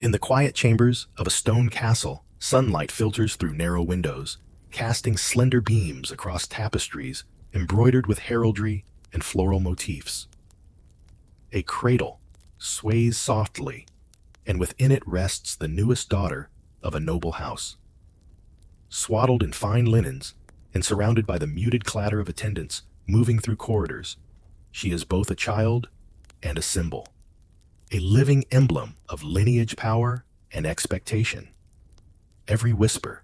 In the quiet chambers of a stone castle, sunlight filters through narrow windows, casting slender beams across tapestries embroidered with heraldry and floral motifs. A cradle sways softly, and within it rests the newest daughter of a noble house. Swaddled in fine linens and surrounded by the muted clatter of attendants moving through corridors, she is both a child and a symbol, a living emblem of lineage, power, and expectation. Every whisper,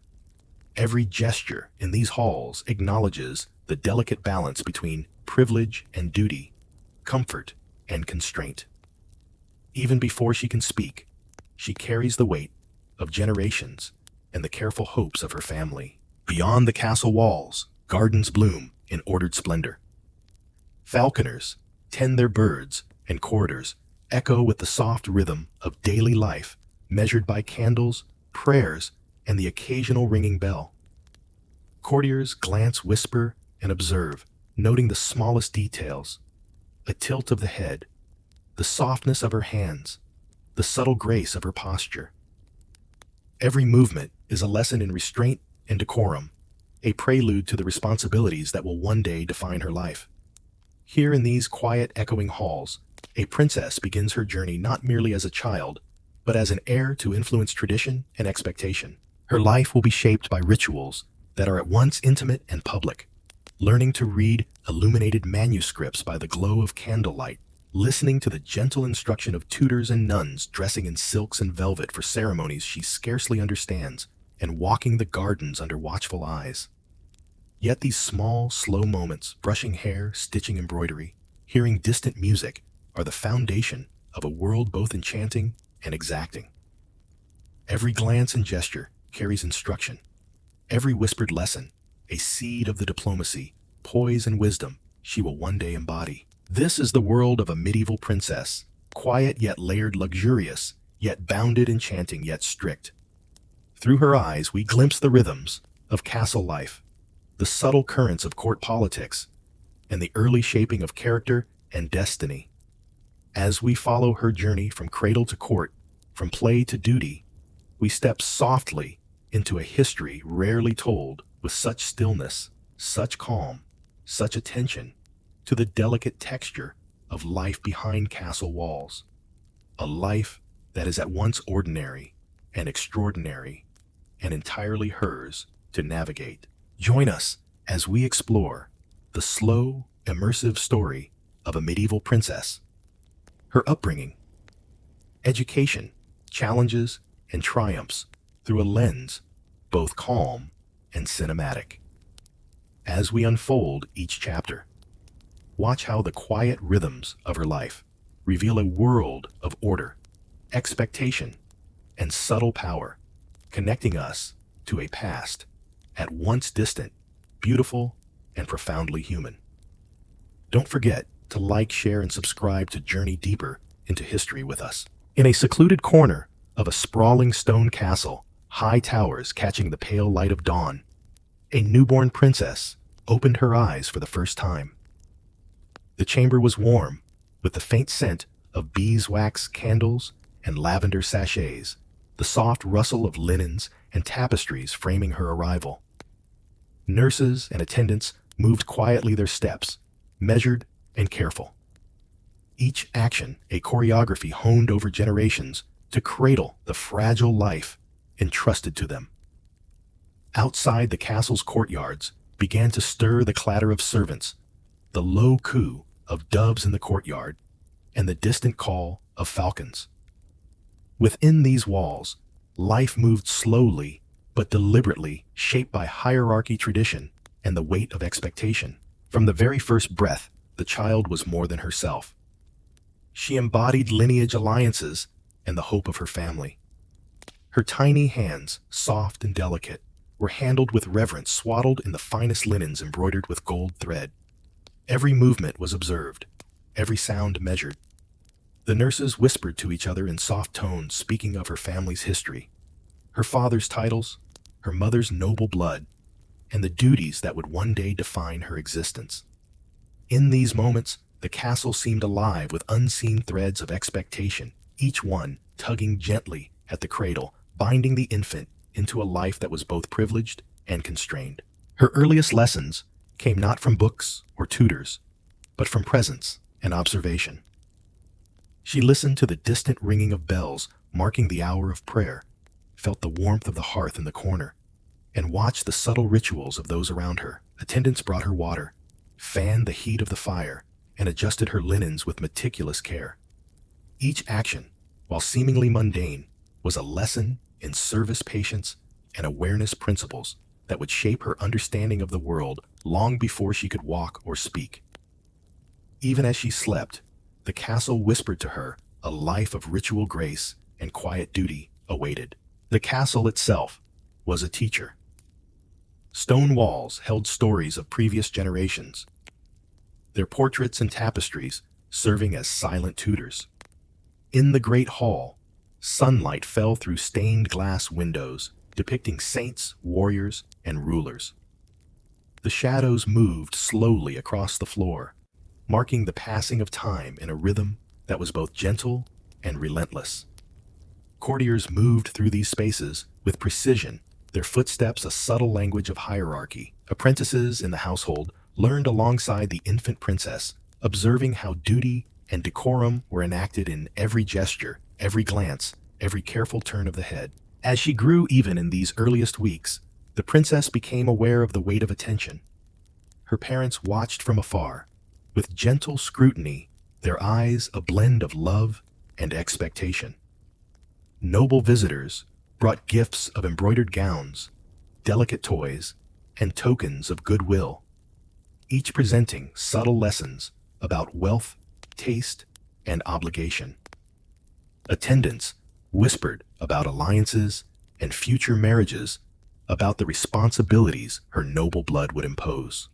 every gesture in these halls acknowledges the delicate balance between privilege and duty, comfort and constraint. Even before she can speak, she carries the weight of generations and the careful hopes of her family. Beyond the castle walls, gardens bloom in ordered splendor. Falconers tend their birds, and corridors echo with the soft rhythm of daily life, measured by candles, prayers, and the occasional ringing bell. Courtiers glance, whisper, and observe, noting the smallest details: a tilt of the head, the softness of her hands, the subtle grace of her posture. Every movement is a lesson in restraint and decorum, a prelude to the responsibilities that will one day define her life. Here in these quiet, echoing halls, a princess begins her journey not merely as a child, but as an heir to influence tradition and expectation. Her life will be shaped by rituals that are at once intimate and public, learning to read illuminated manuscripts by the glow of candlelight, listening to the gentle instruction of tutors and nuns dressing in silks and velvet for ceremonies she scarcely understands, and walking the gardens under watchful eyes. Yet these small, slow moments, brushing hair, stitching embroidery, hearing distant music, are the foundation of a world both enchanting and exacting. Every glance and gesture carries instruction, every whispered lesson, a seed of the diplomacy, poise, and wisdom she will one day embody. This is the world of a medieval princess, quiet yet layered, luxurious, yet bounded, enchanting yet strict. Through her eyes we glimpse the rhythms of castle life, the subtle currents of court politics, and the early shaping of character and destiny. As we follow her journey from cradle to court, from play to duty, we step softly into a history rarely told with such stillness, such calm, such attention to the delicate texture of life behind castle walls. A life that is at once ordinary and extraordinary, and entirely hers to navigate. Join us as we explore the slow, immersive story of a medieval princess, her upbringing, education, challenges, and triumphs through a lens both calm and cinematic. As we unfold each chapter, watch how the quiet rhythms of her life reveal a world of order, expectation, and subtle power, connecting us to a past at once distant, beautiful, and profoundly human. Don't forget to like, share, and subscribe to journey deeper into history with us. In a secluded corner of a sprawling stone castle, high towers catching the pale light of dawn, a newborn princess opened her eyes for the first time. The chamber was warm, with the faint scent of beeswax candles and lavender sachets, the soft rustle of linens and tapestries framing her arrival. Nurses and attendants moved quietly, their steps measured and careful. Each action a choreography honed over generations to cradle the fragile life entrusted to them. Outside the castle's courtyards began to stir the clatter of servants, the low coo of doves in the courtyard, and the distant call of falcons. Within these walls, life moved slowly but deliberately, shaped by hierarchy, tradition, and the weight of expectation. From the very first breath, the child was more than herself. She embodied lineage, alliances, and the hope of her family. Her tiny hands, soft and delicate, were handled with reverence, swaddled in the finest linens embroidered with gold thread. Every movement was observed, every sound measured. The nurses whispered to each other in soft tones, speaking of her family's history, her father's titles, her mother's noble blood, and the duties that would one day define her existence. In these moments, the castle seemed alive with unseen threads of expectation, each one tugging gently at the cradle, binding the infant into a life that was both privileged and constrained. Her earliest lessons came not from books or tutors, but from presence and observation. She listened to the distant ringing of bells marking the hour of prayer, felt the warmth of the hearth in the corner, and watched the subtle rituals of those around her. Attendants brought her water, fanned the heat of the fire, and adjusted her linens with meticulous care. Each action, while seemingly mundane, was a lesson in service, patience, and awareness principles that would shape her understanding of the world long before she could walk or speak. Even as she slept, the castle whispered to her a life of ritual grace and quiet duty awaited. The castle itself was a teacher. Stone walls held stories of previous generations, their portraits and tapestries serving as silent tutors. In the great hall, sunlight fell through stained glass windows, depicting saints, warriors, and rulers. The shadows moved slowly across the floor, marking the passing of time in a rhythm that was both gentle and relentless. Courtiers moved through these spaces with precision, their footsteps a subtle language of hierarchy. Apprentices in the household learned alongside the infant princess, observing how duty and decorum were enacted in every gesture, every glance, every careful turn of the head. As she grew even in these earliest weeks, the princess became aware of the weight of attention. Her parents watched from afar, with gentle scrutiny, their eyes a blend of love and expectation. Noble visitors brought gifts of embroidered gowns, delicate toys, and tokens of goodwill, each presenting subtle lessons about wealth, taste, and obligation. Attendants whispered about alliances and future marriages, about the responsibilities her noble blood would impose.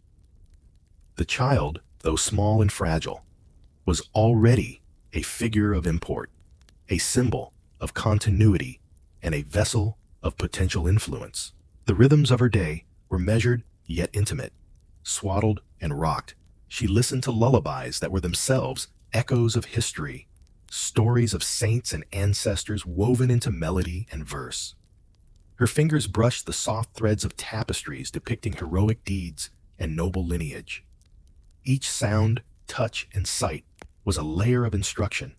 The child, though small and fragile, was already a figure of import, a symbol of continuity, and a vessel of potential influence. The rhythms of her day were measured yet intimate. Swaddled and rocked, she listened to lullabies that were themselves echoes of history, stories of saints and ancestors woven into melody and verse. Her fingers brushed the soft threads of tapestries depicting heroic deeds and noble lineage. Each sound, touch, and sight was a layer of instruction,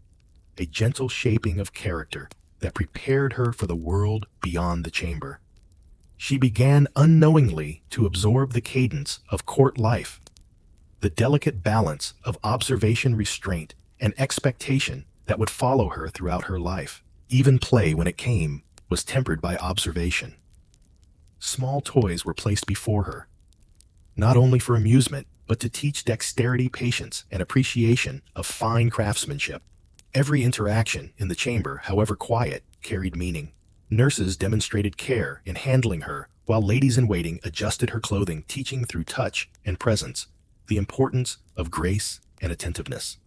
a gentle shaping of character that prepared her for the world beyond the chamber. She began unknowingly to absorb the cadence of court life, the delicate balance of observation, restraint, and expectation that would follow her throughout her life. Even play, when it came, was tempered by observation. Small toys were placed before her, not only for amusement, but to teach dexterity, patience, and appreciation of fine craftsmanship. Every interaction in the chamber, however quiet, carried meaning. Nurses demonstrated care in handling her, while ladies-in-waiting adjusted her clothing, teaching through touch and presence the importance of grace and attentiveness.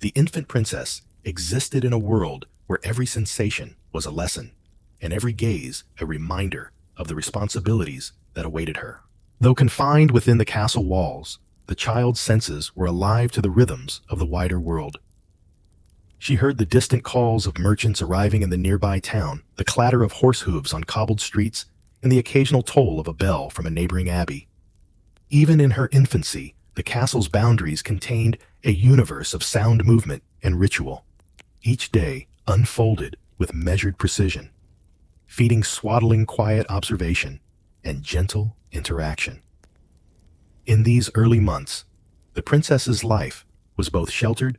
The infant princess existed in a world where every sensation was a lesson, and every gaze a reminder of the responsibilities that awaited her. Though confined within the castle walls, the child's senses were alive to the rhythms of the wider world. She heard the distant calls of merchants arriving in the nearby town, the clatter of horse hooves on cobbled streets, and the occasional toll of a bell from a neighboring abbey. Even in her infancy, the castle's boundaries contained a universe of sound, movement, and ritual, each day unfolded with measured precision, feeding swaddling quiet observation and gentle interaction. In these early months, the princess's life was both sheltered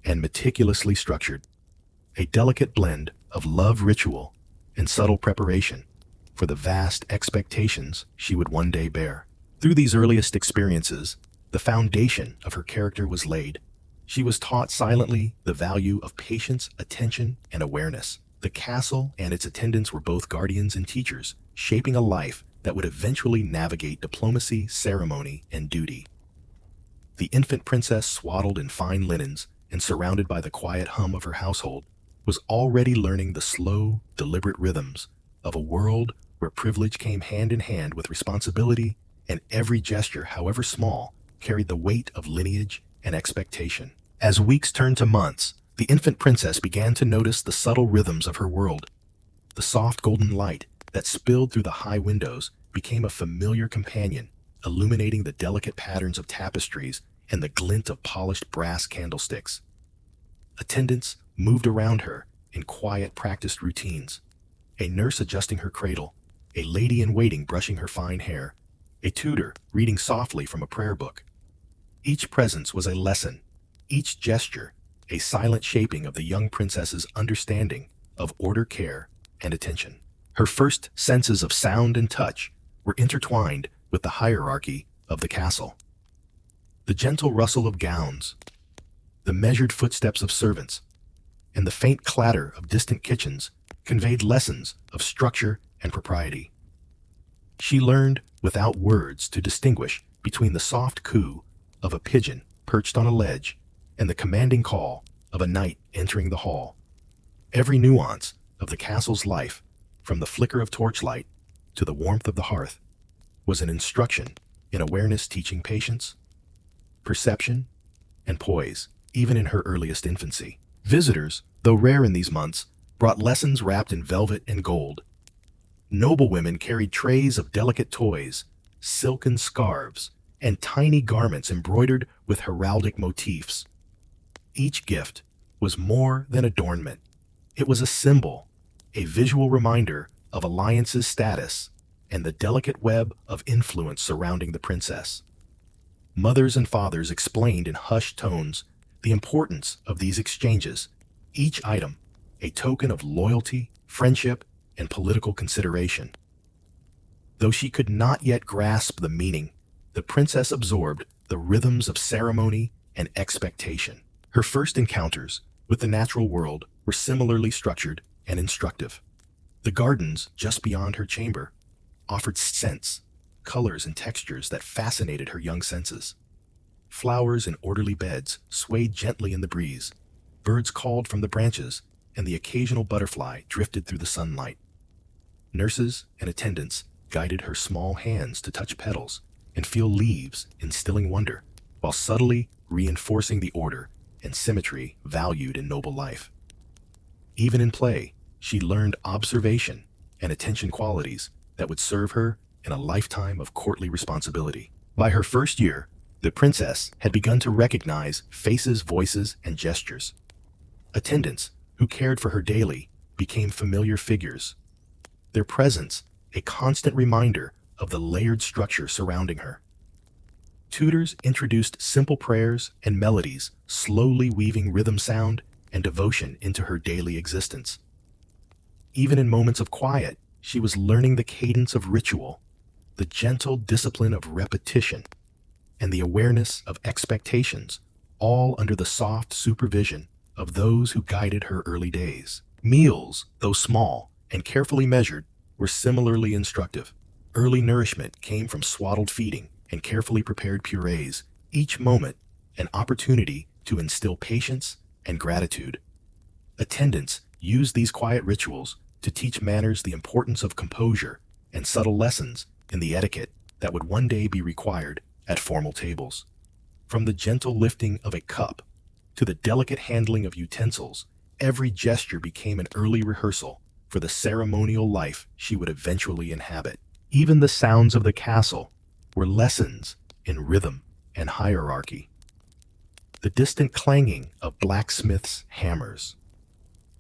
and meticulously structured, a delicate blend of love, ritual, and subtle preparation for the vast expectations she would one day bear. Through these earliest experiences, the foundation of her character was laid. She was taught silently the value of patience, attention, and awareness. The castle and its attendants were both guardians and teachers, shaping a life that would eventually navigate diplomacy, ceremony, and duty. The infant princess, swaddled in fine linens and surrounded by the quiet hum of her household, was already learning the slow, deliberate rhythms of a world where privilege came hand in hand with responsibility, and every gesture, however small, carried the weight of lineage and expectation. As weeks turned to months, the infant princess began to notice the subtle rhythms of her world. The soft golden light that spilled through the high windows became a familiar companion, illuminating the delicate patterns of tapestries and the glint of polished brass candlesticks. Attendants moved around her in quiet, practiced routines. A nurse adjusting her cradle, a lady-in-waiting brushing her fine hair, a tutor reading softly from a prayer book. Each presence was a lesson, each gesture a silent shaping of the young princess's understanding of order, care, and attention. Her first senses of sound and touch were intertwined with the hierarchy of the castle. The gentle rustle of gowns, the measured footsteps of servants, and the faint clatter of distant kitchens conveyed lessons of structure and propriety. She learned without words to distinguish between the soft coo of a pigeon perched on a ledge and the commanding call of a knight entering the hall. Every nuance of the castle's life, from the flicker of torchlight to the warmth of the hearth, was an instruction in awareness, teaching patience, perception, and poise, even in her earliest infancy. Visitors, though rare in these months, brought lessons wrapped in velvet and gold. Noblewomen carried trays of delicate toys, silken scarves, and tiny garments embroidered with heraldic motifs. Each gift was more than adornment. It was a symbol, a visual reminder of alliance's status and the delicate web of influence surrounding the princess. Mothers and fathers explained in hushed tones the importance of these exchanges, each item a token of loyalty, friendship, and political consideration. Though she could not yet grasp the meaning, the princess absorbed the rhythms of ceremony and expectation. Her first encounters with the natural world were similarly structured and instructive. The gardens just beyond her chamber offered scents, colors, and textures that fascinated her young senses. Flowers in orderly beds swayed gently in the breeze. Birds called from the branches, and the occasional butterfly drifted through the sunlight. Nurses and attendants guided her small hands to touch petals and feel leaves, instilling wonder, while subtly reinforcing the order and symmetry valued in noble life. Even in play, she learned observation and attention qualities that would serve her in a lifetime of courtly responsibility. By her first year, the princess had begun to recognize faces, voices, and gestures. Attendants who cared for her daily became familiar figures, their presence a constant reminder of the layered structure surrounding her. Tutors introduced simple prayers and melodies, slowly weaving rhythm, sound, and devotion into her daily existence. Even in moments of quiet, she was learning the cadence of ritual, the gentle discipline of repetition, and the awareness of expectations, all under the soft supervision of those who guided her early days. Meals, though small and carefully measured, were similarly instructive. Early nourishment came from swaddled feeding and carefully prepared purees, each moment an opportunity to instill patience and gratitude. Attendants used these quiet rituals to teach manners, the importance of composure, and subtle lessons in the etiquette that would one day be required at formal tables. From the gentle lifting of a cup to the delicate handling of utensils, every gesture became an early rehearsal for the ceremonial life she would eventually inhabit. Even the sounds of the castle were lessons in rhythm and hierarchy. The distant clanging of blacksmiths' hammers,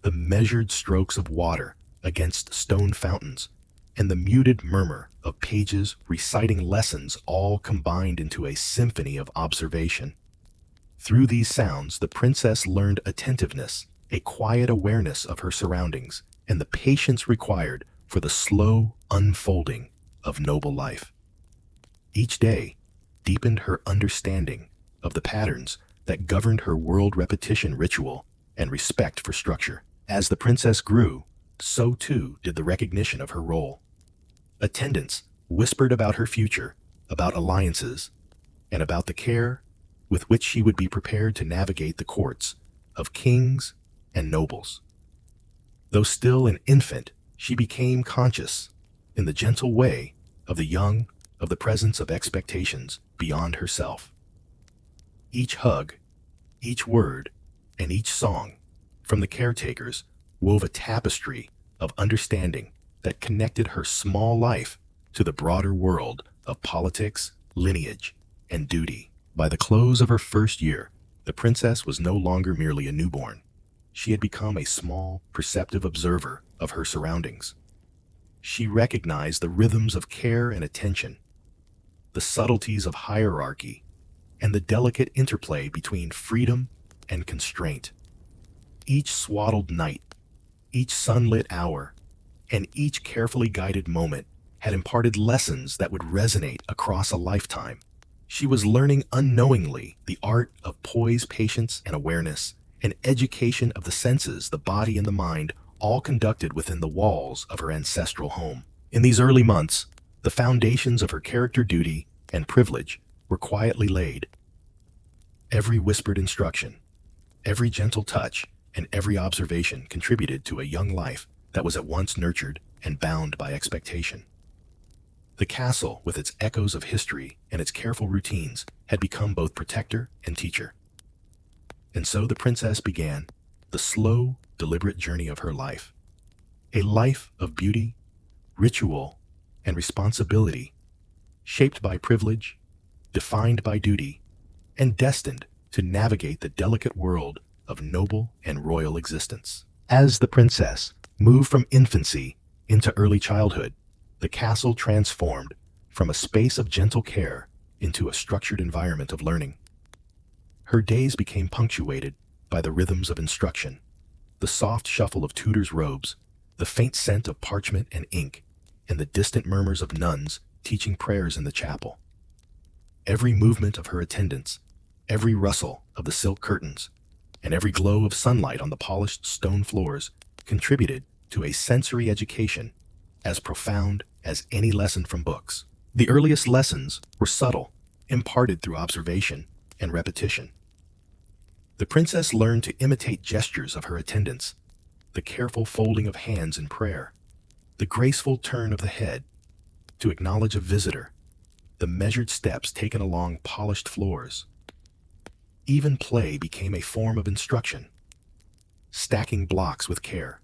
the measured strokes of water against stone fountains, and the muted murmur of pages reciting lessons all combined into a symphony of observation. Through these sounds, the princess learned attentiveness, a quiet awareness of her surroundings, and the patience required for the slow unfolding of noble life. Each day deepened her understanding of the patterns that governed her world, repetition, ritual, and respect for structure. As the princess grew, so too did the recognition of her role. Attendants whispered about her future, about alliances, and about the care with which she would be prepared to navigate the courts of kings and nobles. Though still an infant, she became conscious, in the gentle way of the young, of the presence of expectations beyond herself. Each hug, each word, and each song from the caretakers wove a tapestry of understanding that connected her small life to the broader world of politics, lineage, and duty. By the close of her first year, the princess was no longer merely a newborn. She had become a small, perceptive observer of her surroundings. She recognized the rhythms of care and attention, the subtleties of hierarchy, and the delicate interplay between freedom and constraint. Each swaddled night, each sunlit hour, and each carefully guided moment had imparted lessons that would resonate across a lifetime. She was learning unknowingly the art of poise, patience, and awareness, an education of the senses, the body, and the mind, all conducted within the walls of her ancestral home. In these early months, the foundations of her character, duty, and privilege were quietly laid. Every whispered instruction, every gentle touch, and every observation contributed to a young life that was at once nurtured and bound by expectation. The castle, with its echoes of history and its careful routines, had become both protector and teacher. And so the princess began the slow, deliberate journey of her life. A life of beauty, ritual, and responsibility, shaped by privilege, defined by duty, and destined to navigate the delicate world of noble and royal existence. As the princess moved from infancy into early childhood, the castle transformed from a space of gentle care into a structured environment of learning. Her days became punctuated by the rhythms of instruction, the soft shuffle of tutors' robes, the faint scent of parchment and ink, and the distant murmurs of nuns teaching prayers in the chapel. Every movement of her attendants, every rustle of the silk curtains, and every glow of sunlight on the polished stone floors contributed to a sensory education as profound as any lesson from books. The earliest lessons were subtle, imparted through observation and repetition. The princess learned to imitate gestures of her attendants, the careful folding of hands in prayer, the graceful turn of the head to acknowledge a visitor, the measured steps taken along polished floors. Even play became a form of instruction, stacking blocks with care,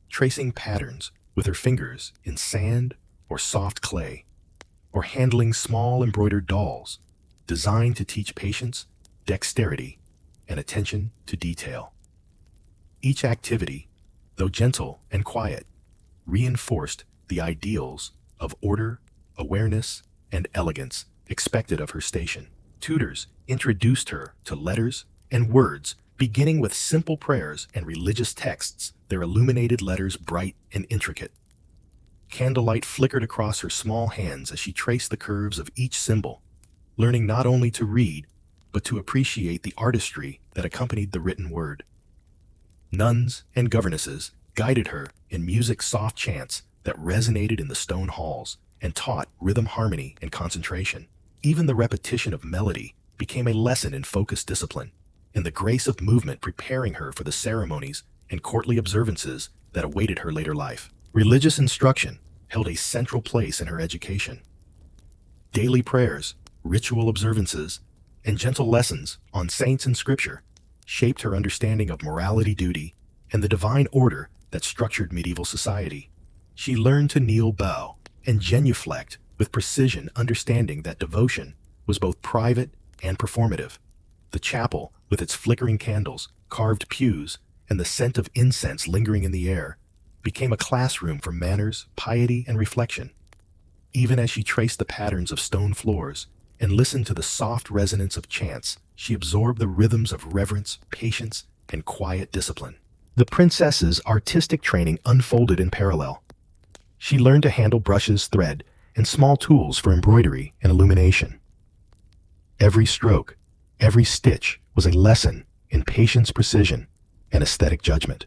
tracing patterns with her fingers in sand or soft clay, or handling small embroidered dolls designed to teach patience, dexterity, and attention to detail. Each activity, though gentle and quiet, reinforced the ideals of order, awareness, and elegance expected of her station. Tutors introduced her to letters and words, beginning with simple prayers and religious texts, their illuminated letters bright and intricate. Candlelight flickered across her small hands as she traced the curves of each symbol, learning not only to read, but to appreciate the artistry that accompanied the written word. Nuns and governesses guided her in music's soft chants that resonated in the stone halls and taught rhythm, harmony, and concentration. Even the repetition of melody became a lesson in focused discipline, and the grace of movement preparing her for the ceremonies and courtly observances that awaited her later life. Religious instruction held a central place in her education. Daily prayers, ritual observances, and gentle lessons on saints and scripture shaped her understanding of morality, duty, and the divine order that structured medieval society. She learned to kneel, bow, and genuflect with precision, understanding that devotion was both private and performative. The chapel, with its flickering candles, carved pews, and the scent of incense lingering in the air, became a classroom for manners, piety, and reflection. Even as she traced the patterns of stone floors and listened to the soft resonance of chants, she absorbed the rhythms of reverence, patience, and quiet discipline. The princess's artistic training unfolded in parallel. She learned to handle brushes, thread, and small tools for embroidery and illumination. Every stroke, every stitch was a lesson in patience, precision, and aesthetic judgment.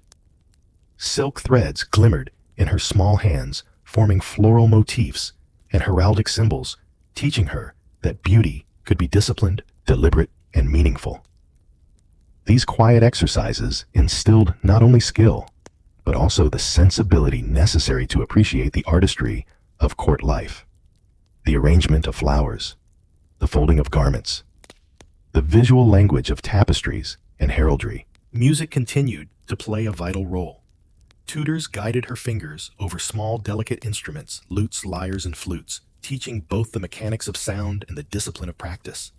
Silk threads glimmered in her small hands, forming floral motifs and heraldic symbols, teaching her that beauty could be disciplined, deliberate, and meaningful. These quiet exercises instilled not only skill, but also the sensibility necessary to appreciate the artistry of court life. The arrangement of flowers, the folding of garments, the visual language of tapestries and heraldry. Music continued to play a vital role. Tutors guided her fingers over small, delicate instruments, lutes, lyres, and flutes, teaching both the mechanics of sound and the discipline of practice.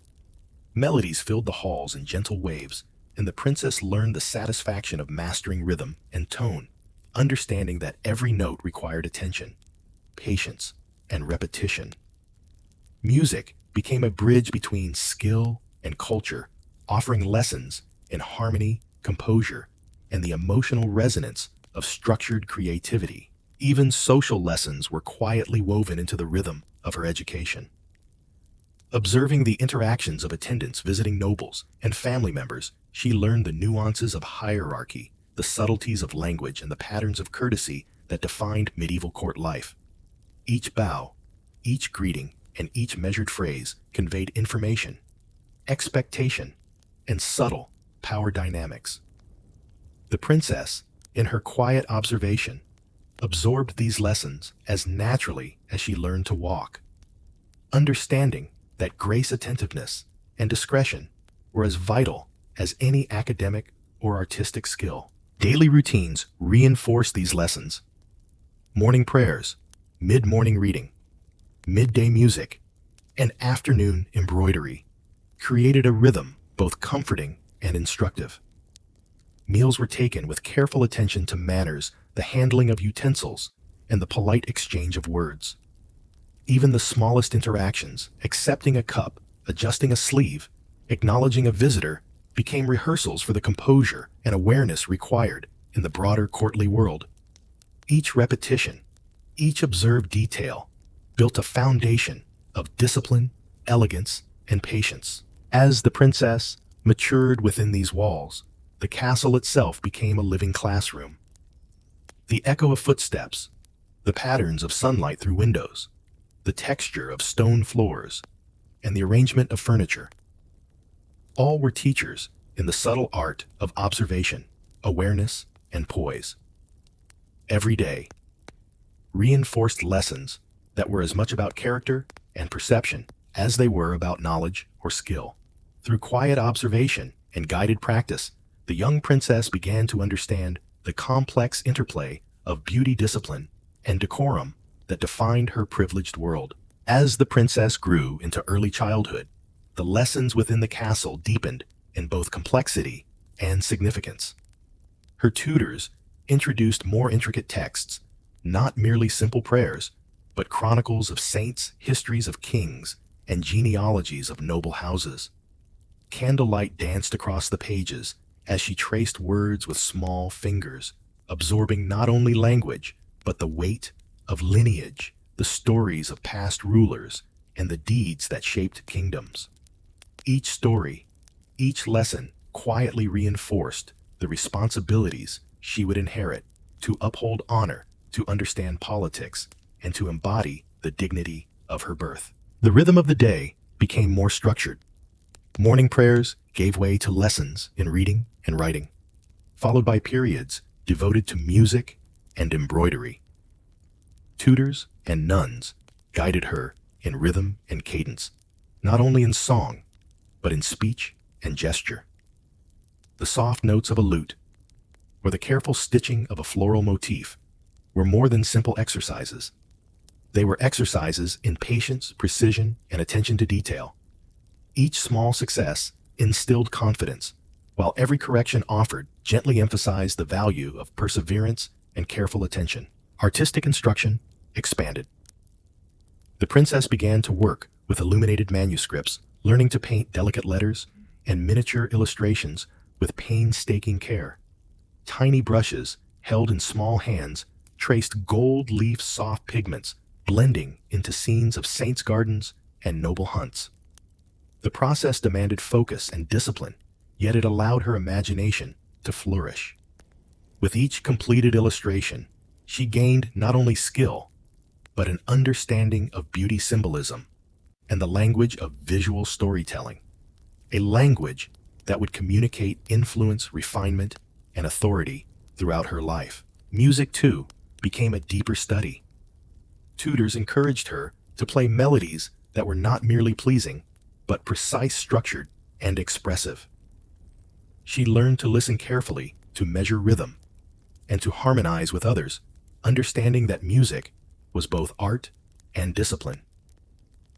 Melodies filled the halls in gentle waves, and the princess learned the satisfaction of mastering rhythm and tone, understanding that every note required attention, patience, and repetition. Music became a bridge between skill and culture, offering lessons in harmony, composure, and the emotional resonance of structured creativity. Even social lessons were quietly woven into the rhythm of her education. Observing the interactions of attendants visiting nobles and family members, she learned the nuances of hierarchy, the subtleties of language, and the patterns of courtesy that defined medieval court life. Each bow, each greeting, and each measured phrase conveyed information, expectation, and subtle power dynamics. The princess, in her quiet observation, absorbed these lessons as naturally as she learned to walk, understanding that grace, attentiveness, and discretion were as vital as any academic or artistic skill. Daily routines reinforced these lessons. Morning prayers, mid-morning reading, midday music, and afternoon embroidery created a rhythm both comforting and instructive. Meals were taken with careful attention to manners, the handling of utensils, and the polite exchange of words. Even the smallest interactions, accepting a cup, adjusting a sleeve, acknowledging a visitor, became rehearsals for the composure and awareness required in the broader courtly world. Each repetition, each observed detail, built a foundation of discipline, elegance, and patience. As the princess matured within these walls, the castle itself became a living classroom. The echo of footsteps, the patterns of sunlight through windows, the texture of stone floors, and the arrangement of furniture. All were teachers in the subtle art of observation, awareness, and poise. Every day, reinforced lessons that were as much about character and perception as they were about knowledge or skill. Through quiet observation and guided practice, the young princess began to understand the complex interplay of beauty, discipline, and decorum that defined her privileged world. As the princess grew into early childhood, the lessons within the castle deepened in both complexity and significance. Her tutors introduced more intricate texts, not merely simple prayers, but chronicles of saints, histories of kings, and genealogies of noble houses. Candlelight danced across the pages as she traced words with small fingers, absorbing not only language, but the weight of lineage, the stories of past rulers, and the deeds that shaped kingdoms. Each story, each lesson quietly reinforced the responsibilities she would inherit to uphold honor, to understand politics, and to embody the dignity of her birth. The rhythm of the day became more structured. Morning prayers gave way to lessons in reading and writing, followed by periods devoted to music and embroidery. Tutors and nuns guided her in rhythm and cadence, not only in song, but in speech and gesture. The soft notes of a lute or the careful stitching of a floral motif were more than simple exercises. They were exercises in patience, precision, and attention to detail. Each small success instilled confidence, while every correction offered gently emphasized the value of perseverance and careful attention. Artistic instruction expanded. The princess began to work with illuminated manuscripts, learning to paint delicate letters and miniature illustrations with painstaking care. Tiny brushes, held in small hands, traced gold leaf soft pigments, blending into scenes of saints' gardens and noble hunts. The process demanded focus and discipline, yet it allowed her imagination to flourish. With each completed illustration, she gained not only skill, but an understanding of beauty symbolism and the language of visual storytelling, a language that would communicate influence, refinement, and authority throughout her life. Music, too, became a deeper study. Tutors encouraged her to play melodies that were not merely pleasing, but precise, structured, and expressive. She learned to listen carefully, to measure rhythm, and to harmonize with others, understanding that music was both art and discipline.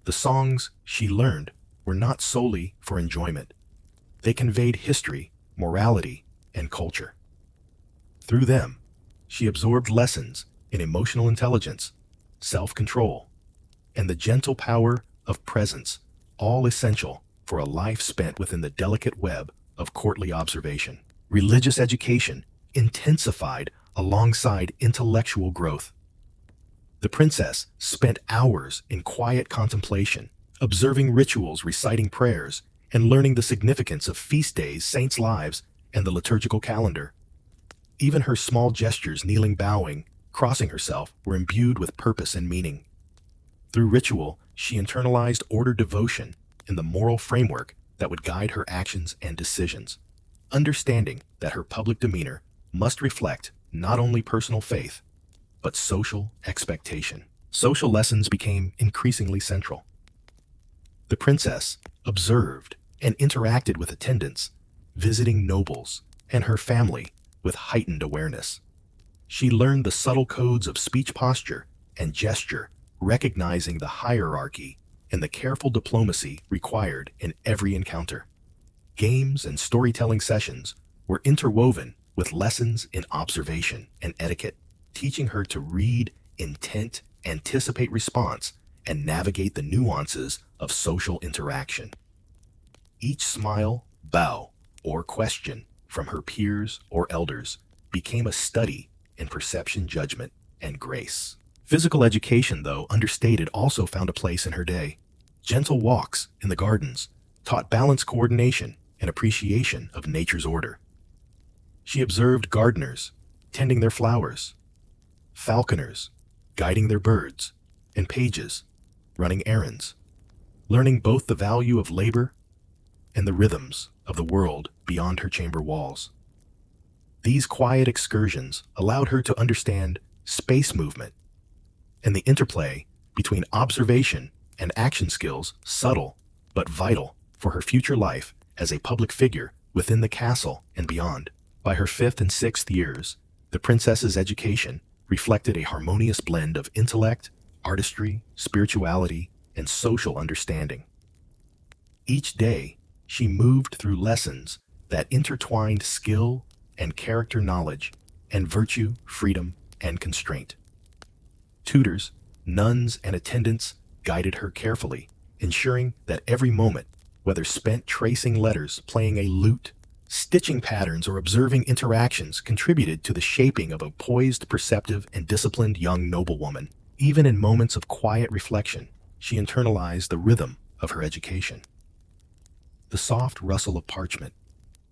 The songs she learned were not solely for enjoyment. They conveyed history, morality, and culture. Through them, she absorbed lessons in emotional intelligence, self-control, and the gentle power of presence, all essential for a life spent within the delicate web of courtly observation. Religious education intensified alongside intellectual growth. The princess spent hours in quiet contemplation, observing rituals, reciting prayers, and learning the significance of feast days, saints' lives, and the liturgical calendar. Even her small gestures, kneeling, bowing, crossing herself, were imbued with purpose and meaning. Through ritual, she internalized order, devotion, and the moral framework that would guide her actions and decisions, understanding that her public demeanor must reflect not only personal faith, but social expectation. Social lessons became increasingly central. The princess observed and interacted with attendants, visiting nobles, and her family with heightened awareness. She learned the subtle codes of speech, posture, and gesture, recognizing the hierarchy and the careful diplomacy required in every encounter. Games and storytelling sessions were interwoven with lessons in observation and etiquette, teaching her to read intent, anticipate response, and navigate the nuances of social interaction. Each smile, bow, or question from her peers or elders became a study in perception, judgment, and grace. Physical education, though understated, also found a place in her day. Gentle walks in the gardens taught balance, coordination, and appreciation of nature's order. She observed gardeners tending their flowers, falconers guiding their birds, and pages running errands, learning both the value of labor and the rhythms of the world beyond her chamber walls. These quiet excursions allowed her to understand space movement and the interplay between observation and action skills, subtle but vital for her future life as a public figure within the castle and beyond. By her 5th and 6th years, the princess's education reflected a harmonious blend of intellect, artistry, spirituality, and social understanding. Each day, she moved through lessons that intertwined skill and character, knowledge and virtue, freedom and constraint. Tutors, nuns, and attendants guided her carefully, ensuring that every moment, whether spent tracing letters, playing a lute, stitching patterns, or observing interactions, contributed to the shaping of a poised, perceptive, and disciplined young noblewoman. Even in moments of quiet reflection, she internalized the rhythm of her education. The soft rustle of parchment,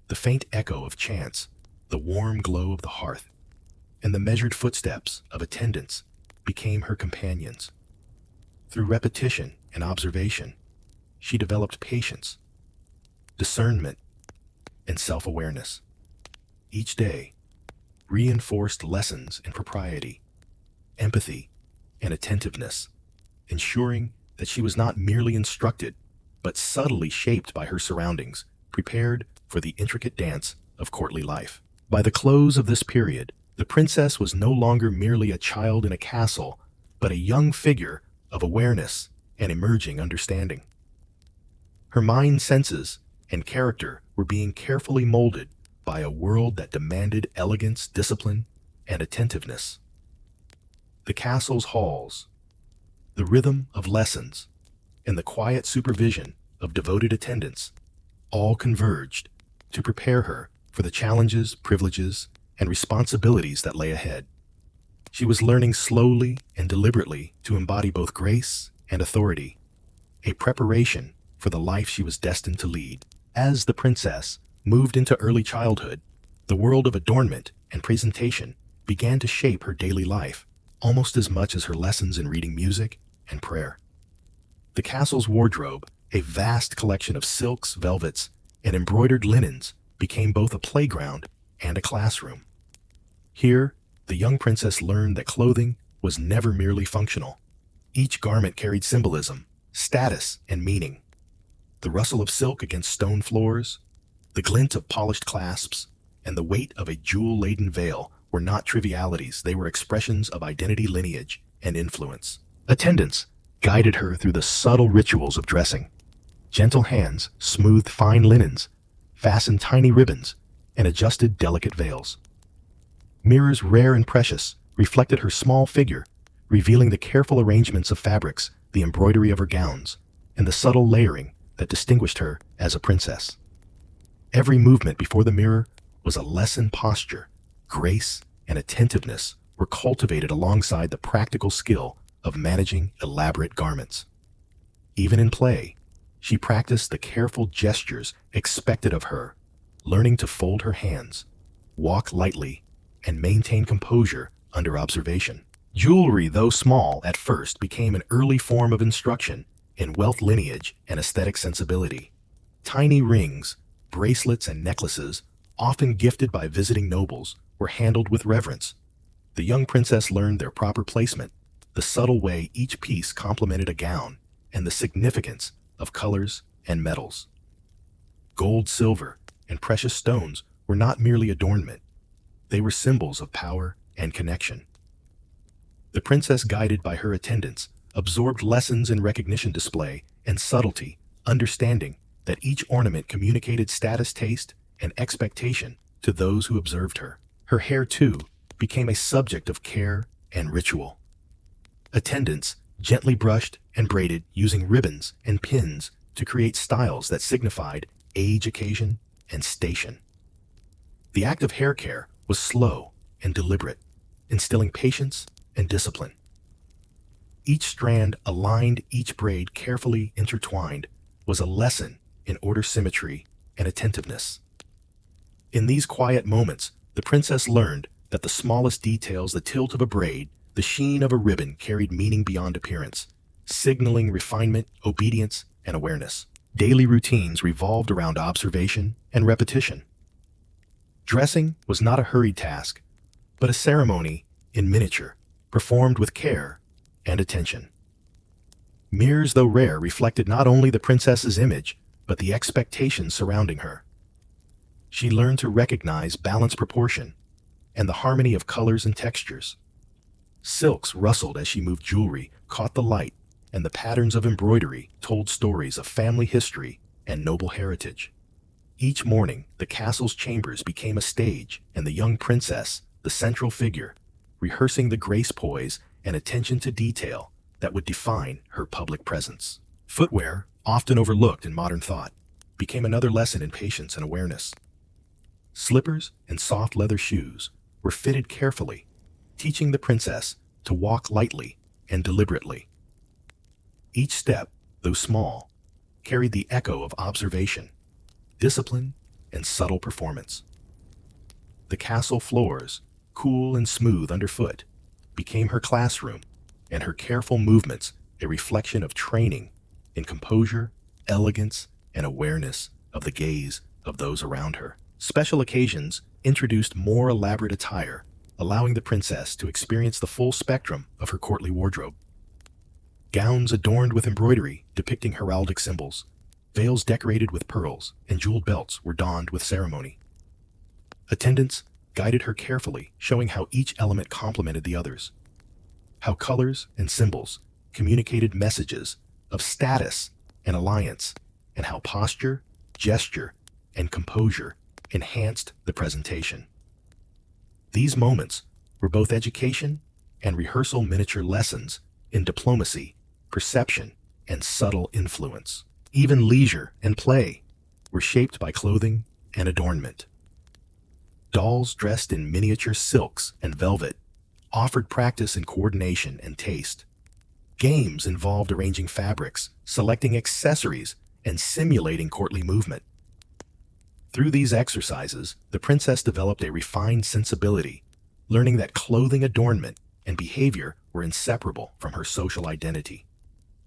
the faint echo of chants, the warm glow of the hearth, and the measured footsteps of attendants became her companions. Through repetition and observation, she developed patience, discernment, and self-awareness. Each day reinforced lessons in propriety, empathy, and attentiveness, ensuring that she was not merely instructed, but subtly shaped by her surroundings, prepared for the intricate dance of courtly life. By the close of this period, the princess was no longer merely a child in a castle, but a young figure of awareness and emerging understanding. Her mind, senses, and character were being carefully molded by a world that demanded elegance, discipline, and attentiveness. The castle's halls, the rhythm of lessons, and the quiet supervision of devoted attendants all converged to prepare her for the challenges, privileges, and responsibilities that lay ahead. She was learning slowly and deliberately to embody both grace and authority, a preparation for the life she was destined to lead. As the princess moved into early childhood, the world of adornment and presentation began to shape her daily life, almost as much as her lessons in reading, music, and prayer. The castle's wardrobe, a vast collection of silks, velvets, and embroidered linens, became both a playground and a classroom. Here, the young princess learned that clothing was never merely functional. Each garment carried symbolism, status, and meaning. The rustle of silk against stone floors, the glint of polished clasps, and the weight of a jewel-laden veil were not trivialities, they were expressions of identity, lineage, and influence. Attendants guided her through the subtle rituals of dressing. Gentle hands smoothed fine linens, fastened tiny ribbons, and adjusted delicate veils. Mirrors rare and precious reflected her small figure, revealing the careful arrangements of fabrics, the embroidery of her gowns, and the subtle layering that distinguished her as a princess. Every movement before the mirror was a lesson. Posture, grace, and attentiveness were cultivated alongside the practical skill of managing elaborate garments. Even in play, she practiced the careful gestures expected of her, learning to fold her hands, walk lightly, and maintain composure under observation. Jewelry, though small at first, became an early form of instruction in wealth, lineage, and aesthetic sensibility. Tiny rings, bracelets, and necklaces, often gifted by visiting nobles, were handled with reverence. The young princess learned their proper placement, the subtle way each piece complemented a gown, and the significance of colors and metals. Gold, silver, and precious stones were not merely adornment. They were symbols of power and connection. The princess, guided by her attendants, absorbed lessons in recognition, display, and subtlety, understanding that each ornament communicated status, taste, and expectation to those who observed her. Her hair, too, became a subject of care and ritual. Attendants gently brushed and braided using ribbons and pins to create styles that signified age, occasion, and station. The act of hair care was slow and deliberate, instilling patience and discipline. Each strand aligned, each braid carefully intertwined, was a lesson in order, symmetry, and attentiveness. In these quiet moments, the princess learned that the smallest details, the tilt of a braid, the sheen of a ribbon, carried meaning beyond appearance, signaling refinement, obedience, and awareness. Daily routines revolved around observation and repetition. Dressing was not a hurried task, but a ceremony in miniature, performed with care and attention. Mirrors, though rare, reflected not only the princess's image, but the expectations surrounding her. She learned to recognize balance, proportion, and the harmony of colors and textures. Silks rustled as she moved, jewelry caught the light, and the patterns of embroidery told stories of family history and noble heritage. Each morning, the castle's chambers became a stage, and the young princess, the central figure, rehearsing the grace, poise, and attention to detail that would define her public presence. Footwear, often overlooked in modern thought, became another lesson in patience and awareness. Slippers and soft leather shoes were fitted carefully, teaching the princess to walk lightly and deliberately. Each step, though small, carried the echo of observation, discipline, and subtle performance. The castle floors, cool and smooth underfoot, became her classroom, and her careful movements a reflection of training in composure, elegance, and awareness of the gaze of those around her. Special occasions introduced more elaborate attire, allowing the princess to experience the full spectrum of her courtly wardrobe. Gowns adorned with embroidery depicting heraldic symbols, veils decorated with pearls, and jeweled belts were donned with ceremony. Attendants guided her carefully, showing how each element complemented the others, how colors and symbols communicated messages of status and alliance, and how posture, gesture, and composure enhanced the presentation. These moments were both education and rehearsal, miniature lessons in diplomacy, perception, and subtle influence. Even leisure and play were shaped by clothing and adornment. Dolls dressed in miniature silks and velvet offered practice in coordination and taste. Games involved arranging fabrics, selecting accessories, and simulating courtly movement. Through these exercises, the princess developed a refined sensibility, learning that clothing, adornment, and behavior were inseparable from her social identity.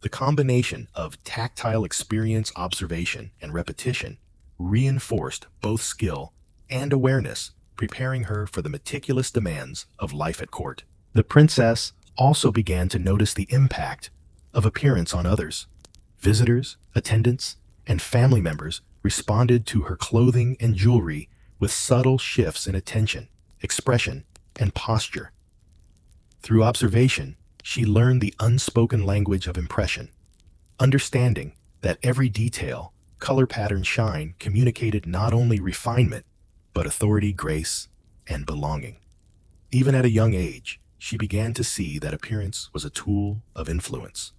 The combination of tactile experience, observation, and repetition reinforced both skill and awareness, preparing her for the meticulous demands of life at court. The princess also began to notice the impact of appearance on others. Visitors, attendants, and family members responded to her clothing and jewelry with subtle shifts in attention, expression, and posture. Through observation, she learned the unspoken language of impression, understanding that every detail, color pattern, shine communicated not only refinement, but authority, grace, and belonging. Even at a young age, she began to see that appearance was a tool of influence,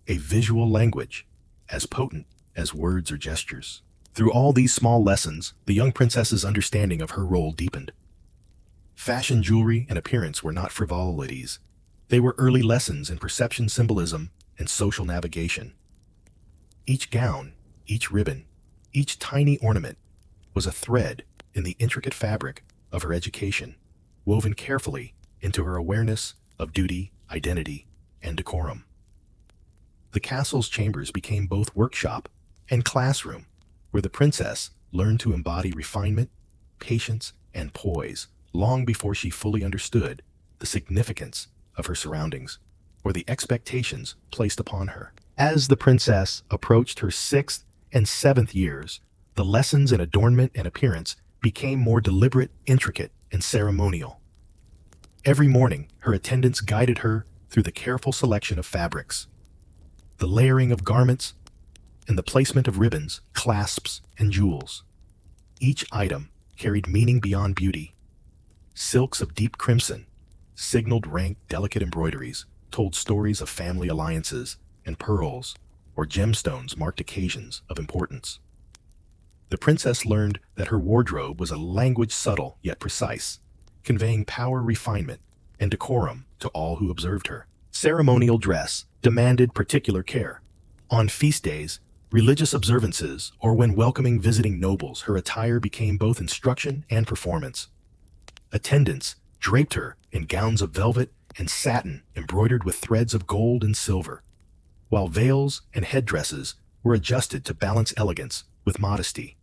a visual language as potent as words or gestures. Through all these small lessons, the young princess's understanding of her role deepened. Fashion, jewelry, and appearance were not frivolities. They were early lessons in perception, symbolism, and social navigation. Each gown, each ribbon, each tiny ornament was a thread in the intricate fabric of her education, woven carefully into her awareness of duty, identity, and decorum. The castle's chambers became both workshop and classroom, where the princess learned to embody refinement, patience, and poise long before she fully understood the significance of her surroundings or the expectations placed upon her. As the princess approached her 6th and 7th years, the lessons in adornment and appearance became more deliberate, intricate, and ceremonial. Every morning, her attendants guided her through the careful selection of fabrics, the layering of garments, and the placement of ribbons, clasps, and jewels. Each item carried meaning beyond beauty. Silks of deep crimson signaled rank, delicate embroideries told stories of family alliances, and pearls or gemstones marked occasions of importance. The princess learned that her wardrobe was a language subtle yet precise, conveying power, refinement, and decorum to all who observed her. Ceremonial dress demanded particular care. On feast days, religious observances, or when welcoming visiting nobles, her attire became both instruction and performance. Attendants draped her in gowns of velvet and satin embroidered with threads of gold and silver, while veils and headdresses were adjusted to balance elegance with modesty.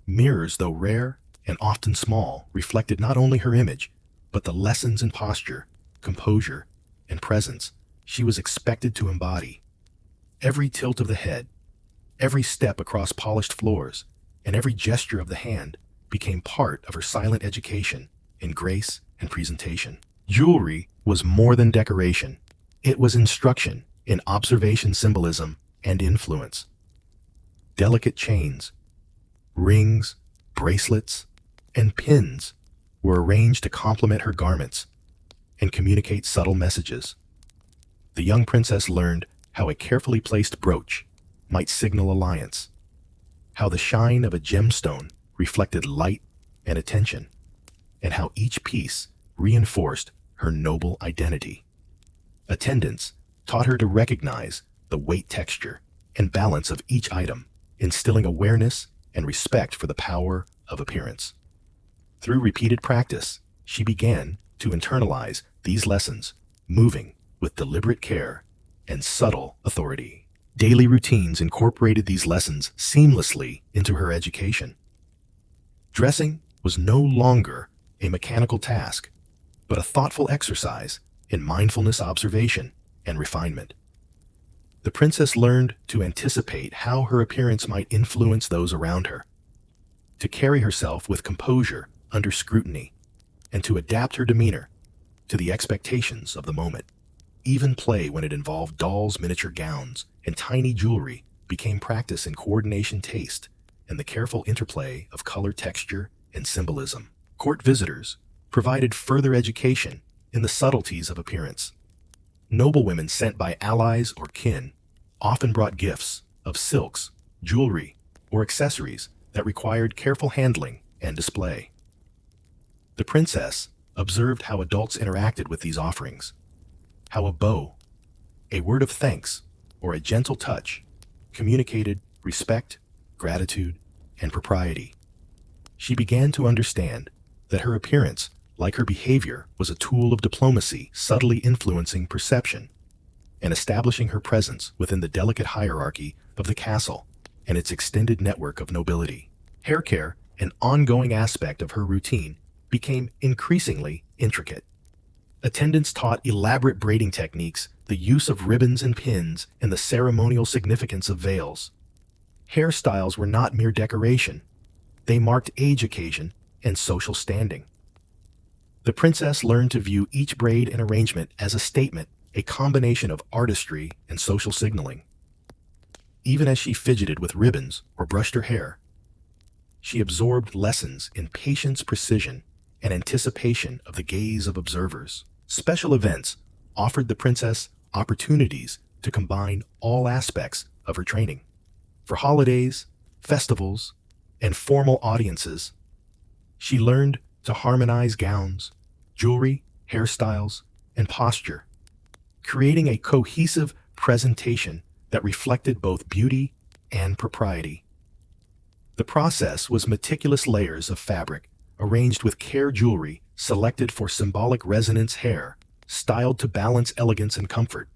Mirrors, though rare and often small, reflected not only her image, but the lessons in posture, composure, and presence she was expected to embody. Every tilt of the head, every step across polished floors, and every gesture of the hand became part of her silent education in grace and presentation. Jewelry was more than decoration. It was instruction in observation, symbolism, and influence. Delicate chains, rings, bracelets, and pins were arranged to complement her garments and communicate subtle messages. The young princess learned how a carefully placed brooch might signal alliance, how the shine of a gemstone reflected light and attention, and how each piece reinforced her noble identity. Attendants taught her to recognize the weight, texture, and balance of each item, instilling awareness and respect for the power of appearance. Through repeated practice, she began to internalize these lessons, moving with deliberate care and subtle authority. Daily routines incorporated these lessons seamlessly into her education. Dressing was no longer a mechanical task, but a thoughtful exercise in mindfulness, observation, and refinement. The princess learned to anticipate how her appearance might influence those around her, to carry herself with composure under scrutiny, and to adapt her demeanor to the expectations of the moment. Even play, when it involved dolls, miniature gowns, and tiny jewelry, became practice in coordination, taste, and the careful interplay of color, texture, and symbolism. Court visitors provided further education in the subtleties of appearance. Noblewomen sent by allies or kin often brought gifts of silks, jewelry, or accessories that required careful handling and display. The princess observed how adults interacted with these offerings, how a bow, a word of thanks, or a gentle touch communicated respect, gratitude, and propriety. She began to understand that her appearance, like her behavior, was a tool of diplomacy, subtly influencing perception and establishing her presence within the delicate hierarchy of the castle and its extended network of nobility. Hair care, an ongoing aspect of her routine, became increasingly intricate. Attendants taught elaborate braiding techniques, the use of ribbons and pins, and the ceremonial significance of veils. Hairstyles were not mere decoration. They marked age, occasion, and social standing. The princess learned to view each braid and arrangement as a statement, a combination of artistry and social signaling. Even as she fidgeted with ribbons or brushed her hair, she absorbed lessons in patience, precision, and anticipation of the gaze of observers. Special events offered the princess opportunities to combine all aspects of her training. For holidays, festivals, and formal audiences, she learned to harmonize gowns, jewelry, hairstyles, and posture, creating a cohesive presentation that reflected both beauty and propriety. The process was meticulous layers of fabric, arranged with care, jewelry selected for symbolic resonance, hair styled to balance elegance and comfort.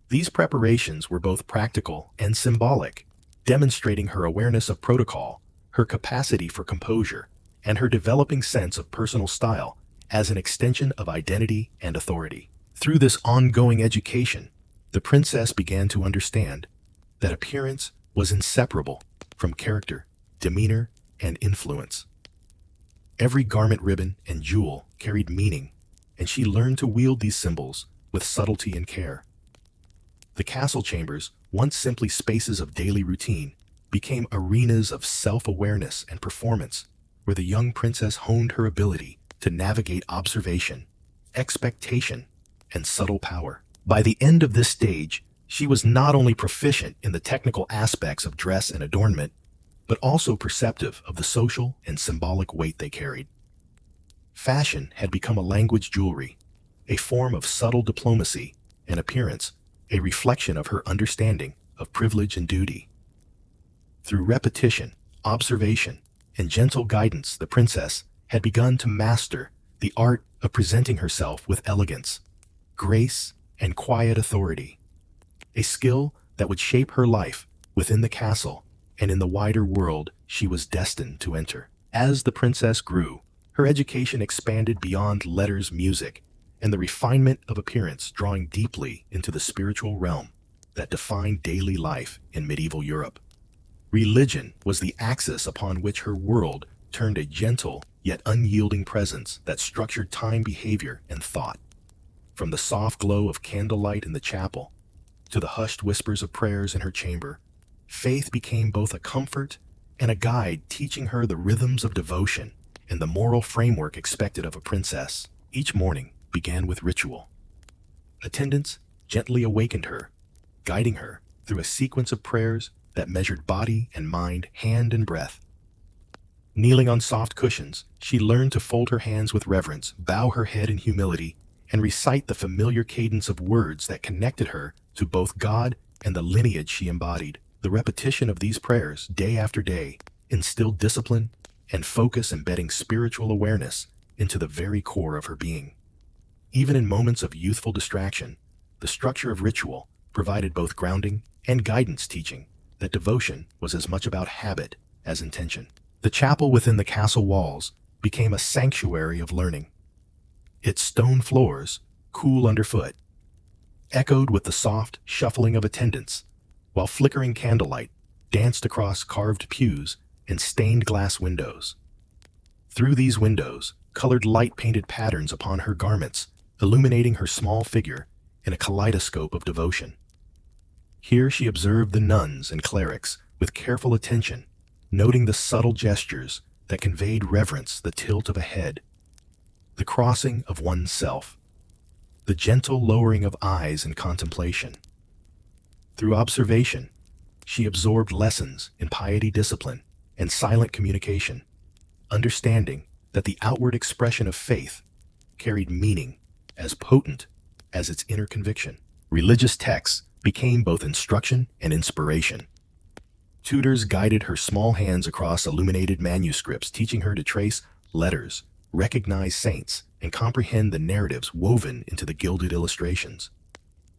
These preparations were both practical and symbolic, demonstrating her awareness of protocol, her capacity for composure, and her developing sense of personal style as an extension of identity and authority. Through this ongoing education, the princess began to understand that appearance was inseparable from character, demeanor, and influence. Every garment, ribbon, and jewel carried meaning, and she learned to wield these symbols with subtlety and care. The castle chambers, once simply spaces of daily routine, became arenas of self-awareness and performance, where the young princess honed her ability to navigate observation, expectation, and subtle power. By the end of this stage, she was not only proficient in the technical aspects of dress and adornment, but also perceptive of the social and symbolic weight they carried. Fashion had become a language, jewelry, a form of subtle diplomacy, and appearance, a reflection of her understanding of privilege and duty. Through repetition, observation, and gentle guidance, the princess had begun to master the art of presenting herself with elegance, grace, and quiet authority, a skill that would shape her life within the castle and in the wider world she was destined to enter. As the princess grew, her education expanded beyond letters, music, and the refinement of appearance, drawing deeply into the spiritual realm that defined daily life in medieval Europe. Religion was the axis upon which her world turned, a gentle yet unyielding presence that structured time, behavior, and thought. From the soft glow of candlelight in the chapel to the hushed whispers of prayers in her chamber, faith became both a comfort and a guide, teaching her the rhythms of devotion and the moral framework expected of a princess. Each morning began with ritual. Attendants gently awakened her, guiding her through a sequence of prayers that measured body and mind, hand and breath. Kneeling on soft cushions, she learned to fold her hands with reverence, bow her head in humility, and recite the familiar cadence of words that connected her to both God and the lineage she embodied. The repetition of these prayers, day after day, instilled discipline and focus, embedding spiritual awareness into the very core of her being. Even in moments of youthful distraction, the structure of ritual provided both grounding and guidance, teaching that devotion was as much about habit as intention. The chapel within the castle walls became a sanctuary of learning. Its stone floors, cool underfoot, echoed with the soft shuffling of attendants, while flickering candlelight danced across carved pews and stained glass windows. Through these windows, colored light painted patterns upon her garments, illuminating her small figure in a kaleidoscope of devotion. Here she observed the nuns and clerics with careful attention, noting the subtle gestures that conveyed reverence, the tilt of a head, the crossing of one's self, the gentle lowering of eyes in contemplation. Through observation, she absorbed lessons in piety, discipline, and silent communication, understanding that the outward expression of faith carried meaning as potent as its inner conviction. Religious texts became both instruction and inspiration. Tutors guided her small hands across illuminated manuscripts, teaching her to trace letters, recognize saints, and comprehend the narratives woven into the gilded illustrations.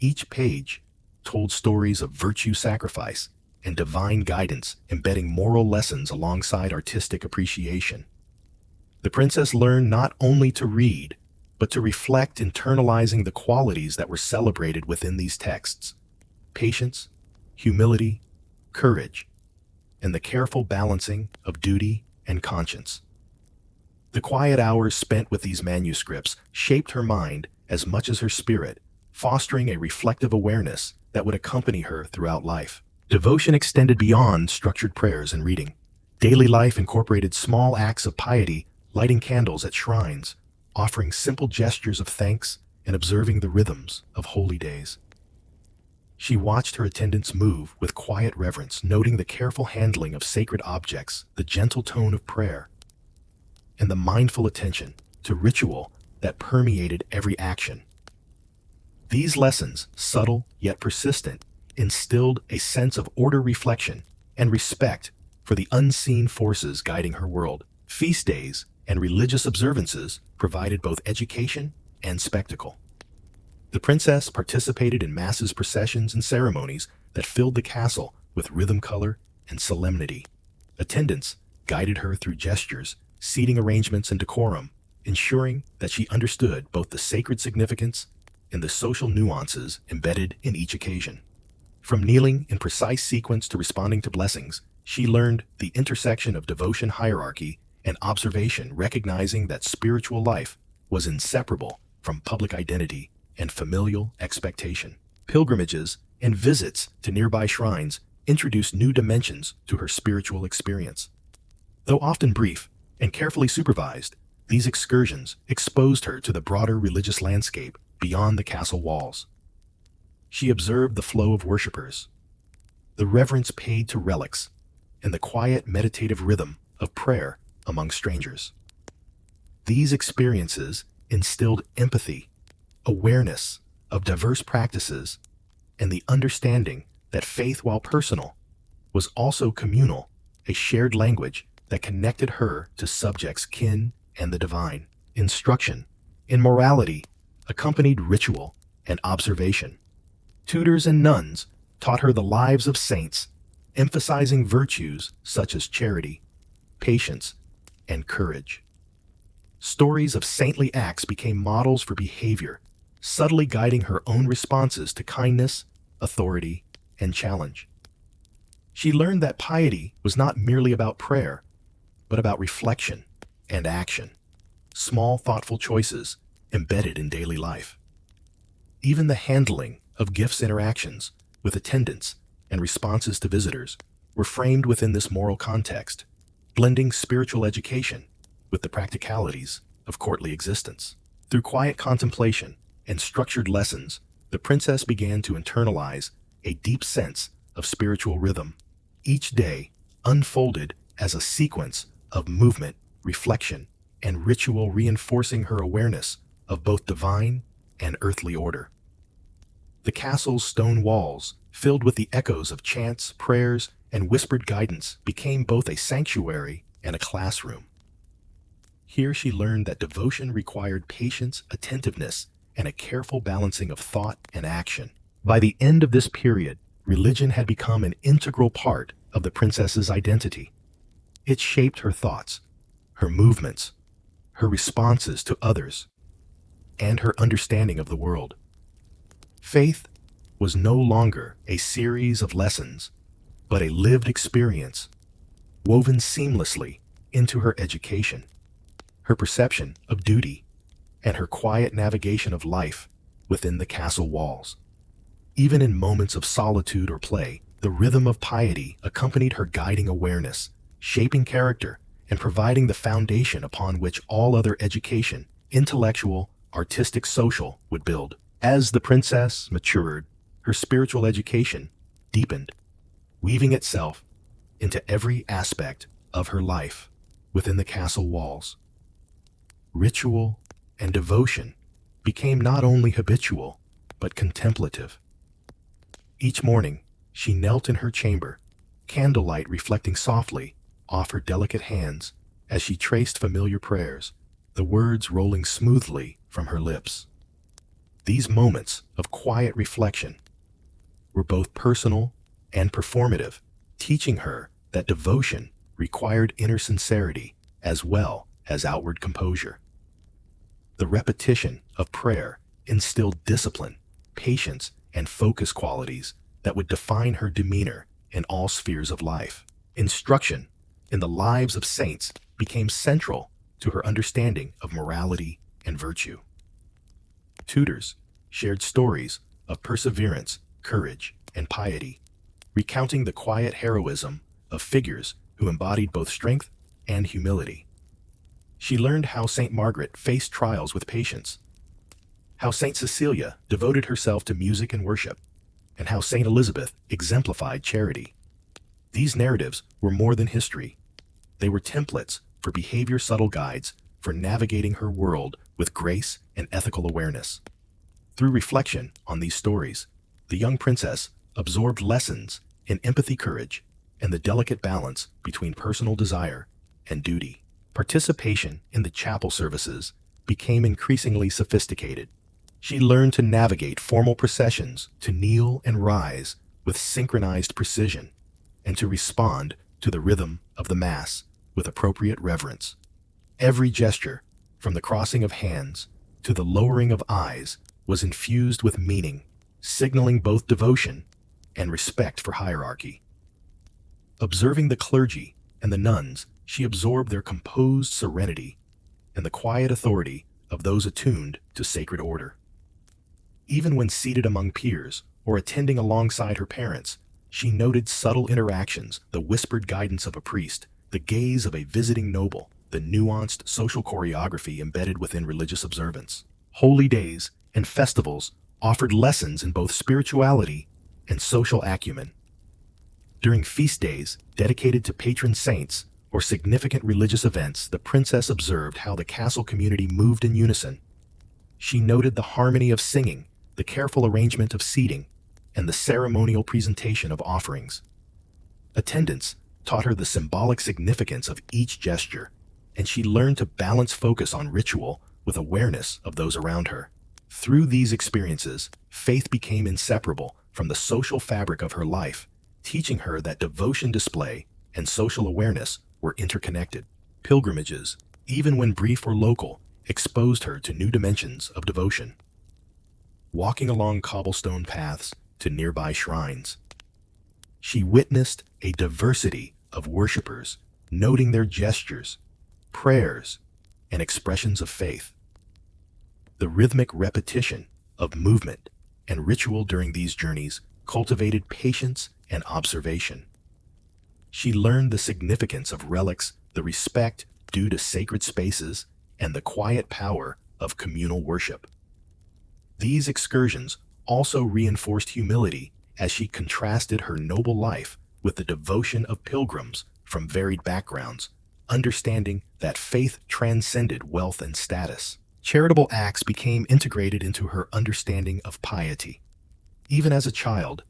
Each page told stories of virtue, sacrifice, and divine guidance, embedding moral lessons alongside artistic appreciation. The princess learned not only to read, but to reflect, internalizing the qualities that were celebrated within these texts: patience, humility, courage, and the careful balancing of duty and conscience. The quiet hours spent with these manuscripts shaped her mind as much as her spirit, fostering a reflective awareness that would accompany her throughout life. Devotion extended beyond structured prayers and reading. Daily life incorporated small acts of piety, lighting candles at shrines, offering simple gestures of thanks, and observing the rhythms of holy days. She watched her attendants move with quiet reverence, noting the careful handling of sacred objects, the gentle tone of prayer, and the mindful attention to ritual that permeated every action. These lessons, subtle yet persistent, instilled a sense of order, reflection, and respect for the unseen forces guiding her world. Feast days and religious observances provided both education and spectacle. The princess participated in masses, processions, and ceremonies that filled the castle with rhythm, color, and solemnity. Attendants guided her through gestures, seating arrangements, and decorum, ensuring that she understood both the sacred significance and the social nuances embedded in each occasion. From kneeling in precise sequence to responding to blessings, she learned the intersection of devotion, hierarchy, and observation, recognizing that spiritual life was inseparable from public identity and familial expectation. Pilgrimages and visits to nearby shrines introduced new dimensions to her spiritual experience. Though often brief and carefully supervised, these excursions exposed her to the broader religious landscape beyond the castle walls. She observed the flow of worshippers, the reverence paid to relics, and the quiet meditative rhythm of prayer among strangers. These experiences instilled empathy, awareness of diverse practices, and the understanding that faith, while personal, was also communal, a shared language that connected her to subjects kin and the divine. Instruction in morality accompanied ritual and observation. Tutors and nuns taught her the lives of saints, emphasizing virtues such as charity, patience, and courage. Stories of saintly acts became models for behavior, subtly guiding her own responses to kindness, authority, and challenge. She learned that piety was not merely about prayer, but about reflection and action, small, thoughtful choices embedded in daily life. Even the handling of gifts, interactions with attendants, and responses to visitors were framed within this moral context, blending spiritual education with the practicalities of courtly existence. Through quiet contemplation and structured lessons, the princess began to internalize a deep sense of spiritual rhythm. Each day unfolded as a sequence of movement, reflection, and ritual, reinforcing her awareness of both divine and earthly order. The castle's stone walls, filled with the echoes of chants, prayers, and whispered guidance, became both a sanctuary and a classroom. Here she learned that devotion required patience, attentiveness, and a careful balancing of thought and action. By the end of this period, religion had become an integral part of the princess's identity. It shaped her thoughts, her movements, her responses to others, and her understanding of the world. Faith was no longer a series of lessons, but a lived experience, woven seamlessly into her education, her perception of duty, and her quiet navigation of life within the castle walls. Even in moments of solitude or play, the rhythm of piety accompanied her, guiding awareness, shaping character, and providing the foundation upon which all other education, intellectual, artistic, social, would build. As the princess matured, her spiritual education deepened, weaving itself into every aspect of her life within the castle walls. Ritual and devotion became not only habitual, but contemplative. Each morning, she knelt in her chamber, candlelight reflecting softly off her delicate hands as she traced familiar prayers, the words rolling smoothly from her lips. These moments of quiet reflection were both personal and performative, teaching her that devotion required inner sincerity as well as outward composure. The repetition of prayer instilled discipline, patience, and focus, qualities that would define her demeanor in all spheres of life. Instruction in the lives of saints became central to her understanding of morality and virtue. Tutors shared stories of perseverance, courage, and piety, recounting the quiet heroism of figures who embodied both strength and humility. She learned how St. Margaret faced trials with patience, how St. Cecilia devoted herself to music and worship, and how St. Elizabeth exemplified charity. These narratives were more than history. They were templates for behavior subtle guides for navigating her world with grace and ethical awareness. Through reflection on these stories, the young princess absorbed lessons in empathy, courage, and the delicate balance between personal desire and duty. Participation in the chapel services became increasingly sophisticated. She learned to navigate formal processions, to kneel and rise with synchronized precision, and to respond to the rhythm of the Mass with appropriate reverence. Every gesture, from the crossing of hands to the lowering of eyes, was infused with meaning, signaling both devotion and respect for hierarchy. Observing the clergy and the nuns, she absorbed their composed serenity and the quiet authority of those attuned to sacred order. Even when seated among peers or attending alongside her parents, she noted subtle interactions, the whispered guidance of a priest, the gaze of a visiting noble, the nuanced social choreography embedded within religious observance. Holy days and festivals offered lessons in both spirituality and social acumen. During feast days dedicated to patron saints or significant religious events, the princess observed how the castle community moved in unison. She noted the harmony of singing, the careful arrangement of seating, and the ceremonial presentation of offerings. Attendance taught her the symbolic significance of each gesture, and she learned to balance focus on ritual with awareness of those around her. Through these experiences, faith became inseparable from the social fabric of her life, teaching her that devotion display and social awareness were interconnected. Pilgrimages, even when brief or local, exposed her to new dimensions of devotion. Walking along cobblestone paths to nearby shrines, she witnessed a diversity of worshipers, noting their gestures, prayers, and expressions of faith. The rhythmic repetition of movement and ritual during these journeys cultivated patience and observation. She learned the significance of relics, the respect due to sacred spaces, and the quiet power of communal worship. These excursions also reinforced humility as she contrasted her noble life with the devotion of pilgrims from varied backgrounds, understanding that faith transcended wealth and status. Charitable acts became integrated into her understanding of piety. Even as a child,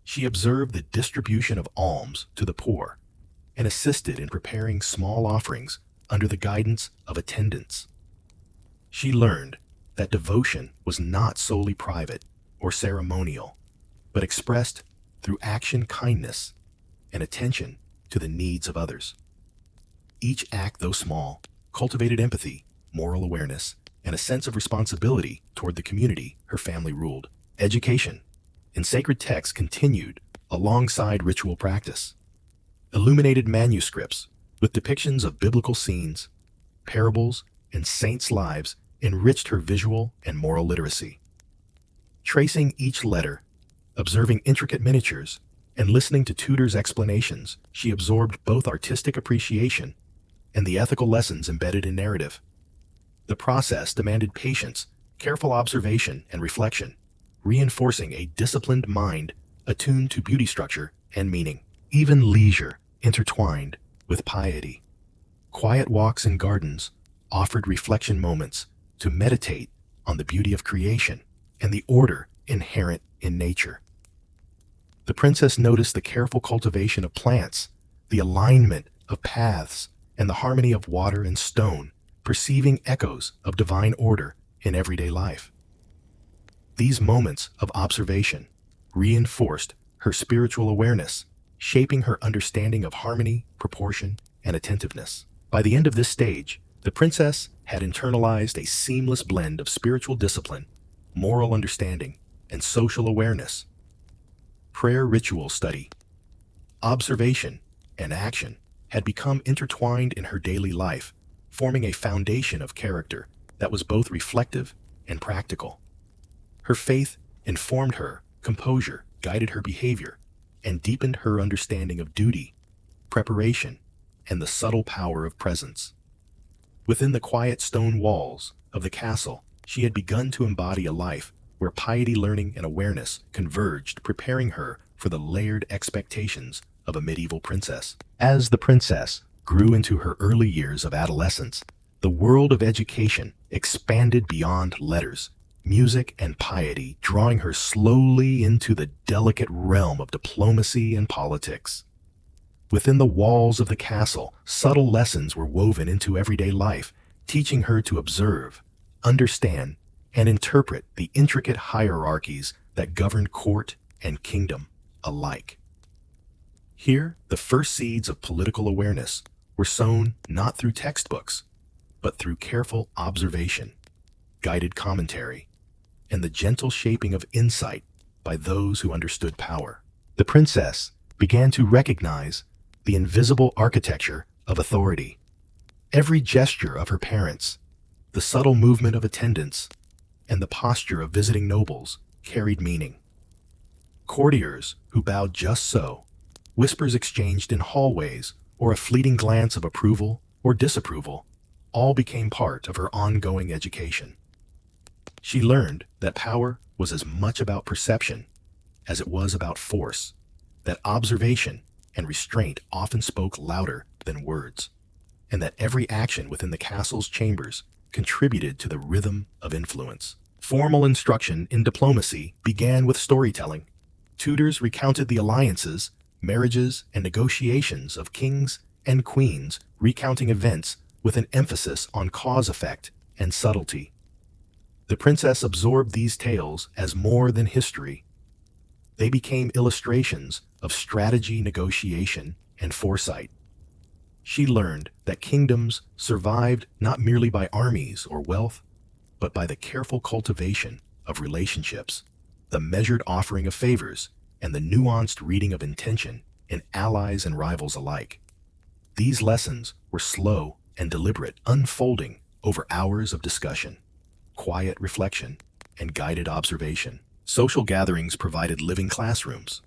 she observed the distribution of alms to the poor and assisted in preparing small offerings under the guidance of attendants. She learned that devotion was not solely private or ceremonial, but expressed through action, kindness, and attention to the needs of others. Each act, though small, cultivated empathy, moral awareness, and a sense of responsibility toward the community her family ruled. Education in sacred texts continued alongside ritual practice. Illuminated manuscripts with depictions of biblical scenes, parables, and saints' lives enriched her visual and moral literacy. Tracing each letter, observing intricate miniatures, and listening to tutors' explanations, she absorbed both artistic appreciation and the ethical lessons embedded in narrative. The process demanded patience, careful observation, and reflection, reinforcing a disciplined mind attuned to beauty structure and meaning. Even leisure intertwined with piety. Quiet walks in gardens offered reflection moments to meditate on the beauty of creation and the order inherent in nature. The princess noticed the careful cultivation of plants, the alignment of paths, and the harmony of water and stone, perceiving echoes of divine order in everyday life. These moments of observation reinforced her spiritual awareness, shaping her understanding of harmony, proportion, and attentiveness. By the end of this stage, the princess had internalized a seamless blend of spiritual discipline, moral understanding, and social awareness. Prayer, ritual study, observation, and action had become intertwined in her daily life, forming a foundation of character that was both reflective and practical. Her faith informed her, composure guided her behavior, and deepened her understanding of duty, preparation, and the subtle power of presence. Within the quiet stone walls of the castle, she had begun to embody a life where piety, learning, and awareness converged, preparing her for the layered expectations of a medieval princess. As the princess grew into her early years of adolescence, the world of education expanded beyond letters, music, and piety, drawing her slowly into the delicate realm of diplomacy and politics. Within the walls of the castle, subtle lessons were woven into everyday life, teaching her to observe, understand, and interpret the intricate hierarchies that governed court and kingdom alike. Here, the first seeds of political awareness were sown not through textbooks, but through careful observation, guided commentary, and the gentle shaping of insight by those who understood power. The princess began to recognize the invisible architecture of authority. Every gesture of her parents, the subtle movement of attendants, and the posture of visiting nobles carried meaning. Courtiers who bowed just so, whispers exchanged in hallways, or a fleeting glance of approval or disapproval, all became part of her ongoing education. She learned that power was as much about perception as it was about force, that observation and restraint often spoke louder than words, and that every action within the castle's chambers contributed to the rhythm of influence. Formal instruction in diplomacy began with storytelling. Tutors recounted the alliances, marriages, and negotiations of kings and queens, recounting events with an emphasis on cause-effect and subtlety. The princess absorbed these tales as more than history. They became illustrations of strategy, negotiation, and foresight. She learned that kingdoms survived not merely by armies or wealth, but by the careful cultivation of relationships, the measured offering of favors, and the nuanced reading of intention in allies and rivals alike. These lessons were slow and deliberate, unfolding over hours of discussion, quiet reflection, and guided observation. Social gatherings provided living classrooms.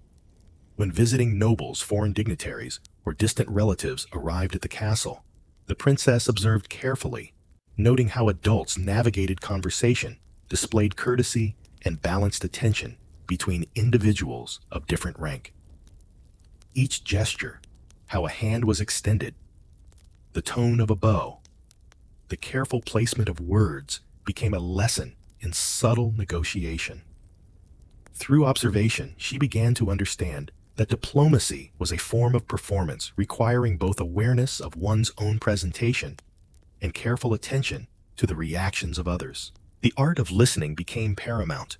When visiting nobles, foreign dignitaries, or distant relatives arrived at the castle, the princess observed carefully, noting how adults navigated conversation, displayed courtesy, and balanced attention between individuals of different rank. Each gesture, how a hand was extended, the tone of a bow, the careful placement of words became a lesson in subtle negotiation. Through observation, she began to understand that diplomacy was a form of performance requiring both awareness of one's own presentation and careful attention to the reactions of others. The art of listening became paramount.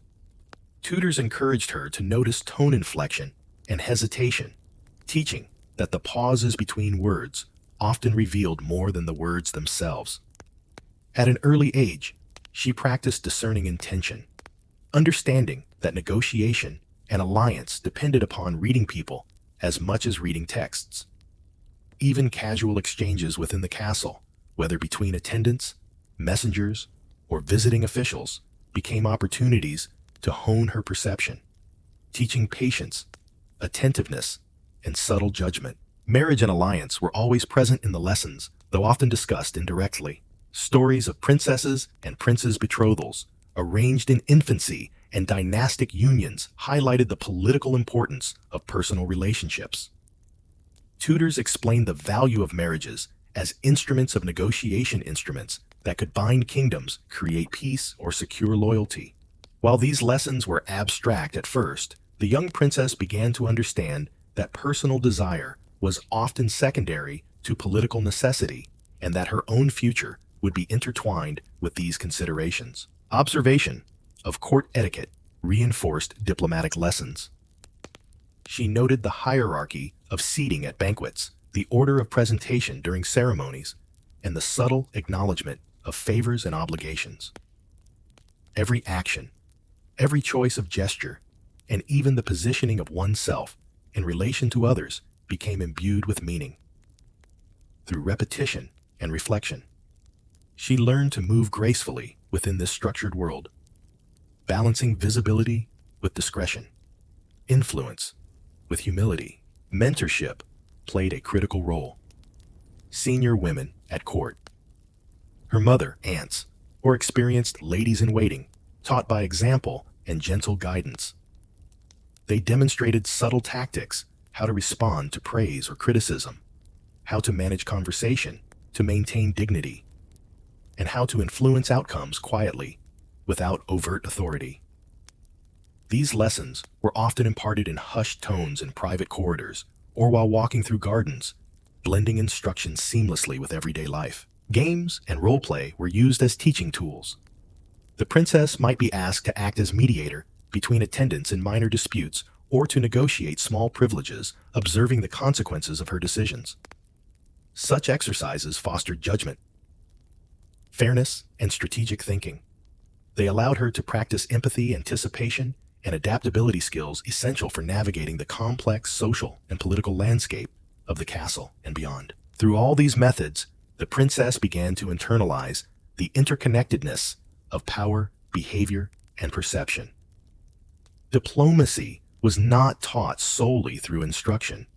Tutors encouraged her to notice tone inflection and hesitation, teaching that the pauses between words often revealed more than the words themselves. At an early age, she practiced discerning intention, understanding that negotiation and alliance depended upon reading people as much as reading texts. Even casual exchanges within the castle, whether between attendants, messengers, or visiting officials, became opportunities to hone her perception, teaching patience, attentiveness, and subtle judgment. Marriage and alliance were always present in the lessons, though often discussed indirectly. Stories of princesses and princes' betrothals, arranged in infancy, and dynastic unions highlighted the political importance of personal relationships. Tutors explained the value of marriages as instruments of negotiation, instruments that could bind kingdoms, create peace, or secure loyalty. While these lessons were abstract at first, the young princess began to understand that personal desire was often secondary to political necessity, and that her own future would be intertwined with these considerations. Observation of court etiquette reinforced diplomatic lessons. She noted the hierarchy of seating at banquets, the order of presentation during ceremonies, and the subtle acknowledgement of favors and obligations. Every action, every choice of gesture, and even the positioning of oneself in relation to others became imbued with meaning. Through repetition and reflection, She learned to move gracefully within this structured world, balancing visibility with discretion, influence with humility. Mentorship played a critical role. Senior women at court, her mother, aunts, or experienced ladies-in-waiting, taught by example and gentle guidance. They demonstrated subtle tactics, how to respond to praise or criticism, how to manage conversation to maintain dignity, and how to influence outcomes quietly without overt authority. These lessons were often imparted in hushed tones in private corridors or while walking through gardens, blending instruction seamlessly with everyday life. Games and role-play were used as teaching tools. The princess might be asked to act as mediator between attendants in minor disputes or to negotiate small privileges, observing the consequences of her decisions. Such exercises fostered judgment, fairness, and strategic thinking. They allowed her to practice empathy, anticipation, and adaptability skills essential for navigating the complex social and political landscape of the castle and beyond. Through all these methods, the princess began to internalize the interconnectedness of power, behavior, and perception. Diplomacy was not taught solely through instruction.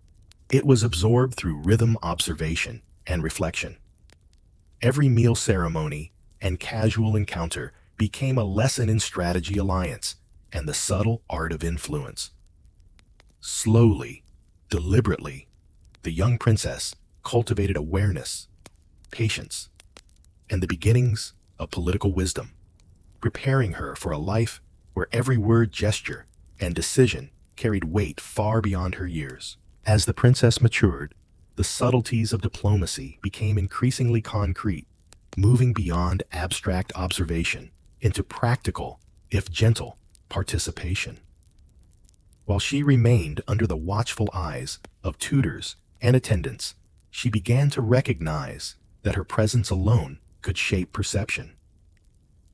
It was absorbed through rhythm, observation, and reflection. Every meal ceremony and casual encounter became a lesson in strategy, alliance, and the subtle art of influence. Slowly, deliberately, the young princess cultivated awareness, patience, and the beginnings of political wisdom, preparing her for a life where every word, gesture, and decision carried weight far beyond her years. As the princess matured, the subtleties of diplomacy became increasingly concrete, moving beyond abstract observation into practical, if gentle, participation. While she remained under the watchful eyes of tutors and attendants, she began to recognize that her presence alone could shape perception.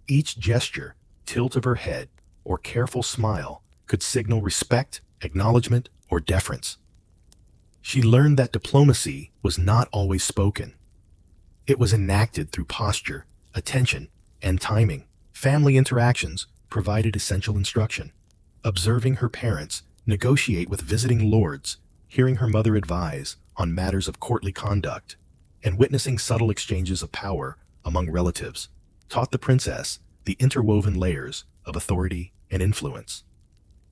Each gesture, tilt of her head, or careful smile could signal respect, acknowledgement, or deference. She learned that diplomacy was not always spoken. It was enacted through posture, attention, and timing. Family interactions provided essential instruction. Observing her parents negotiate with visiting lords, hearing her mother advise on matters of courtly conduct, and witnessing subtle exchanges of power among relatives taught the princess the interwoven layers of authority and influence.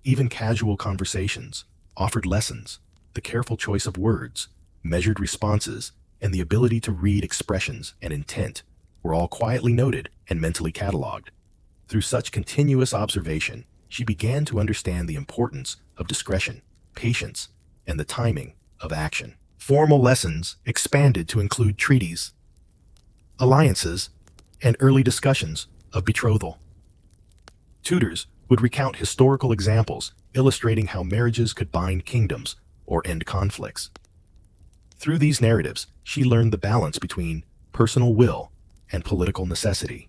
Even casual conversations offered lessons. The careful choice of words, measured responses, and the ability to read expressions and intent were all quietly noted and mentally cataloged. Through such continuous observation, she began to understand the importance of discretion, patience, and the timing of action. Formal lessons expanded to include treaties, alliances, and early discussions of betrothal. Tutors would recount historical examples illustrating how marriages could bind kingdoms or end conflicts. Through these narratives, she learned the balance between personal will and political necessity.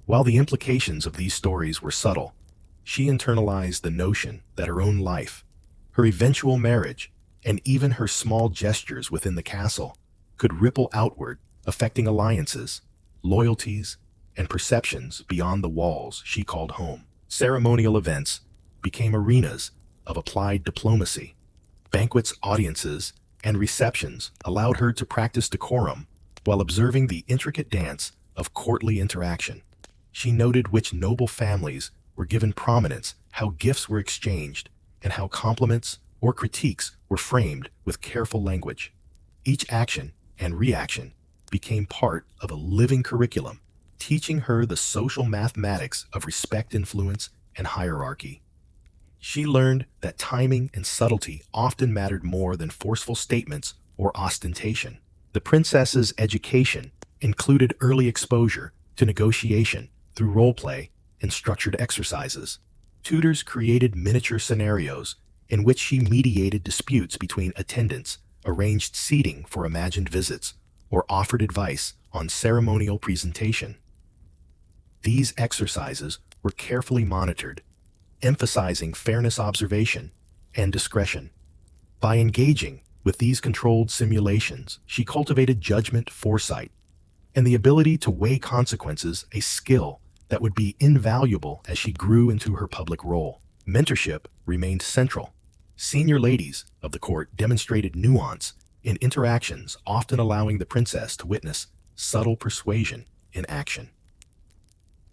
While the implications of these stories were subtle, she internalized the notion that her own life, her eventual marriage, and even her small gestures within the castle could ripple outward, affecting alliances, loyalties, and perceptions beyond the walls she called home. Ceremonial events became arenas of applied diplomacy. Banquets, audiences, and receptions allowed her to practice decorum while observing the intricate dance of courtly interaction. She noted which noble families were given prominence, how gifts were exchanged, and how compliments or critiques were framed with careful language. Each action and reaction became part of a living curriculum, teaching her the social mathematics of respect, influence, and hierarchy. She learned that timing and subtlety often mattered more than forceful statements or ostentation. The princess's education included early exposure to negotiation through role-play and structured exercises. Tutors created miniature scenarios in which she mediated disputes between attendants, arranged seating for imagined visits, or offered advice on ceremonial presentation. These exercises were carefully monitored, emphasizing fairness, observation, and discretion. By engaging with these controlled simulations, she cultivated judgment, foresight, and the ability to weigh consequences, a skill that would be invaluable as she grew into her public role. Mentorship remained central. Senior ladies of the court demonstrated nuance in interactions, often allowing the princess to witness subtle persuasion in action.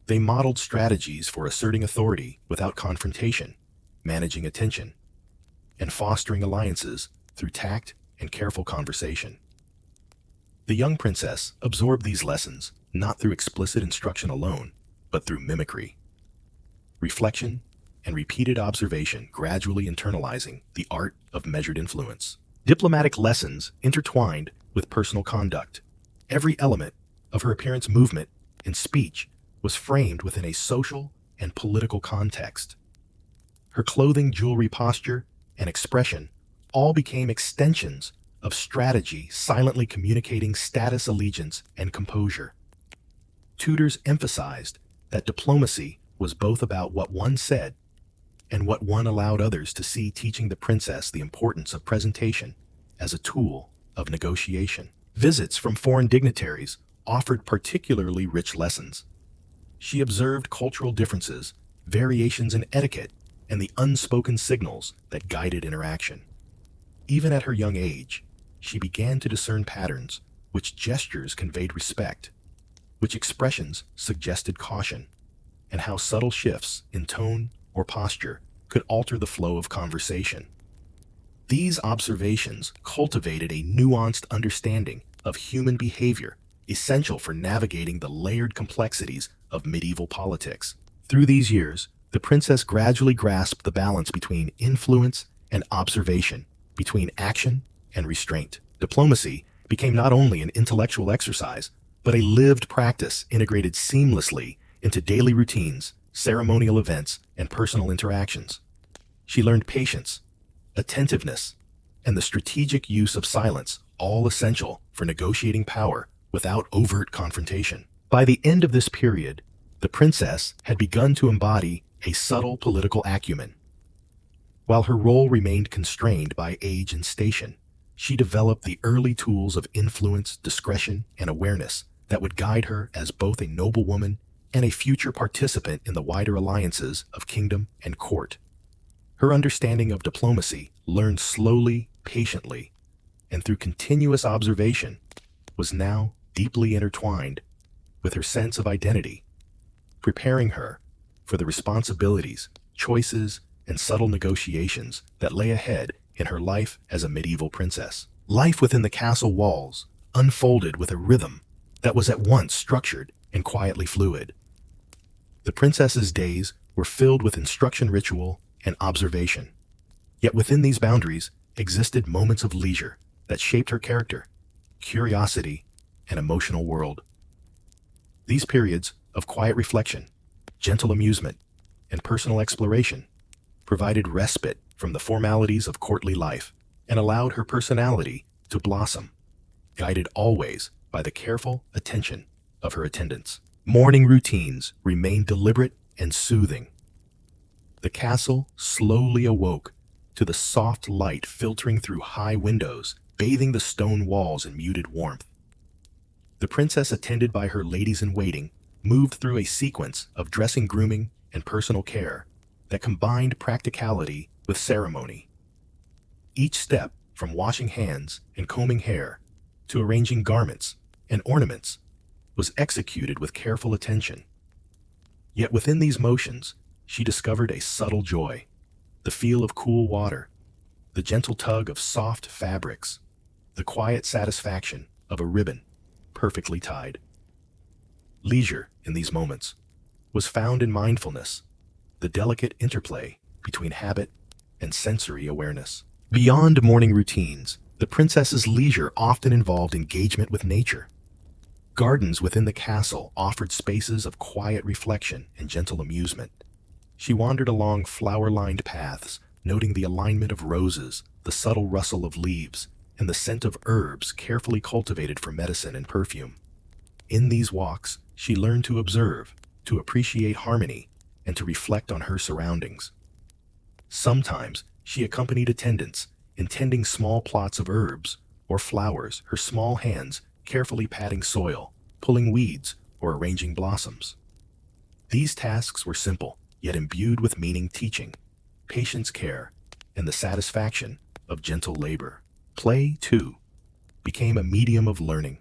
They modeled strategies for asserting authority without confrontation, managing attention, and fostering alliances through tact and careful conversation. The young princess absorbed these lessons not through explicit instruction alone, but through mimicry, reflection, and repeated observation, gradually internalizing the art of measured influence. Diplomatic lessons intertwined with personal conduct. Every element of her appearance, movement, and speech was framed within a social and political context. Her clothing, jewelry, posture, and expression all became extensions of strategy, silently communicating status, allegiance, and composure. Tutors emphasized that diplomacy was both about what one said and what one allowed others to see, teaching the princess the importance of presentation as a tool of negotiation. Visits from foreign dignitaries offered particularly rich lessons. She observed cultural differences, variations in etiquette, and the unspoken signals that guided interaction. Even at her young age, she began to discern patterns, which gestures conveyed respect, which expressions suggested caution, and how subtle shifts in tone or posture could alter the flow of conversation. These observations cultivated a nuanced understanding of human behavior, essential for navigating the layered complexities of medieval politics. Through these years, the princess gradually grasped the balance between influence and observation, between action and restraint. Diplomacy became not only an intellectual exercise, but a lived practice integrated seamlessly into daily routines, ceremonial events, and personal interactions. She learned patience, attentiveness, and the strategic use of silence, all essential for negotiating power without overt confrontation. By the end of this period, the princess had begun to embody a subtle political acumen. While her role remained constrained by age and station, she developed the early tools of influence, discretion, and awareness that would guide her as both a noblewoman and a future participant in the wider alliances of kingdom and court. Her understanding of diplomacy, learned slowly, patiently, and through continuous observation, was now deeply intertwined with her sense of identity, preparing her for the responsibilities, choices, and subtle negotiations that lay ahead in her life as a medieval princess. Life within the castle walls unfolded with a rhythm that was at once structured and quietly fluid. The princess's days were filled with instruction, ritual, and observation. Yet within these boundaries existed moments of leisure that shaped her character, curiosity, and emotional world. These periods of quiet reflection, gentle amusement, and personal exploration provided respite from the formalities of courtly life and allowed her personality to blossom, guided always by the careful attention of her attendants. Morning routines remained deliberate and soothing. The castle slowly awoke to the soft light filtering through high windows, bathing the stone walls in muted warmth. The princess, attended by her ladies-in-waiting, moved through a sequence of dressing, grooming, and personal care that combined practicality with ceremony. Each step, from washing hands and combing hair to arranging garments and ornaments, was executed with careful attention. Yet within these motions, she discovered a subtle joy, the feel of cool water, the gentle tug of soft fabrics, the quiet satisfaction of a ribbon perfectly tied. Leisure in these moments was found in mindfulness, the delicate interplay between habit and sensory awareness. Beyond morning routines, the princess's leisure often involved engagement with nature. Gardens within the castle offered spaces of quiet reflection and gentle amusement. She wandered along flower-lined paths, noting the alignment of roses, the subtle rustle of leaves, and the scent of herbs carefully cultivated for medicine and perfume. In these walks, she learned to observe, to appreciate harmony, and to reflect on her surroundings. Sometimes she accompanied attendants in tending small plots of herbs or flowers, her small hands carefully patting soil pulling weeds, or arranging blossoms. These tasks were simple, yet imbued with meaning teaching, patience care, and the satisfaction of gentle labor. Play, too, became a medium of learning.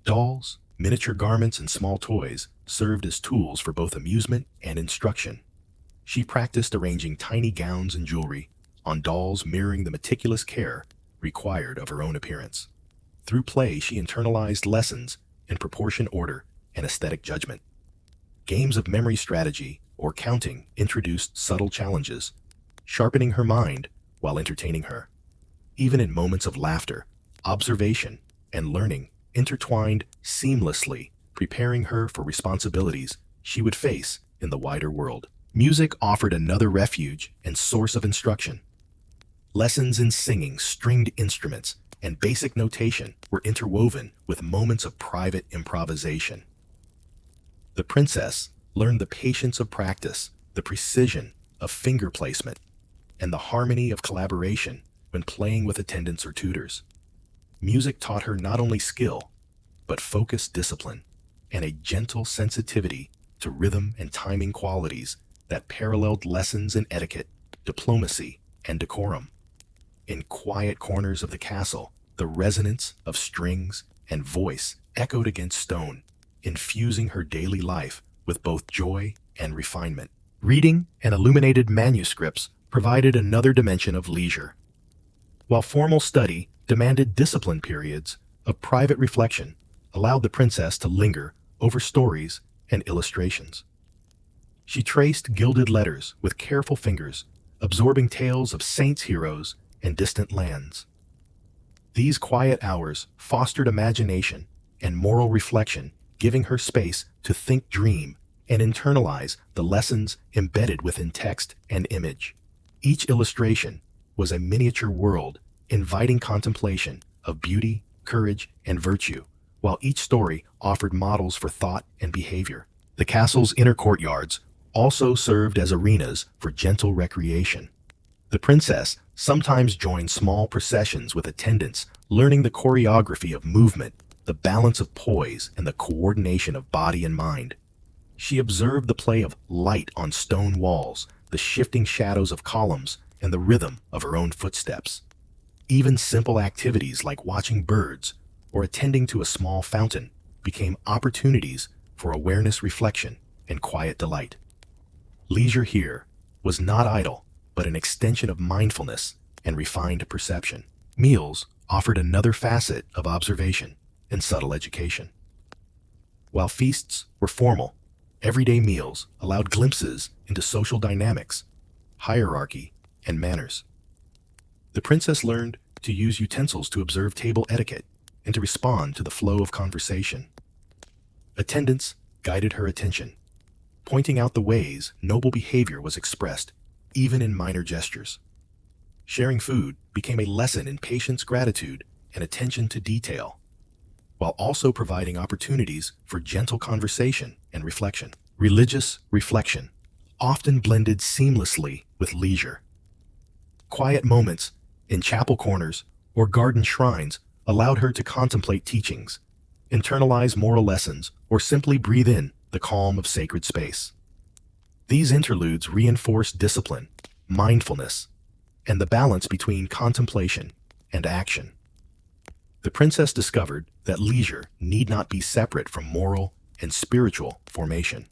Dolls, miniature garments, and small toys served as tools for both amusement and instruction. She practiced arranging tiny gowns and jewelry on dolls, mirroring the meticulous care required of her own appearance. Through play, she internalized lessons in proportion, order, and aesthetic judgment. Games of memory strategy or counting introduced subtle challenges, sharpening her mind while entertaining her. Even in moments of laughter, observation, and learning intertwined seamlessly, preparing her for responsibilities she would face in the wider world. Music offered another refuge and source of instruction. Lessons in singing, stringed instruments, and basic notation were interwoven with moments of private improvisation. The princess learned the patience of practice, the precision of finger placement, and the harmony of collaboration when playing with attendants or tutors. Music taught her not only skill, but focused discipline and a gentle sensitivity to rhythm and timing qualities that paralleled lessons in etiquette, diplomacy, and decorum. In quiet corners of the castle, the resonance of strings and voice echoed against stone, infusing her daily life with both joy and refinement. Reading and illuminated manuscripts provided another dimension of leisure. While formal study demanded disciplined periods of private reflection, allowed the princess to linger over stories and illustrations. She traced gilded letters with careful fingers, absorbing tales of saints, heroes, and distant lands. These quiet hours fostered imagination and moral reflection, giving her space to think, dream, and internalize the lessons embedded within text and image. Each illustration was a miniature world, inviting contemplation of beauty, courage, and virtue, while each story offered models for thought and behavior. The castle's inner courtyards also served as arenas for gentle recreation. The princess sometimes joined small processions with attendants, learning the choreography of movement, the balance of poise, and the coordination of body and mind. She observed the play of light on stone walls, the shifting shadows of columns, and the rhythm of her own footsteps. Even simple activities like watching birds or attending to a small fountain became opportunities for awareness, reflection, and quiet delight. Leisure here was not idle, but an extension of mindfulness and refined perception. Meals offered another facet of observation and subtle education. While feasts were formal, everyday meals allowed glimpses into social dynamics, hierarchy, and manners. The princess learned to use utensils to observe table etiquette and to respond to the flow of conversation. Attendants guided her attention, pointing out the ways noble behavior was expressed, even in minor gestures. Sharing food became a lesson in patience, gratitude, and attention to detail, while also providing opportunities for gentle conversation and reflection. Religious reflection often blended seamlessly with leisure. Quiet moments in chapel corners or garden shrines allowed her to contemplate teachings, internalize moral lessons, or simply breathe in the calm of sacred space. These interludes reinforced discipline, mindfulness, and the balance between contemplation and action. The princess discovered that leisure need not be separate from moral and spiritual formation.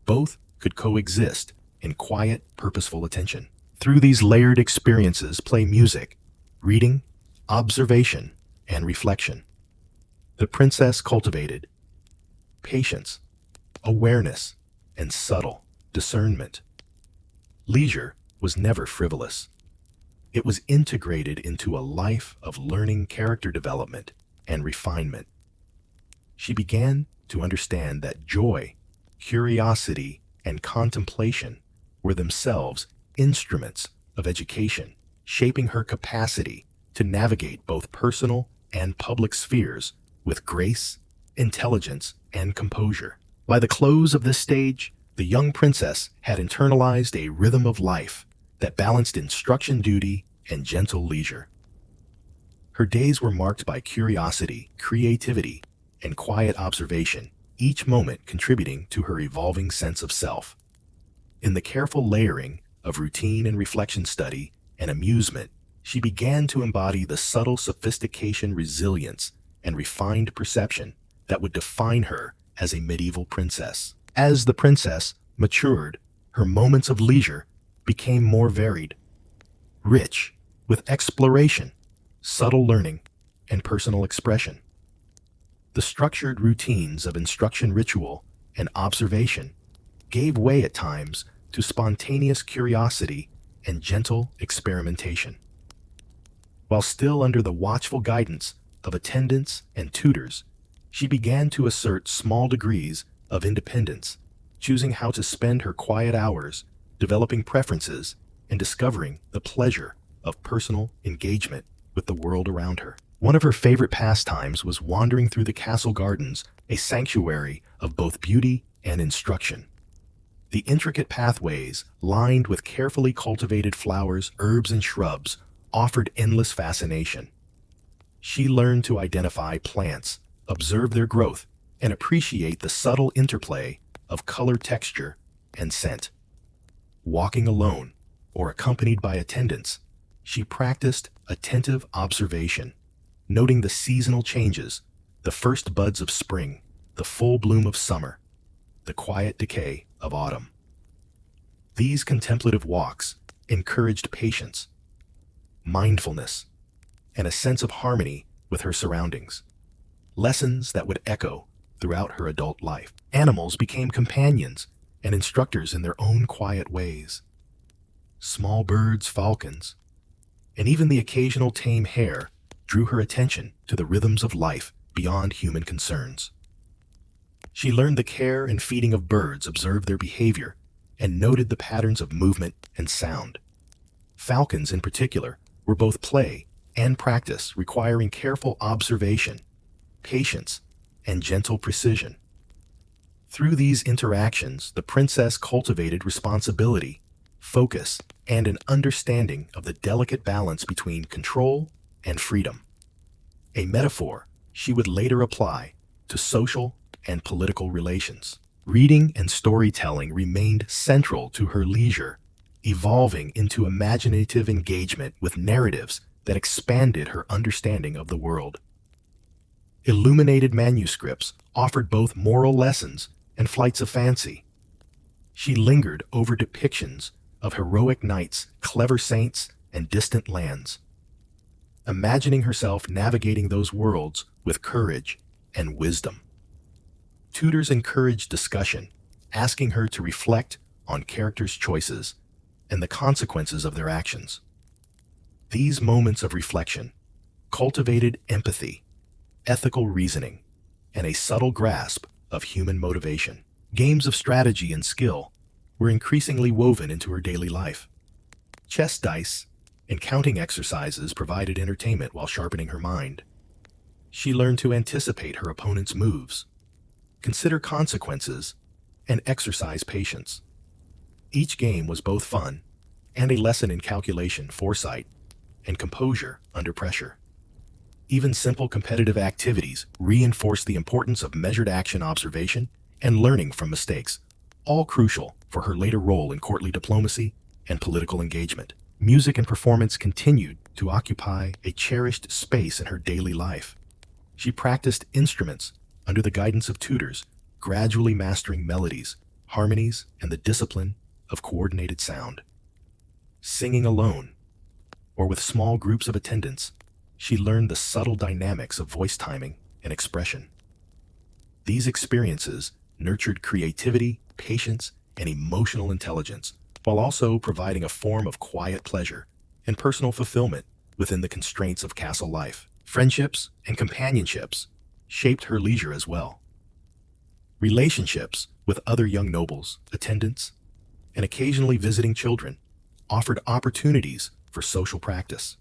Both could coexist in quiet, purposeful attention. Through these layered experiences play music, reading, observation, and reflection. The princess cultivated patience, awareness, and subtle discernment. Leisure was never frivolous. It was integrated into a life of learning, character development, and refinement. She began to understand that joy, curiosity, and contemplation were themselves instruments of education, shaping her capacity to navigate both personal and public spheres with grace, intelligence, and composure. By the close of this stage, the young princess had internalized a rhythm of life that balanced instruction, duty, and gentle leisure. Her days were marked by curiosity, creativity, and quiet observation, each moment contributing to her evolving sense of self. In the careful layering of routine and reflection study and amusement, she began to embody the subtle sophistication, resilience, and refined perception that would define her as a medieval princess. As the princess matured, her moments of leisure became more varied, rich with exploration, subtle learning, and personal expression. The structured routines of instruction, ritual, and observation gave way at times to spontaneous curiosity and gentle experimentation. While still under the watchful guidance of attendants and tutors, she began to assert small degrees of independence, choosing how to spend her quiet hours, developing preferences, and discovering the pleasure of personal engagement with the world around her. One of her favorite pastimes was wandering through the castle gardens, a sanctuary of both beauty and instruction. The intricate pathways, lined with carefully cultivated flowers, herbs, and shrubs, offered endless fascination. She learned to identify plants, observe their growth, and appreciate the subtle interplay of color, texture, and scent. Walking alone or accompanied by attendants, she practiced attentive observation, noting the seasonal changes, the first buds of spring, the full bloom of summer, the quiet decay of autumn. These contemplative walks encouraged patience, mindfulness, and a sense of harmony with her surroundings, lessons that would echo throughout her adult life. Animals became companions and instructors in their own quiet ways. Small birds, falcons, and even the occasional tame hare drew her attention to the rhythms of life beyond human concerns. She learned the care and feeding of birds, observed their behavior, and noted the patterns of movement and sound. Falcons, in particular, were both play and practice, requiring careful observation, patience, and gentle precision. Through these interactions, the princess cultivated responsibility, focus, and an understanding of the delicate balance between control and freedom. A metaphor she would later apply to social and political relations. Reading and storytelling remained central to her leisure, evolving into imaginative engagement with narratives that expanded her understanding of the world. Illuminated manuscripts offered both moral lessons and flights of fancy. She lingered over depictions of heroic knights, clever saints, and distant lands, imagining herself navigating those worlds with courage and wisdom. Tutors encouraged discussion, asking her to reflect on characters' choices and the consequences of their actions. These moments of reflection cultivated empathy, ethical reasoning, and a subtle grasp of human motivation. Games of strategy and skill were increasingly woven into her daily life. Chess dice and counting exercises provided entertainment while sharpening her mind. She learned to anticipate her opponent's moves, consider consequences, and exercise patience. Each game was both fun and a lesson in calculation, foresight, and composure under pressure. Even simple competitive activities reinforced the importance of measured action, observation, and learning from mistakes, all crucial for her later role in courtly diplomacy and political engagement. Music and performance continued to occupy a cherished space in her daily life. She practiced instruments under the guidance of tutors, gradually mastering melodies, harmonies, and the discipline of coordinated sound. Singing alone, or with small groups of attendants, she learned the subtle dynamics of voice timing and expression. These experiences nurtured creativity, patience, and emotional intelligence, while also providing a form of quiet pleasure and personal fulfillment within the constraints of castle life. Friendships and companionships shaped her leisure as well. Relationships with other young nobles, attendants, and occasionally visiting children offered opportunities for social practice.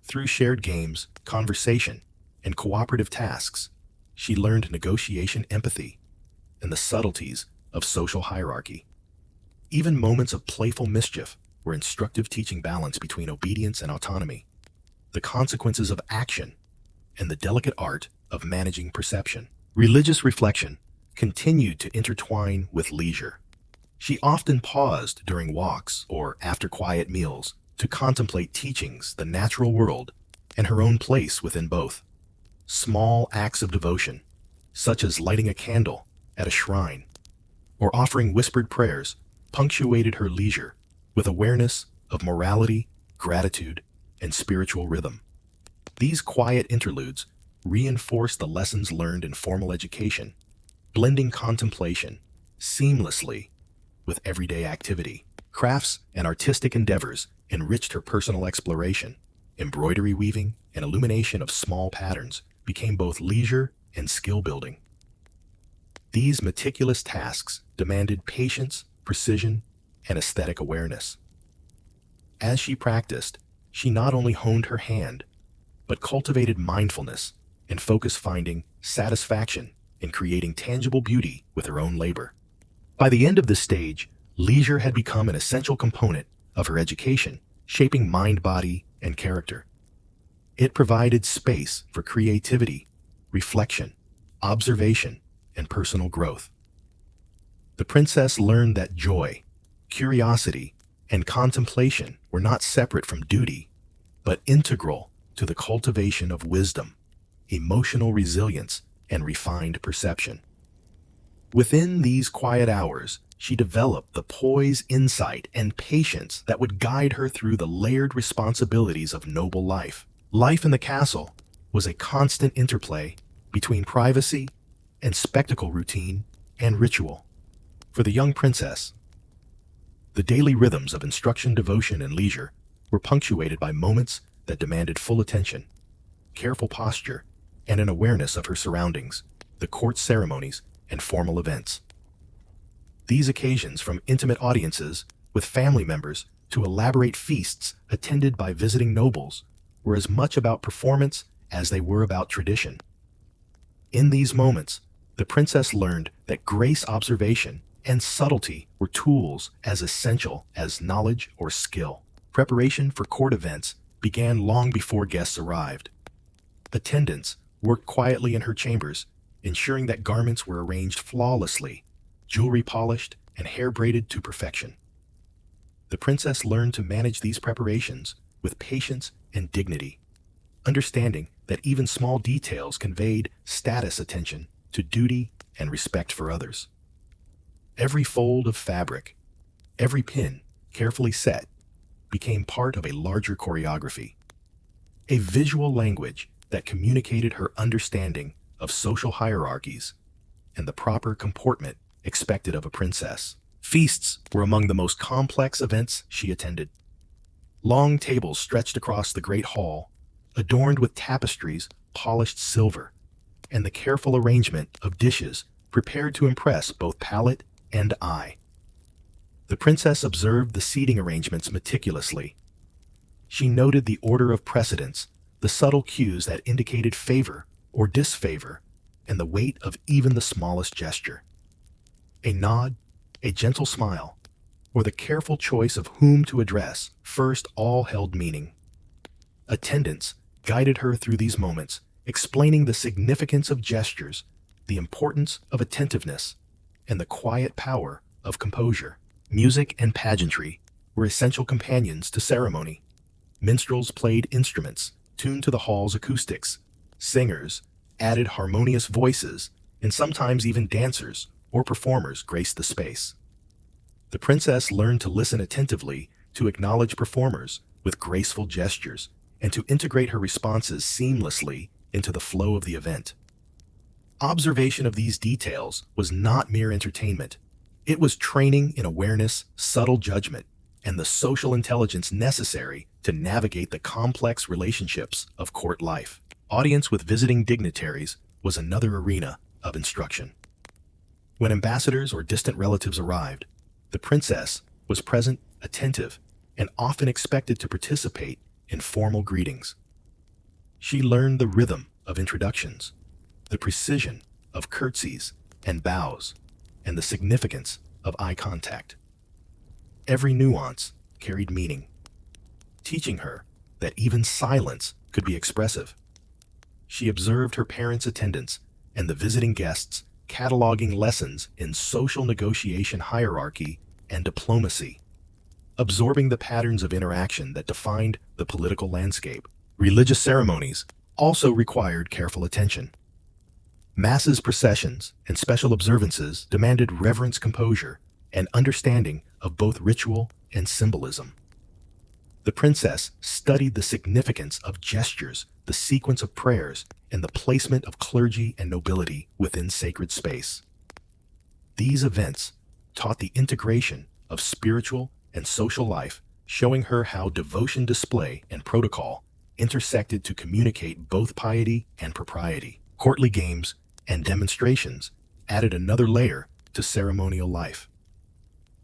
Through shared games, conversation, and cooperative tasks, she learned negotiation, empathy, and the subtleties of social hierarchy. Even moments of playful mischief were instructive, teaching balance between obedience and autonomy, the consequences of action, and the delicate art of managing perception. Religious reflection continued to intertwine with leisure. She often paused during walks or after quiet meals to contemplate teachings, the natural world, and her own place within both. Small acts of devotion, such as lighting a candle at a shrine or offering whispered prayers, punctuated her leisure with awareness of morality, gratitude, and spiritual rhythm. These quiet interludes reinforce the lessons learned in formal education, blending contemplation seamlessly with everyday activity. Crafts and artistic endeavors enriched her personal exploration. Embroidery weaving and illumination of small patterns became both leisure and skill building. These meticulous tasks demanded patience, precision, and aesthetic awareness. As she practiced, she not only honed her hand, but cultivated mindfulness and focus, finding satisfaction in creating tangible beauty with her own labor. By the end of this stage, leisure had become an essential component of her education, shaping mind, body, and character. It provided space for creativity, reflection, observation, and personal growth. The princess learned that joy, curiosity, and contemplation were not separate from duty, but integral to the cultivation of wisdom, emotional resilience, and refined perception. Within these quiet hours, she developed the poise, insight, and patience that would guide her through the layered responsibilities of noble life. Life in the castle was a constant interplay between privacy and spectacle, routine and ritual. For the young princess, the daily rhythms of instruction, devotion, and leisure were punctuated by moments that demanded full attention, careful posture, and an awareness of her surroundings, the court ceremonies, and formal events. These occasions, from intimate audiences with family members to elaborate feasts attended by visiting nobles, were as much about performance as they were about tradition. In these moments, the princess learned that grace, observation, and subtlety were tools as essential as knowledge or skill. Preparation for court events began long before guests arrived. Attendants worked quietly in her chambers, ensuring that garments were arranged flawlessly, jewelry polished, and hair braided to perfection. The princess learned to manage these preparations with patience and dignity, understanding that even small details conveyed status, attention to duty, and respect for others. Every fold of fabric, every pin carefully set, became part of a larger choreography, a visual language that communicated her understanding of social hierarchies and the proper comportment expected of a princess. Feasts were among the most complex events she attended. Long tables stretched across the great hall, adorned with tapestries, polished silver, and the careful arrangement of dishes prepared to impress both palate and eye. The princess observed the seating arrangements meticulously. She noted the order of precedence, the subtle cues that indicated favor or disfavor, and the weight of even the smallest gesture. A nod, a gentle smile, or the careful choice of whom to address first all held meaning. Attendants guided her through these moments, explaining the significance of gestures, the importance of attentiveness, and the quiet power of composure. Music and pageantry were essential companions to ceremony. Minstrels played instruments tuned to the hall's acoustics. Singers added harmonious voices, and sometimes even dancers or performers graced the space. The princess learned to listen attentively, to acknowledge performers with graceful gestures, and to integrate her responses seamlessly into the flow of the event. Observation of these details was not mere entertainment. It was training in awareness, subtle judgment, and the social intelligence necessary to navigate the complex relationships of court life. Audience with visiting dignitaries was another arena of instruction. When ambassadors or distant relatives arrived, the princess was present, attentive, and often expected to participate in formal greetings. She learned the rhythm of introductions, the precision of curtsies and bows, and the significance of eye contact. Every nuance carried meaning, teaching her that even silence could be expressive. She observed her parents' attendants and the visiting guests, cataloging lessons in social negotiation hierarchy and diplomacy, absorbing the patterns of interaction that defined the political landscape. Religious ceremonies also required careful attention. Masses, processions, and special observances demanded reverence, composure, and understanding of both ritual and symbolism. The princess studied the significance of gestures, the sequence of prayers, and the placement of clergy and nobility within sacred space. These events taught the integration of spiritual and social life, showing her how devotion, display, and protocol intersected to communicate both piety and propriety. Courtly games and demonstrations added another layer to ceremonial life.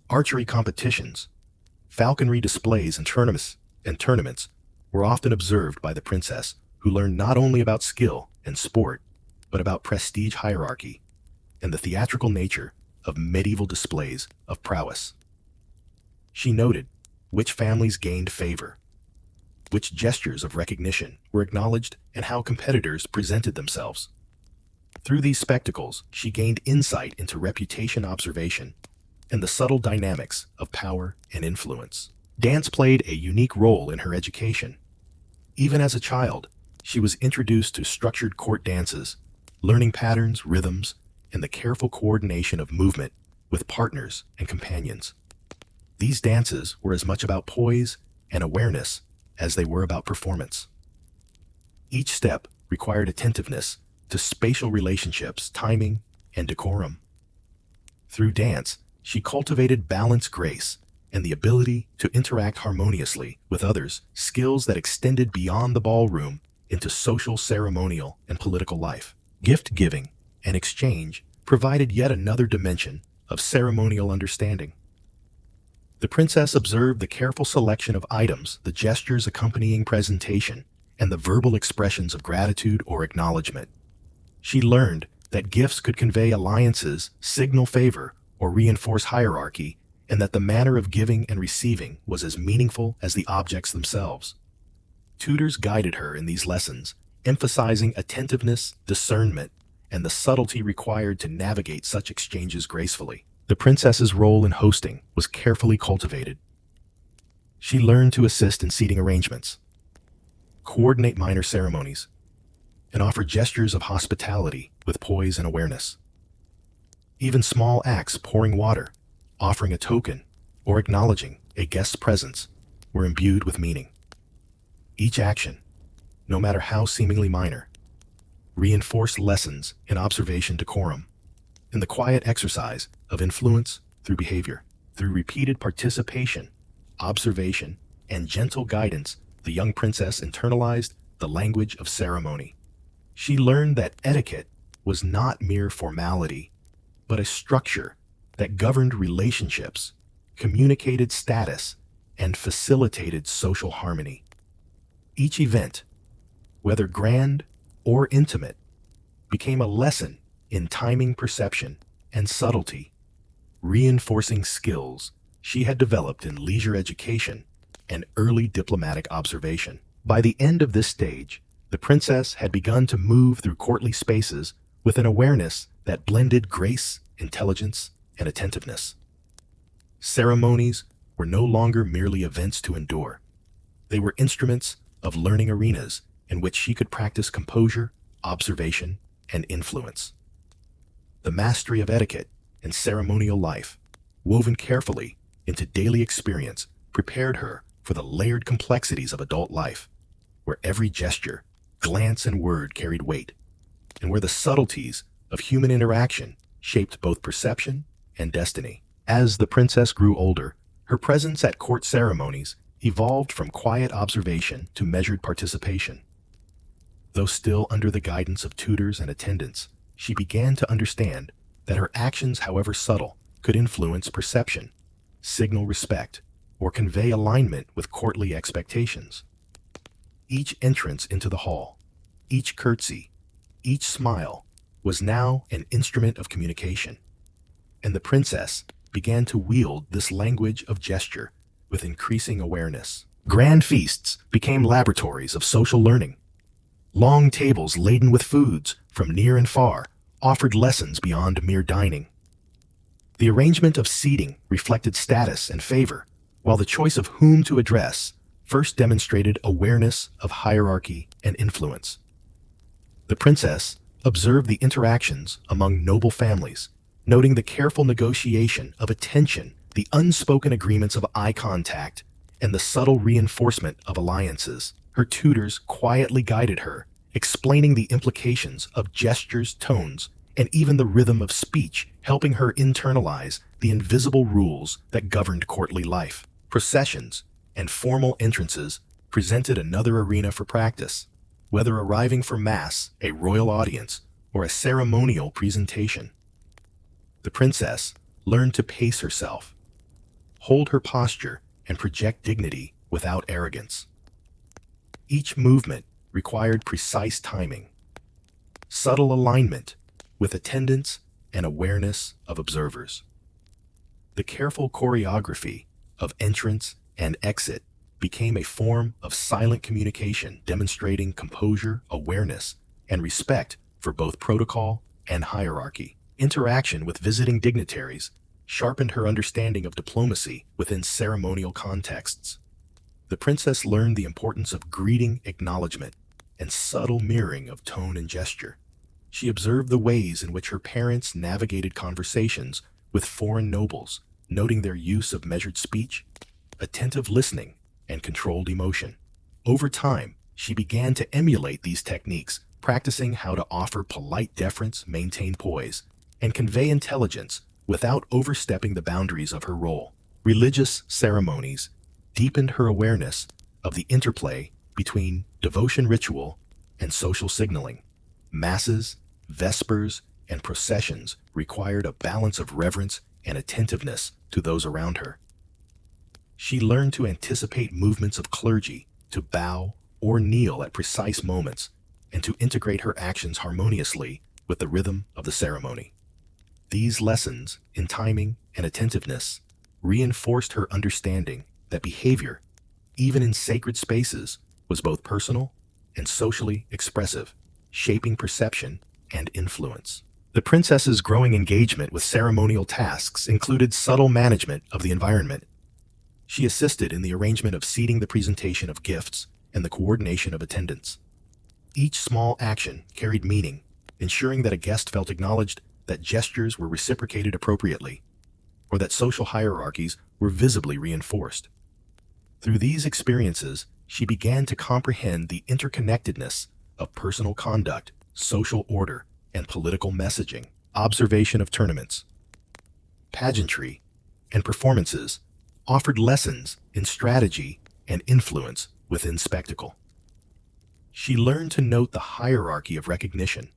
Archery competitions, falconry displays, and tournaments were often observed by the princess, who learned not only about skill and sport, but about prestige, hierarchy, and the theatrical nature of medieval displays of prowess. She noted which families gained favor, which gestures of recognition were acknowledged, and how competitors presented themselves. Through these spectacles, she gained insight into reputation, observation, and the subtle dynamics of power and influence. Dance played a unique role in her education. Even as a child, she was introduced to structured court dances, learning patterns, rhythms, and the careful coordination of movement with partners and companions. These dances were as much about poise and awareness as they were about performance. Each step required attentiveness to spatial relationships, timing, and decorum. Through dance, she cultivated balance, grace, and the ability to interact harmoniously with others, skills that extended beyond the ballroom into social, ceremonial, and political life. Gift giving and exchange provided yet another dimension of ceremonial understanding. The princess observed the careful selection of items, the gestures accompanying presentation, and the verbal expressions of gratitude or acknowledgement. She learned that gifts could convey alliances, signal favor, or reinforce hierarchy, and that the manner of giving and receiving was as meaningful as the objects themselves. Tutors guided her in these lessons, emphasizing attentiveness, discernment, and the subtlety required to navigate such exchanges gracefully. The princess's role in hosting was carefully cultivated. She learned to assist in seating arrangements, coordinate minor ceremonies, and offer gestures of hospitality with poise and awareness. Even small acts, pouring water, offering a token, or acknowledging a guest's presence, were imbued with meaning. Each action, no matter how seemingly minor, reinforced lessons in observation, decorum, and the quiet exercise of influence through behavior. Through repeated participation, observation, and gentle guidance, the young princess internalized the language of ceremony. She learned that etiquette was not mere formality, but a structure that governed relationships, communicated status, and facilitated social harmony. Each event, whether grand or intimate, became a lesson in timing, perception, and subtlety, reinforcing skills she had developed in leisure education and early diplomatic observation. By the end of this stage, the princess had begun to move through courtly spaces with an awareness that blended grace, intelligence, and attentiveness. Ceremonies were no longer merely events to endure. They were instruments of learning, arenas in which she could practice composure, observation, and influence. The mastery of etiquette and ceremonial life, woven carefully into daily experience, prepared her for the layered complexities of adult life, where every gesture, glance, and word carried weight, and where the subtleties of human interaction shaped both perception and destiny. As the princess grew older, her presence at court ceremonies evolved from quiet observation to measured participation. Though still under the guidance of tutors and attendants, she began to understand that her actions, however subtle, could influence perception, signal respect, or convey alignment with courtly expectations. Each entrance into the hall, each curtsy, each smile was now an instrument of communication, and the princess began to wield this language of gesture with increasing awareness. Grand feasts became laboratories of social learning. Long tables laden with foods from near and far offered lessons beyond mere dining. The arrangement of seating reflected status and favor, while the choice of whom to address first demonstrated awareness of hierarchy and influence. The princess observed the interactions among noble families, noting the careful negotiation of attention, the unspoken agreements of eye contact, and the subtle reinforcement of alliances. Her tutors quietly guided her, explaining the implications of gestures, tones, and even the rhythm of speech, helping her internalize the invisible rules that governed courtly life. Processions and formal entrances presented another arena for practice. Whether arriving for mass, a royal audience, or a ceremonial presentation, the princess learned to pace herself, hold her posture, and project dignity without arrogance. Each movement required precise timing, subtle alignment with attendance and awareness of observers. The careful choreography of entrance and exit became a form of silent communication, demonstrating composure, awareness, and respect for both protocol and hierarchy. Interaction with visiting dignitaries sharpened her understanding of diplomacy within ceremonial contexts. The princess learned the importance of greeting acknowledgement and subtle mirroring of tone and gesture. She observed the ways in which her parents navigated conversations with foreign nobles, noting their use of measured speech, attentive listening, and controlled emotion. Over time, she began to emulate these techniques, practicing how to offer polite deference, maintain poise, and convey intelligence without overstepping the boundaries of her role. Religious ceremonies deepened her awareness of the interplay between devotion ritual and social signaling. Masses, vespers, and processions required a balance of reverence and attentiveness to those around her. She learned to anticipate movements of clergy, to bow or kneel at precise moments, and to integrate her actions harmoniously with the rhythm of the ceremony. These lessons in timing and attentiveness reinforced her understanding that behavior, even in sacred spaces, was both personal and socially expressive, shaping perception and influence. The princess's growing engagement with ceremonial tasks included subtle management of the environment. She assisted in the arrangement of seating, the presentation of gifts, and the coordination of attendance. Each small action carried meaning, ensuring that a guest felt acknowledged, that gestures were reciprocated appropriately, or that social hierarchies were visibly reinforced. Through these experiences, she began to comprehend the interconnectedness of personal conduct, social order, and political messaging. Observation of tournaments, pageantry, and performances offered lessons in strategy and influence within spectacle. She learned to note the hierarchy of recognition,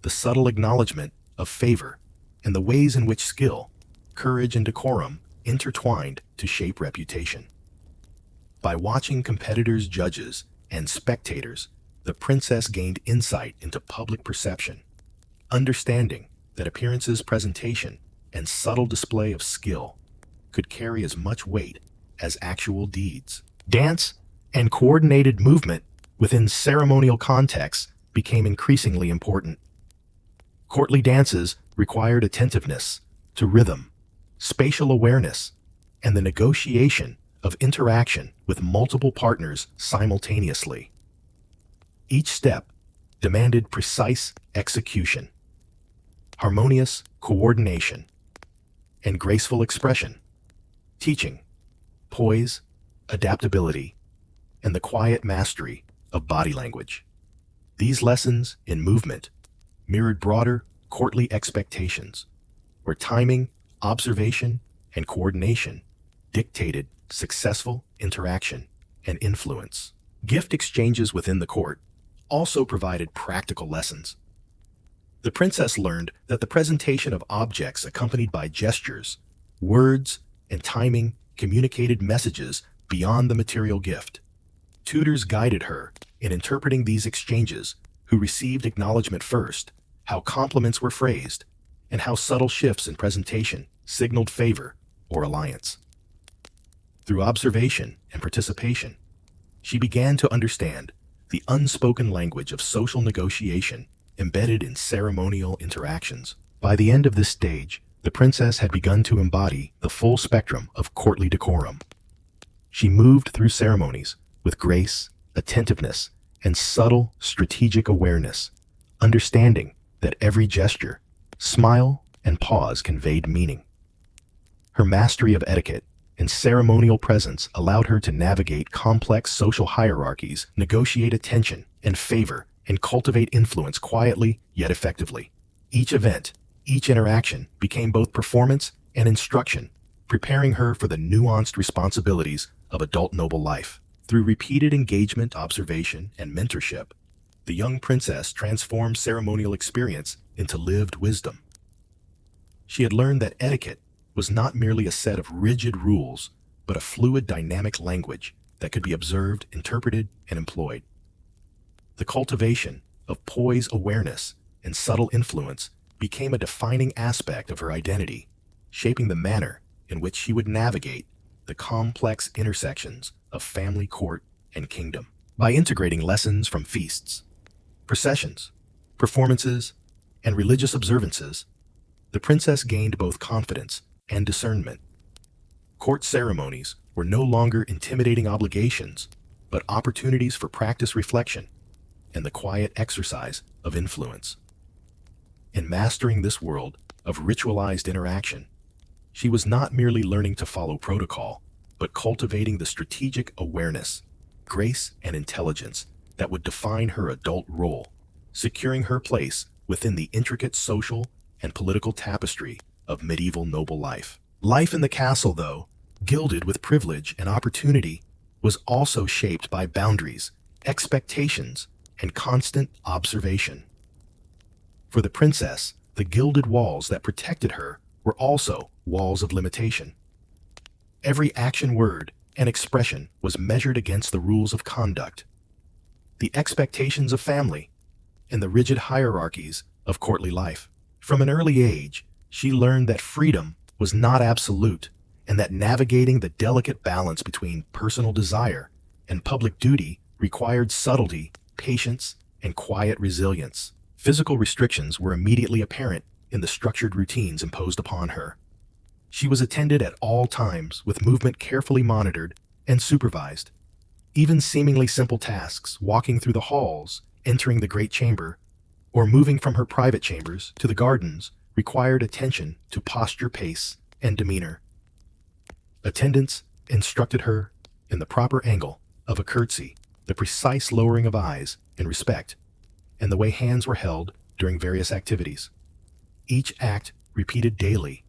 the subtle acknowledgement of favor, and the ways in which skill, courage, and decorum intertwined to shape reputation. By watching competitors, judges, and spectators, the princess gained insight into public perception, understanding that appearances, presentation, and subtle display of skill could carry as much weight as actual deeds. Dance and coordinated movement within ceremonial contexts became increasingly important. Courtly dances required attentiveness to rhythm, spatial awareness, and the negotiation of interaction with multiple partners simultaneously. Each step demanded precise execution, harmonious coordination, and graceful expression, teaching poise, adaptability, and the quiet mastery of body language. These lessons in movement mirrored broader courtly expectations, where timing, observation, and coordination dictated successful interaction and influence. Gift exchanges within the court also provided practical lessons. The princess learned that the presentation of objects accompanied by gestures, words, and timing communicated messages beyond the material gift. Tutors guided her in interpreting these exchanges, who received acknowledgement first, how compliments were phrased, and how subtle shifts in presentation signaled favor or alliance. Through observation and participation, she began to understand the unspoken language of social negotiation embedded in ceremonial interactions. By the end of this stage, the princess had begun to embody the full spectrum of courtly decorum. She moved through ceremonies with grace, attentiveness, and subtle strategic awareness, understanding that every gesture, smile, and pause conveyed meaning. Her mastery of etiquette and ceremonial presence allowed her to navigate complex social hierarchies, negotiate attention and favor, and cultivate influence quietly yet effectively. Each event, each interaction became both performance and instruction, preparing her for the nuanced responsibilities of adult noble life. Through repeated engagement, observation, and mentorship, the young princess transformed ceremonial experience into lived wisdom. She had learned that etiquette was not merely a set of rigid rules, but a fluid, dynamic language that could be observed, interpreted, and employed. The cultivation of poise, awareness, and subtle influence became a defining aspect of her identity, shaping the manner in which she would navigate the complex intersections of family, court, and kingdom. By integrating lessons from feasts, processions, performances, and religious observances, the princess gained both confidence and discernment. Court ceremonies were no longer intimidating obligations, but opportunities for practice, reflection, and the quiet exercise of influence. In mastering this world of ritualized interaction, she was not merely learning to follow protocol, but cultivating the strategic awareness, grace, and intelligence that would define her adult role, securing her place within the intricate social and political tapestry of medieval noble life. Life in the castle, though gilded with privilege and opportunity, was also shaped by boundaries, expectations, and constant observation. For the princess, the gilded walls that protected her were also walls of limitation. Every action, word, and expression was measured against the rules of conduct, the expectations of family, and the rigid hierarchies of courtly life. From an early age, she learned that freedom was not absolute, and that navigating the delicate balance between personal desire and public duty required subtlety, patience, and quiet resilience. Physical restrictions were immediately apparent in the structured routines imposed upon her. She was attended at all times, with movement carefully monitored and supervised. Even seemingly simple tasks, walking through the halls, entering the great chamber, or moving from her private chambers to the gardens, required attention to posture, pace, and demeanor. Attendants instructed her in the proper angle of a curtsy, the precise lowering of eyes in respect, and the way hands were held during various activities. Each act, repeated daily,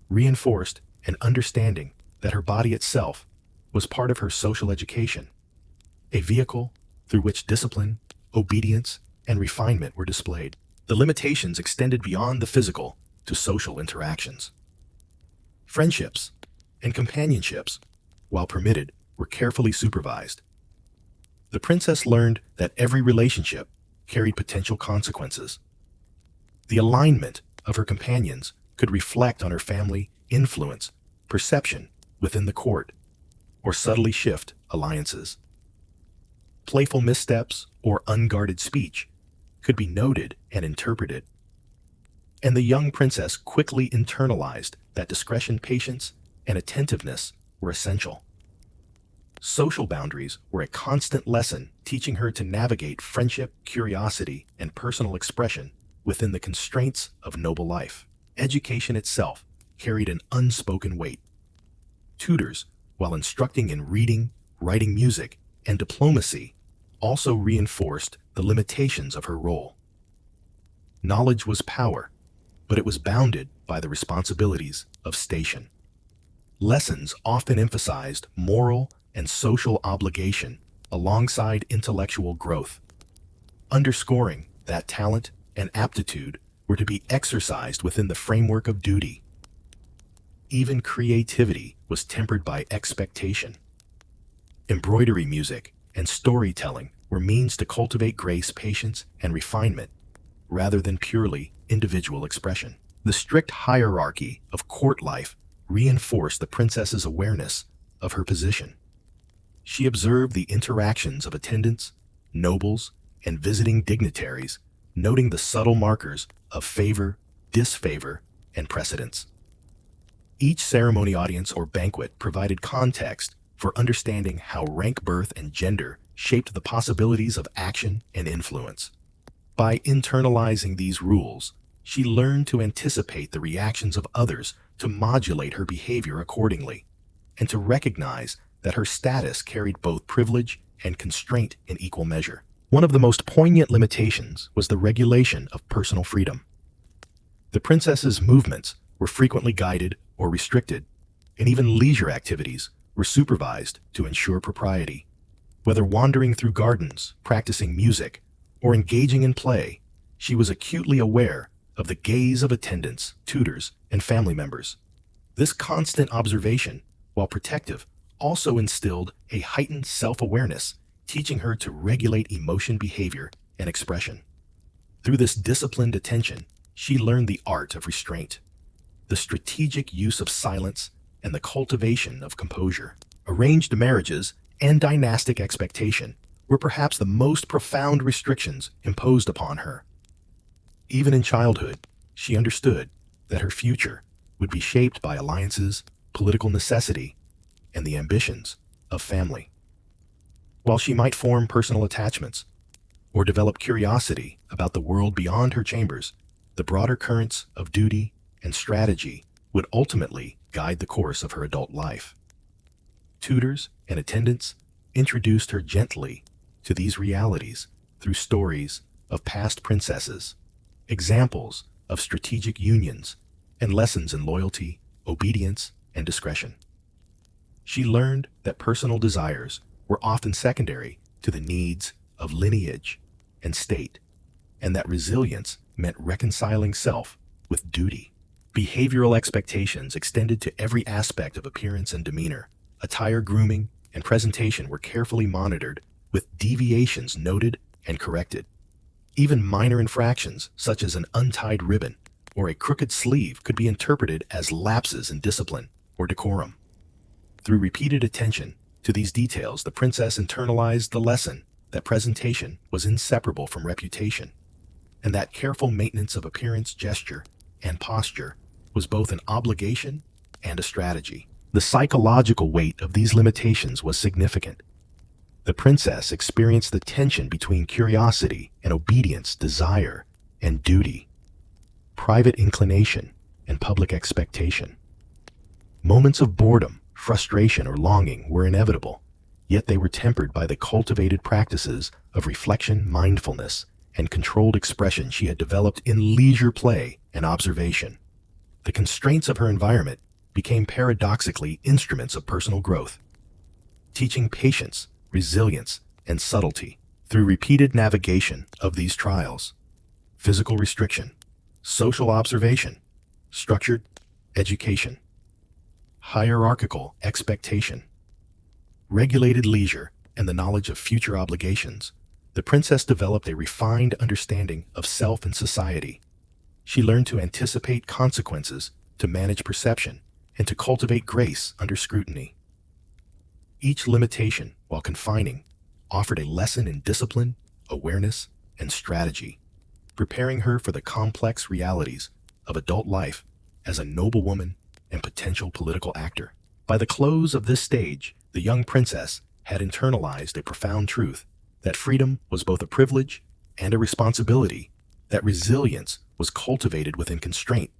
reinforced an understanding that her body itself was part of her social education, a vehicle through which discipline, obedience, and refinement were displayed. The limitations extended beyond the physical to social interactions. Friendships and companionships, while permitted, were carefully supervised. The princess learned that every relationship carried potential consequences. The alignment of her companions could reflect on her family, influence, perception within the court, or subtly shift alliances. Playful missteps or unguarded speech could be noted and interpreted. And the young princess quickly internalized that discretion, patience, and attentiveness were essential. Social boundaries were a constant lesson, teaching her to navigate friendship, curiosity, and personal expression within the constraints of noble life. Education itself carried an unspoken weight. Tutors, while instructing in reading, writing, music, and diplomacy, also reinforced the limitations of her role. Knowledge was power, but it was bounded by the responsibilities of station. Lessons often emphasized moral and social obligation alongside intellectual growth, underscoring that talent and aptitude were to be exercised within the framework of duty. Even creativity was tempered by expectation. Embroidery, music, and storytelling were means to cultivate grace, patience, and refinement, rather than purely individual expression. The strict hierarchy of court life reinforced the princess's awareness of her position. She observed the interactions of attendants, nobles, and visiting dignitaries, noting the subtle markers of favor, disfavor, and precedence. Each ceremony audience or banquet provided context for understanding how rank, birth, and gender shaped the possibilities of action and influence. By internalizing these rules, she learned to anticipate the reactions of others to modulate her behavior accordingly, and to recognize that her status carried both privilege and constraint in equal measure. One of the most poignant limitations was the regulation of personal freedom. The princess's movements were frequently guided or restricted, and even leisure activities were supervised to ensure propriety. Whether wandering through gardens, practicing music, or engaging in play, she was acutely aware of the gaze of attendants, tutors, and family members. This constant observation, while protective, also instilled a heightened self-awareness, teaching her to regulate emotion, behavior, and expression. Through this disciplined attention, she learned the art of restraint, the strategic use of silence, and the cultivation of composure. Arranged marriages and dynastic expectation were perhaps the most profound restrictions imposed upon her. Even in childhood, she understood that her future would be shaped by alliances, political necessity, and the ambitions of family. While she might form personal attachments or develop curiosity about the world beyond her chambers, the broader currents of duty and strategy would ultimately guide the course of her adult life. Tutors and attendants introduced her gently to these realities through stories of past princesses, examples of strategic unions, and lessons in loyalty, obedience, and discretion. She learned that personal desires were often secondary to the needs of lineage and state, and that resilience meant reconciling self with duty. Behavioral expectations extended to every aspect of appearance and demeanor. Attire, grooming, and presentation were carefully monitored, with deviations noted and corrected. Even minor infractions, such as an untied ribbon or a crooked sleeve, could be interpreted as lapses in discipline or decorum. Through repeated attention to these details, the princess internalized the lesson that presentation was inseparable from reputation, and that careful maintenance of appearance, gesture, and posture was both an obligation and a strategy. The psychological weight of these limitations was significant. The princess experienced the tension between curiosity and obedience, desire and duty, private inclination and public expectation. Moments of boredom, frustration, or longing were inevitable, yet they were tempered by the cultivated practices of reflection, mindfulness, and controlled expression she had developed in leisure play and observation. The constraints of her environment became paradoxically instruments of personal growth, teaching patience, resilience, and subtlety. Through repeated navigation of these trials: physical restriction, social observation, structured education, hierarchical expectation, regulated leisure, and the knowledge of future obligations, the princess developed a refined understanding of self and society. She learned to anticipate consequences, to manage perception, and to cultivate grace under scrutiny. Each limitation, while confining, offered a lesson in discipline, awareness, and strategy, preparing her for the complex realities of adult life as a noblewoman and potential political actor. By the close of this stage, the young princess had internalized a profound truth: that freedom was both a privilege and a responsibility, that resilience was cultivated within constraint,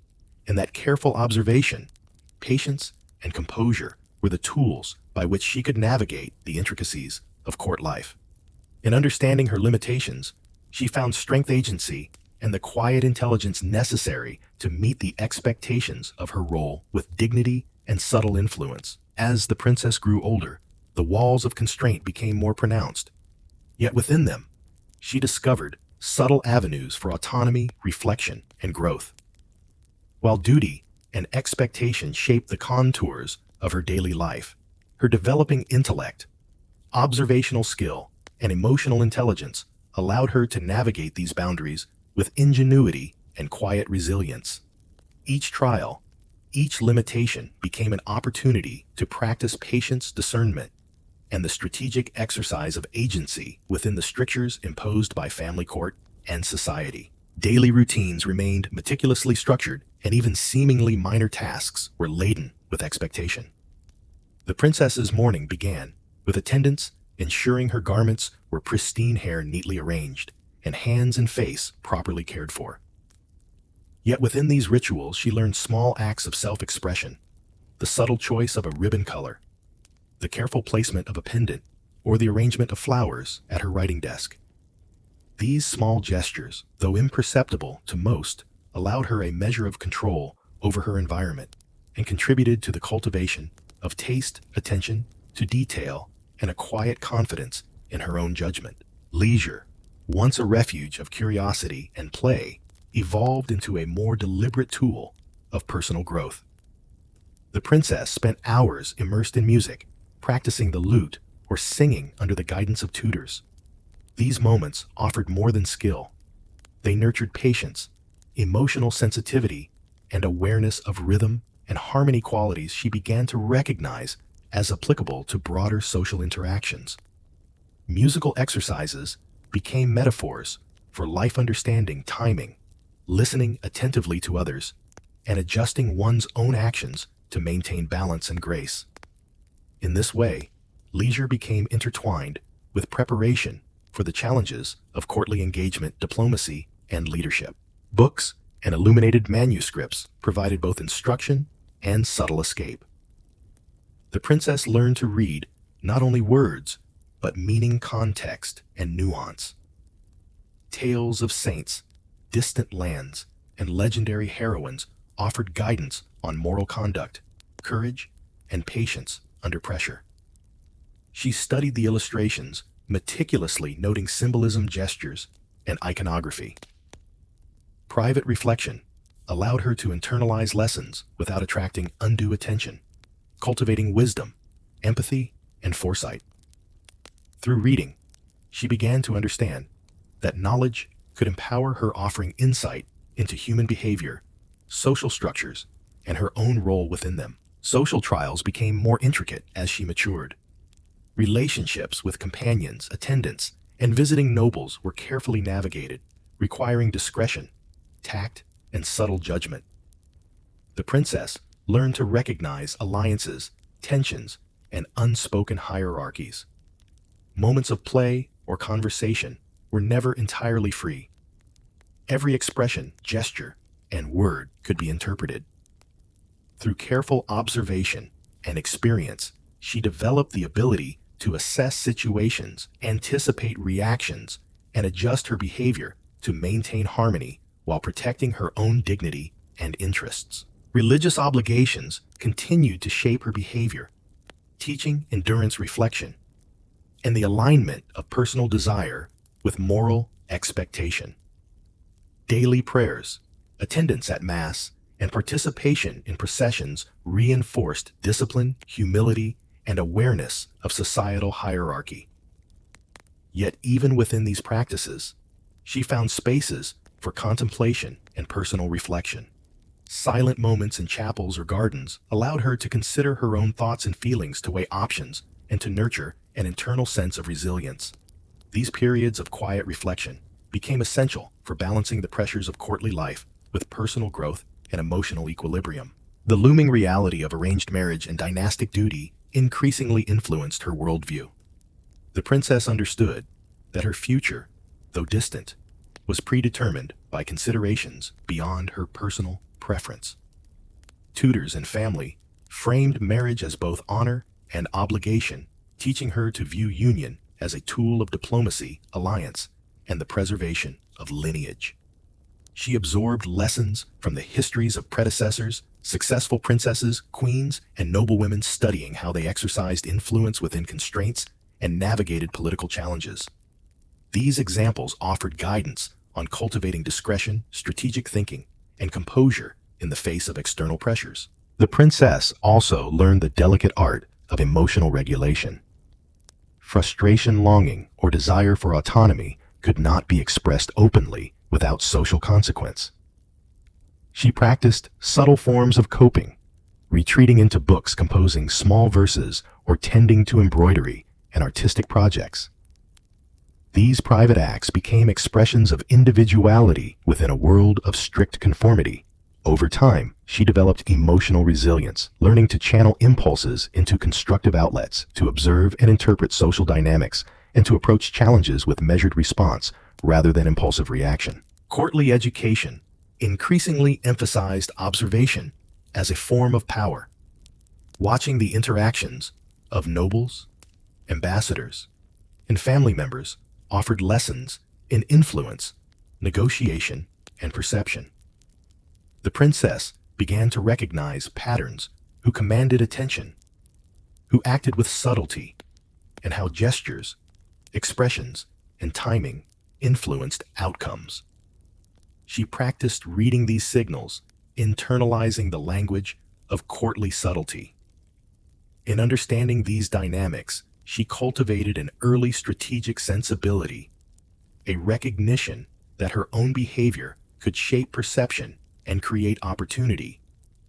and that careful observation, patience, and composure were the tools by which she could navigate the intricacies of court life. In understanding her limitations, she found strength, agency, and the quiet intelligence necessary to meet the expectations of her role with dignity and subtle influence. As the princess grew older, the walls of constraint became more pronounced. Yet within them, she discovered subtle avenues for autonomy, reflection, and growth. While duty and expectation shaped the contours of her daily life, her developing intellect, observational skill, and emotional intelligence allowed her to navigate these boundaries with ingenuity and quiet resilience. Each trial, each limitation became an opportunity to practice patience, discernment, and the strategic exercise of agency within the strictures imposed by family court and society. Daily routines remained meticulously structured, and even seemingly minor tasks were laden with expectation. The princess's morning began with attendants ensuring her garments were pristine, hair neatly arranged, and hands and face properly cared for. Yet within these rituals she learned small acts of self-expression, the subtle choice of a ribbon color, the careful placement of a pendant, or the arrangement of flowers at her writing desk. These small gestures, though imperceptible to most, allowed her a measure of control over her environment and contributed to the cultivation of taste, attention to detail, and a quiet confidence in her own judgment. Leisure, once a refuge of curiosity and play, evolved into a more deliberate tool of personal growth. The princess spent hours immersed in music, practicing the lute or singing under the guidance of tutors. These moments offered more than skill. They nurtured patience, emotional sensitivity, and awareness of rhythm and harmony, qualities she began to recognize as applicable to broader social interactions. Musical exercises became metaphors for life, understanding timing, listening attentively to others, and adjusting one's own actions to maintain balance and grace. In this way, leisure became intertwined with preparation for the challenges of courtly engagement, diplomacy, and leadership. Books and illuminated manuscripts provided both instruction and subtle escape. The princess learned to read not only words, but meaning, context, and nuance. Tales of saints, distant lands, and legendary heroines offered guidance on moral conduct, courage, and patience under pressure. She studied the illustrations, meticulously noting symbolism, gestures, and iconography. Private reflection allowed her to internalize lessons without attracting undue attention, cultivating wisdom, empathy, and foresight. Through reading, she began to understand that knowledge could empower her, offering insight into human behavior, social structures, and her own role within them. Social trials became more intricate as she matured. Relationships with companions, attendants, and visiting nobles were carefully navigated, requiring discretion, tact, and subtle judgment. The princess learned to recognize alliances, tensions, and unspoken hierarchies. Moments of play or conversation were never entirely free. Every expression, gesture, and word could be interpreted. Through careful observation and experience, she developed the ability to assess situations, anticipate reactions, and adjust her behavior to maintain harmony while protecting her own dignity and interests. Religious obligations continued to shape her behavior, teaching endurance, reflection, and the alignment of personal desire with moral expectation. Daily prayers, attendance at Mass, and participation in processions reinforced discipline, humility, and awareness of societal hierarchy. Yet even within these practices, she found spaces for contemplation and personal reflection. Silent moments in chapels or gardens allowed her to consider her own thoughts and feelings, to weigh options, and to nurture an internal sense of resilience. These periods of quiet reflection became essential for balancing the pressures of courtly life with personal growth and emotional equilibrium. The looming reality of arranged marriage and dynastic duty increasingly influenced her worldview. The princess understood that her future, though distant, was predetermined by considerations beyond her personal preference. Tutors and family framed marriage as both honor and obligation, teaching her to view union as a tool of diplomacy, alliance, and the preservation of lineage. She absorbed lessons from the histories of predecessors, successful princesses, queens, and noblewomen, studying how they exercised influence within constraints and navigated political challenges. These examples offered guidance on cultivating discretion, strategic thinking, and composure in the face of external pressures. The princess also learned the delicate art of emotional regulation. Frustration, longing, or desire for autonomy could not be expressed openly without social consequence. She practiced subtle forms of coping, retreating into books, composing small verses, or tending to embroidery and artistic projects. These private acts became expressions of individuality within a world of strict conformity. Over time, she developed emotional resilience, learning to channel impulses into constructive outlets, to observe and interpret social dynamics, and to approach challenges with measured response rather than impulsive reaction. Courtly education increasingly emphasized observation as a form of power. Watching the interactions of nobles, ambassadors, and family members offered lessons in influence, negotiation, and perception. The princess began to recognize patterns who commanded attention, who acted with subtlety, and how gestures, expressions, and timing influenced outcomes. She practiced reading these signals, internalizing the language of courtly subtlety. In understanding these dynamics, she cultivated an early strategic sensibility, a recognition that her own behavior could shape perception and create opportunity,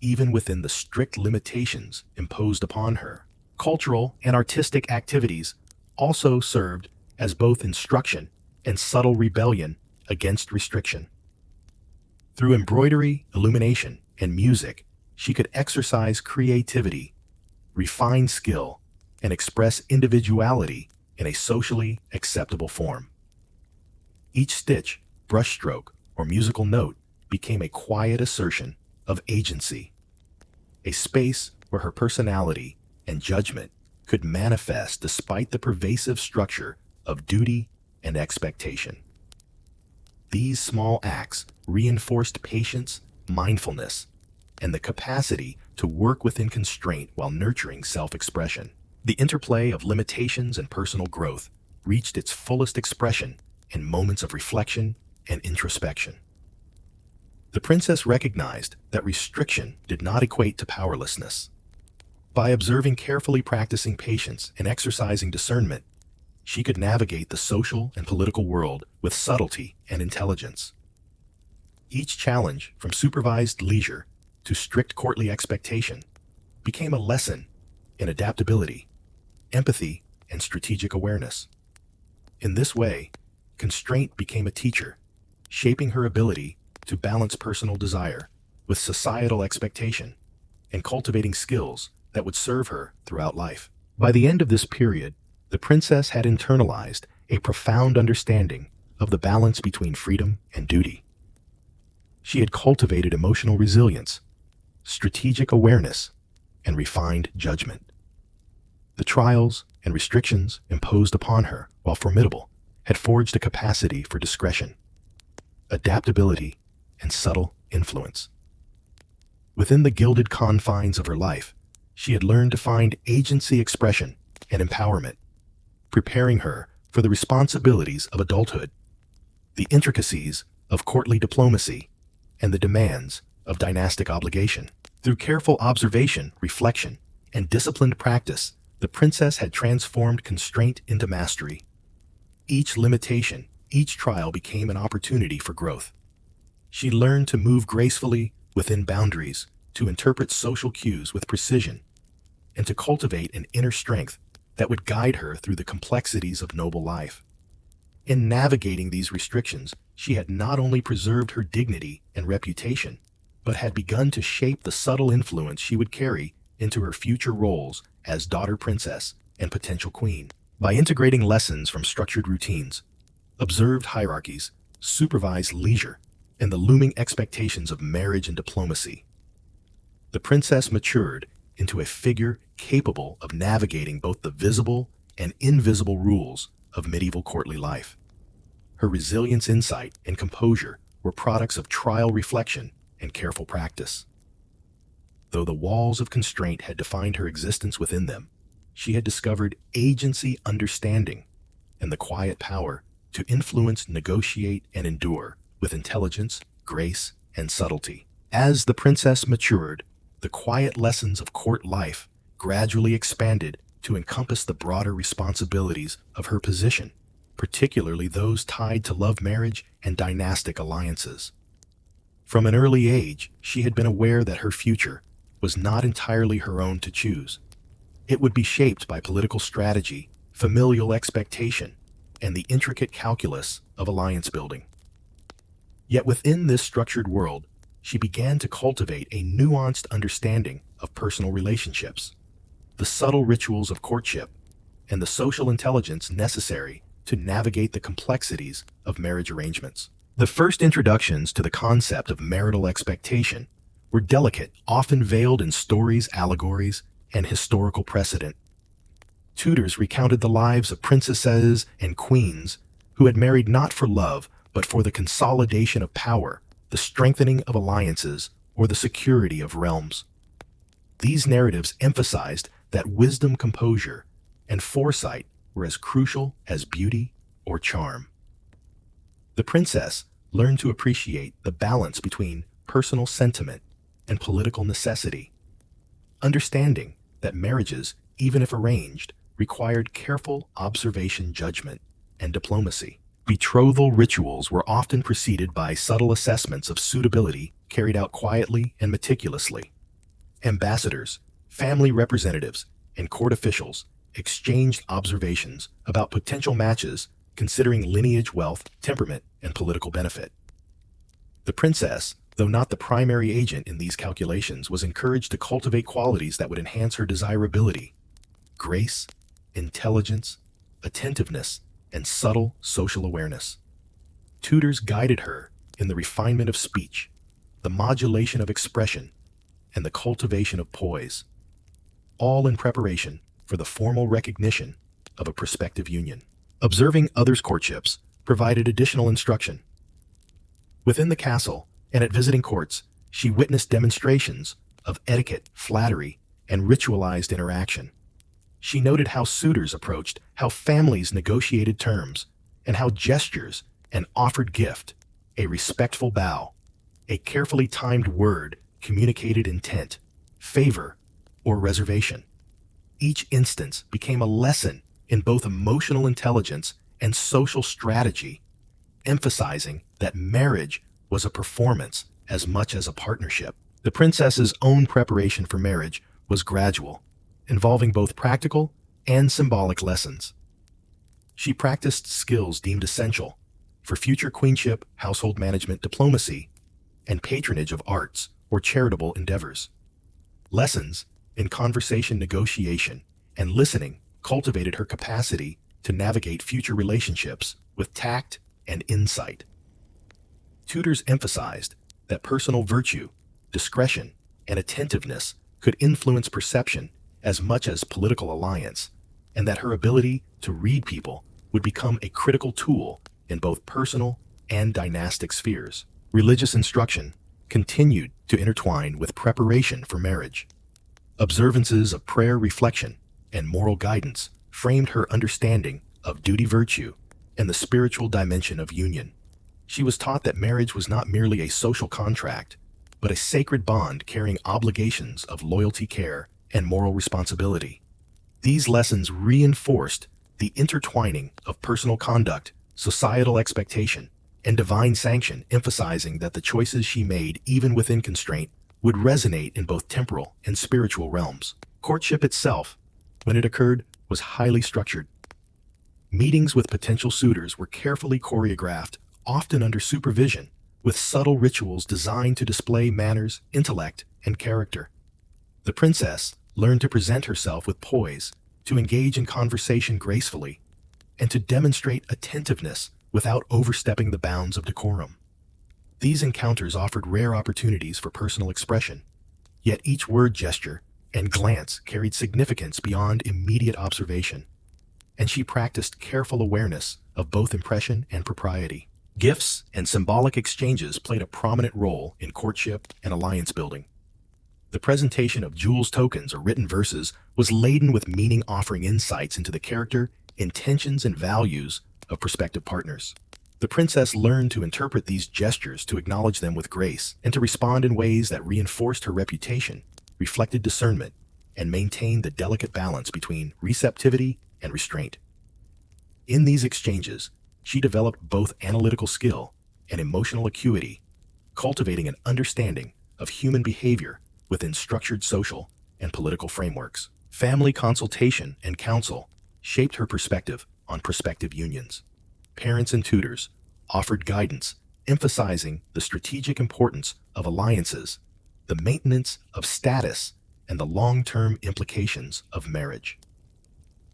even within the strict limitations imposed upon her. Cultural and artistic activities also served as both instruction and subtle rebellion against restriction. Through embroidery, illumination, and music, she could exercise creativity, refine skill, and express individuality in a socially acceptable form. Each stitch, brushstroke, or musical note became a quiet assertion of agency, a space where her personality and judgment could manifest despite the pervasive structure of duty and expectation. These small acts reinforced patience, mindfulness, and the capacity to work within constraint while nurturing self-expression. The interplay of limitations and personal growth reached its fullest expression in moments of reflection and introspection. The princess recognized that restriction did not equate to powerlessness. By observing carefully, practicing patience, and exercising discernment, she could navigate the social and political world with subtlety and intelligence. Each challenge, from supervised leisure to strict courtly expectation, became a lesson in adaptability, empathy, and strategic awareness. In this way, constraint became a teacher, shaping her ability to balance personal desire with societal expectation and cultivating skills that would serve her throughout life. By the end of this period, the princess had internalized a profound understanding of the balance between freedom and duty. She had cultivated emotional resilience, strategic awareness, and refined judgment. The trials and restrictions imposed upon her, while formidable, had forged a capacity for discretion, adaptability, and subtle influence. Within the gilded confines of her life, she had learned to find agency, expression, and empowerment, preparing her for the responsibilities of adulthood, the intricacies of courtly diplomacy, and the demands of dynastic obligation. Through careful observation, reflection, and disciplined practice, the princess had transformed constraint into mastery. Each limitation, each trial became an opportunity for growth. She learned to move gracefully within boundaries, to interpret social cues with precision, and to cultivate an inner strength that would guide her through the complexities of noble life. In navigating these restrictions, she had not only preserved her dignity and reputation, but had begun to shape the subtle influence she would carry into her future roles as daughter princess and potential queen. By integrating lessons from structured routines, observed hierarchies, supervised leisure, and the looming expectations of marriage and diplomacy, the princess matured into a figure capable of navigating both the visible and invisible rules of medieval courtly life. Her resilience, insight, and composure were products of trial reflection and careful practice. Though the walls of constraint had defined her existence within them, she had discovered agency, understanding, and the quiet power to influence, negotiate, and endure with intelligence, grace, and subtlety. As the princess matured, the quiet lessons of court life gradually expanded to encompass the broader responsibilities of her position, particularly those tied to love, marriage, and dynastic alliances. From an early age, she had been aware that her future was not entirely her own to choose. It would be shaped by political strategy, familial expectation, and the intricate calculus of alliance building. Yet within this structured world, she began to cultivate a nuanced understanding of personal relationships, the subtle rituals of courtship, and the social intelligence necessary to navigate the complexities of marriage arrangements. The first introductions to the concept of marital expectation were delicate, often veiled in stories, allegories, and historical precedent. Tutors recounted the lives of princesses and queens who had married not for love, but for the consolidation of power, the strengthening of alliances, or the security of realms. These narratives emphasized that wisdom, composure, and foresight were as crucial as beauty or charm. The princess learned to appreciate the balance between personal sentiment and political necessity, understanding that marriages, even if arranged, required careful observation, judgment, and diplomacy. Betrothal rituals were often preceded by subtle assessments of suitability carried out quietly and meticulously. Ambassadors, family representatives, and court officials exchanged observations about potential matches considering lineage, wealth, temperament, and political benefit. The princess, though not the primary agent in these calculations, was encouraged to cultivate qualities that would enhance her desirability: grace, intelligence, attentiveness, and subtle social awareness. Tutors guided her in the refinement of speech, the modulation of expression, and the cultivation of poise, all in preparation for the formal recognition of a prospective union. Observing others' courtships provided additional instruction. Within the castle and at visiting courts, she witnessed demonstrations of etiquette, flattery, and ritualized interaction. She noted how suitors approached, how families negotiated terms, and how gestures, an offered gift, a respectful bow, a carefully timed word communicated intent, favor, or reservation. Each instance became a lesson in both emotional intelligence and social strategy, emphasizing that marriage was a performance as much as a partnership. The princess's own preparation for marriage was gradual, involving both practical and symbolic lessons. She practiced skills deemed essential for future queenship, household management, diplomacy, and patronage of arts or charitable endeavors. Lessons in conversation negotiation and listening cultivated her capacity to navigate future relationships with tact and insight. Tutors emphasized that personal virtue, discretion, and attentiveness could influence perception as much as political alliance, and that her ability to read people would become a critical tool in both personal and dynastic spheres. Religious instruction continued to intertwine with preparation for marriage. Observances of prayer, reflection, and moral guidance framed her understanding of duty, virtue, and the spiritual dimension of union. She was taught that marriage was not merely a social contract, but a sacred bond carrying obligations of loyalty, care, and moral responsibility. These lessons reinforced the intertwining of personal conduct, societal expectation, and divine sanction, emphasizing that the choices she made, even within constraint, would resonate in both temporal and spiritual realms. Courtship itself, when it occurred, was highly structured. Meetings with potential suitors were carefully choreographed, often under supervision, with subtle rituals designed to display manners, intellect, and character. The princess learned to present herself with poise, to engage in conversation gracefully, and to demonstrate attentiveness without overstepping the bounds of decorum. These encounters offered rare opportunities for personal expression, yet each word, gesture, and glance carried significance beyond immediate observation, and she practiced careful awareness of both impression and propriety. Gifts and symbolic exchanges played a prominent role in courtship and alliance building. The presentation of jewels, tokens, or written verses was laden with meaning, offering insights into the character, intentions, and values of prospective partners. The princess learned to interpret these gestures, to acknowledge them with grace, and to respond in ways that reinforced her reputation, reflected discernment, and maintained the delicate balance between receptivity and restraint. In these exchanges, she developed both analytical skill and emotional acuity, cultivating an understanding of human behavior within structured social and political frameworks. Family consultation and counsel shaped her perspective on prospective unions. Parents and tutors offered guidance, emphasizing the strategic importance of alliances, the maintenance of status, and the long-term implications of marriage.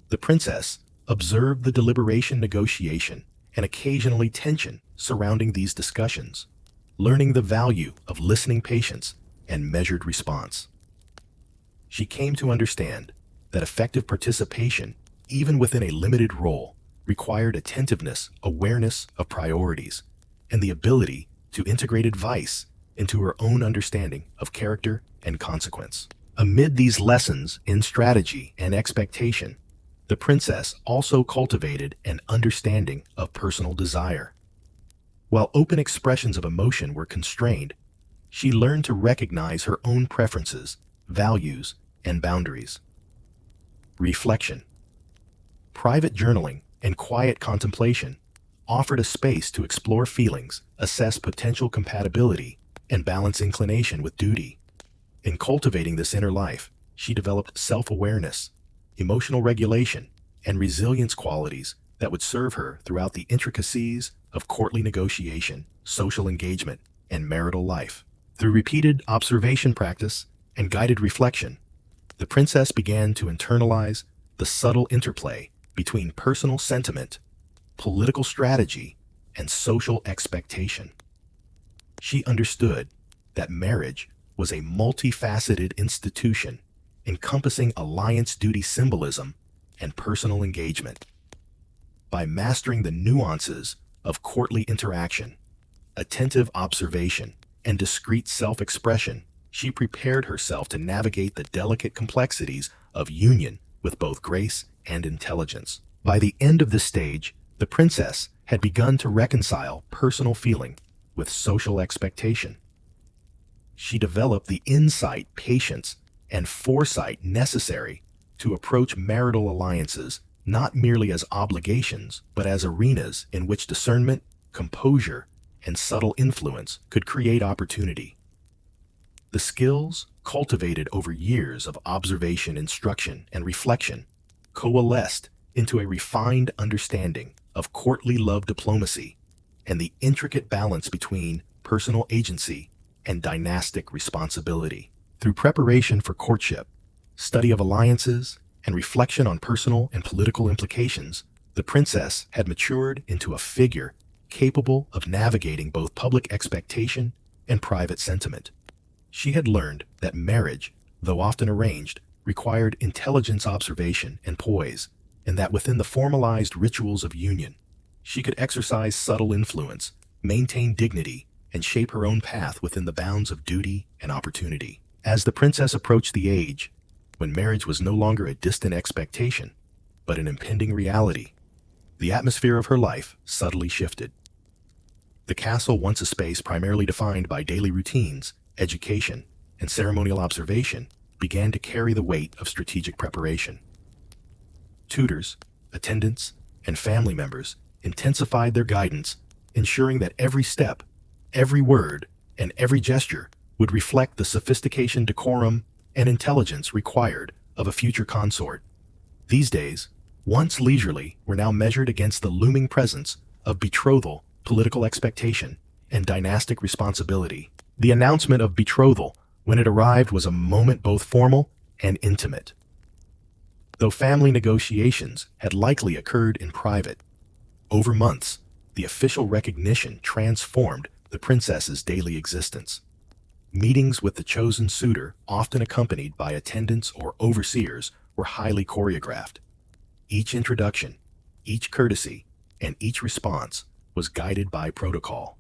The princess observed the deliberation, negotiation, and occasionally tension surrounding these discussions, learning the value of listening patience and measured response. She came to understand that effective participation, even within a limited role, required attentiveness, awareness of priorities, and the ability to integrate advice into her own understanding of character and consequence. Amid these lessons in strategy and expectation, the princess also cultivated an understanding of personal desire. While open expressions of emotion were constrained, she learned to recognize her own preferences, values, and boundaries. Reflection. Private journaling and quiet contemplation offered a space to explore feelings, assess potential compatibility, and balance inclination with duty. In cultivating this inner life, she developed self-awareness, emotional regulation, and resilience qualities that would serve her throughout the intricacies of courtly negotiation, social engagement, and marital life. Through repeated observation practice and guided reflection, the princess began to internalize the subtle interplay between personal sentiment, political strategy, and social expectation. She understood that marriage was a multifaceted institution encompassing alliance duty symbolism and personal engagement. By mastering the nuances of courtly interaction, attentive observation, and discreet self-expression, she prepared herself to navigate the delicate complexities of union with both grace and intelligence. By the end of this stage, the princess had begun to reconcile personal feeling with social expectation. She developed the insight, patience, and foresight necessary to approach marital alliances not merely as obligations, but as arenas in which discernment, composure, and subtle influence could create opportunity. The skills, cultivated over years of observation, instruction, and reflection, coalesced into a refined understanding of courtly love diplomacy and the intricate balance between personal agency and dynastic responsibility. Through preparation for courtship, study of alliances, and reflection on personal and political implications, the princess had matured into a figure capable of navigating both public expectation and private sentiment. She had learned that marriage, though often arranged, required intelligence, observation, and poise, and that within the formalized rituals of union, she could exercise subtle influence, maintain dignity, and shape her own path within the bounds of duty and opportunity. As the princess approached the age when marriage was no longer a distant expectation, but an impending reality, the atmosphere of her life subtly shifted. The castle, once a space primarily defined by daily routines, education, and ceremonial observation, began to carry the weight of strategic preparation. Tutors, attendants, and family members intensified their guidance, ensuring that every step, every word, and every gesture would reflect the sophistication, decorum, and intelligence required of a future consort. These days, once leisurely, were now measured against the looming presence of betrothal, political expectation, and dynastic responsibility. The announcement of betrothal, when it arrived, was a moment both formal and intimate. Though family negotiations had likely occurred in private, over months, the official recognition transformed the princess's daily existence. Meetings with the chosen suitor, often accompanied by attendants or overseers, were highly choreographed. Each introduction, each courtesy, and each response was guided by protocol.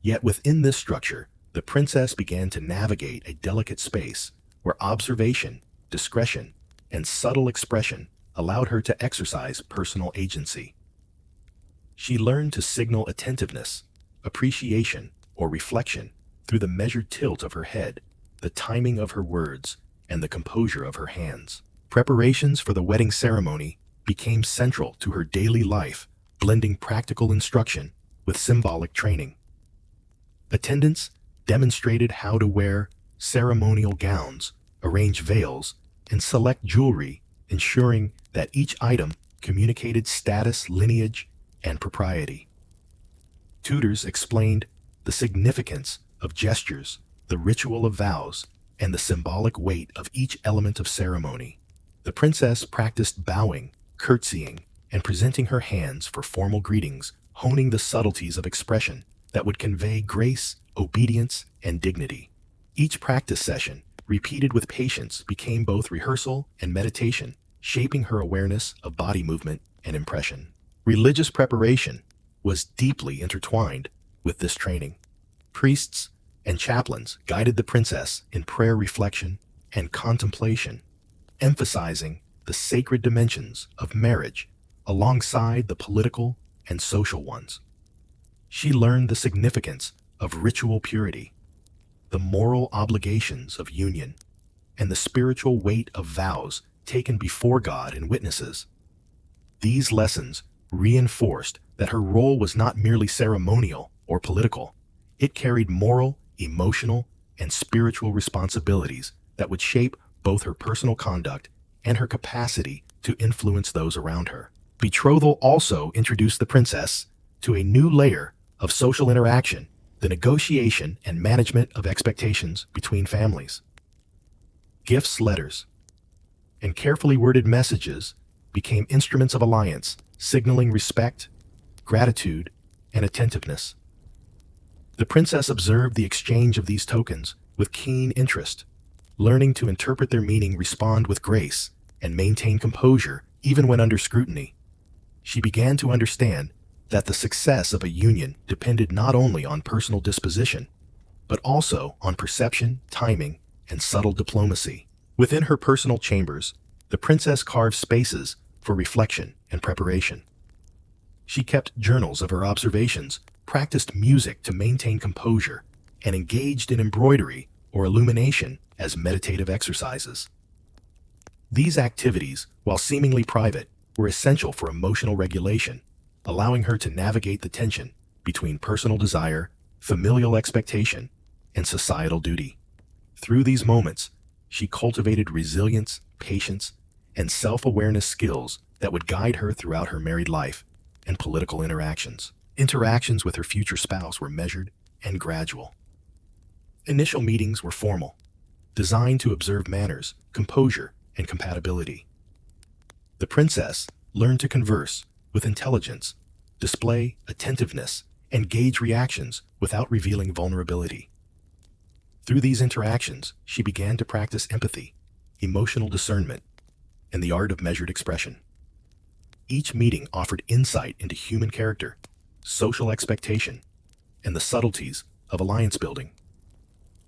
Yet within this structure, the princess began to navigate a delicate space where observation, discretion, and subtle expression allowed her to exercise personal agency. She learned to signal attentiveness, appreciation, or reflection through the measured tilt of her head, the timing of her words, and the composure of her hands. Preparations for the wedding ceremony became central to her daily life, blending practical instruction with symbolic training. Attendants demonstrated how to wear ceremonial gowns, arrange veils, and select jewelry, ensuring that each item communicated status, lineage, and propriety. Tutors explained the significance of gestures, the ritual of vows, and the symbolic weight of each element of ceremony. The princess practiced bowing, curtsying, and presenting her hands for formal greetings, honing the subtleties of expression that would convey grace, obedience, and dignity. Each practice session, repeated with patience, became both rehearsal and meditation, shaping her awareness of body movement and impression. Religious preparation was deeply intertwined with this training. Priests and chaplains guided the princess in prayer, reflection, and contemplation, emphasizing the sacred dimensions of marriage alongside the political and social ones. She learned the significance of ritual purity, the moral obligations of union, and the spiritual weight of vows taken before God and witnesses. These lessons reinforced that her role was not merely ceremonial or political. It carried moral, emotional, and spiritual responsibilities that would shape both her personal conduct and her capacity to influence those around her. Betrothal also introduced the princess to a new layer of social interaction, the negotiation and management of expectations between families. Gifts, letters, and carefully worded messages became instruments of alliance, signaling respect, gratitude, and attentiveness. The princess observed the exchange of these tokens with keen interest, learning to interpret their meaning, respond with grace, and maintain composure even when under scrutiny. She began to understand that the success of a union depended not only on personal disposition, but also on perception, timing, and subtle diplomacy. Within her personal chambers, the princess carved spaces for reflection and preparation. She kept journals of her observations, practiced music to maintain composure, and engaged in embroidery or illumination as meditative exercises. These activities, while seemingly private, were essential for emotional regulation, allowing her to navigate the tension between personal desire, familial expectation, and societal duty. Through these moments, she cultivated resilience, patience, and self-awareness skills that would guide her throughout her married life and political interactions. Interactions with her future spouse were measured and gradual. Initial meetings were formal, designed to observe manners, composure, and compatibility. The princess learned to converse with intelligence, display attentiveness, and gauge reactions without revealing vulnerability. Through these interactions, she began to practice empathy, emotional discernment, and the art of measured expression. Each meeting offered insight into human character, social expectation, and the subtleties of alliance building.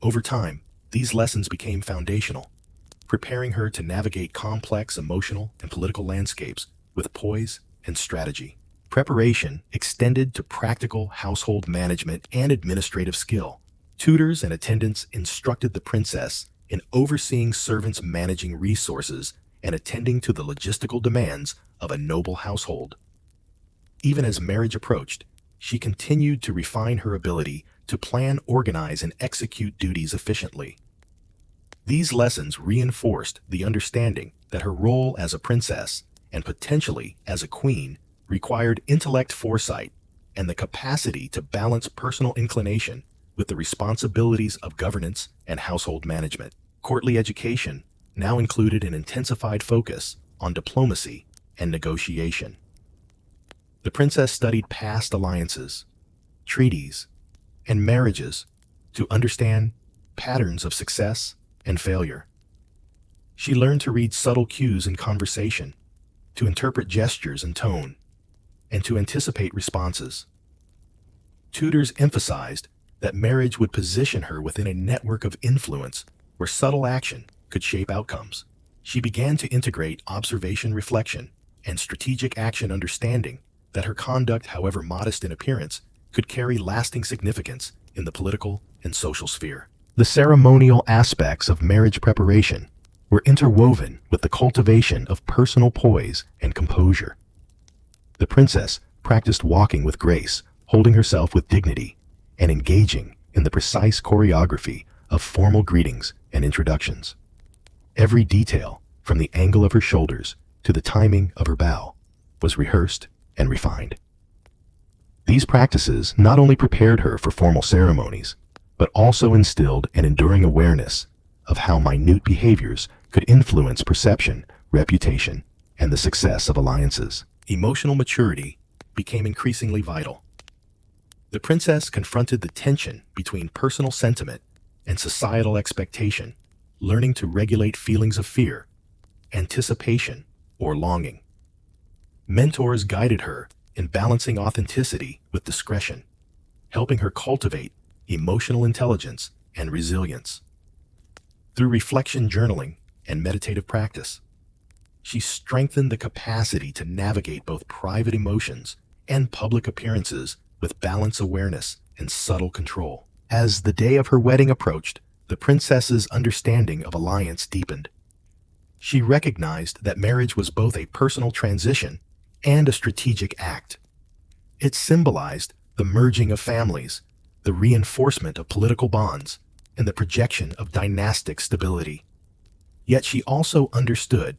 Over time, these lessons became foundational, preparing her to navigate complex emotional and political landscapes with poise and strategy. Preparation extended to practical household management and administrative skill. Tutors and attendants instructed the princess in overseeing servants, managing resources, and attending to the logistical demands of a noble household. Even as marriage approached, she continued to refine her ability to plan, organize, and execute duties efficiently. These lessons reinforced the understanding that her role as a princess, and potentially as a queen, required intellect, foresight, and the capacity to balance personal inclination with the responsibilities of governance and household management. Courtly education now included an intensified focus on diplomacy and negotiation. The princess studied past alliances, treaties, and marriages to understand patterns of success and failure. She learned to read subtle cues in conversation, to interpret gestures and tone, and to anticipate responses. Tutors emphasized that marriage would position her within a network of influence where subtle action could shape outcomes. She began to integrate observation, reflection, and strategic action, understanding that her conduct, however modest in appearance, could carry lasting significance in the political and social sphere. The ceremonial aspects of marriage preparation were interwoven with the cultivation of personal poise and composure. The princess practiced walking with grace, holding herself with dignity, and engaging in the precise choreography of formal greetings and introductions. Every detail, from the angle of her shoulders to the timing of her bow, was rehearsed and refined. These practices not only prepared her for formal ceremonies, but also instilled an enduring awareness of how minute behaviors could influence perception, reputation, and the success of alliances. Emotional maturity became increasingly vital. The princess confronted the tension between personal sentiment and societal expectation, learning to regulate feelings of fear, anticipation, or longing. Mentors guided her in balancing authenticity with discretion, helping her cultivate emotional intelligence and resilience. Through reflection journaling and meditative practice, she strengthened the capacity to navigate both private emotions and public appearances with balance, awareness, and subtle control. As the day of her wedding approached, the princess's understanding of alliance deepened. She recognized that marriage was both a personal transition and a strategic act. It symbolized the merging of families, the reinforcement of political bonds, and the projection of dynastic stability. Yet she also understood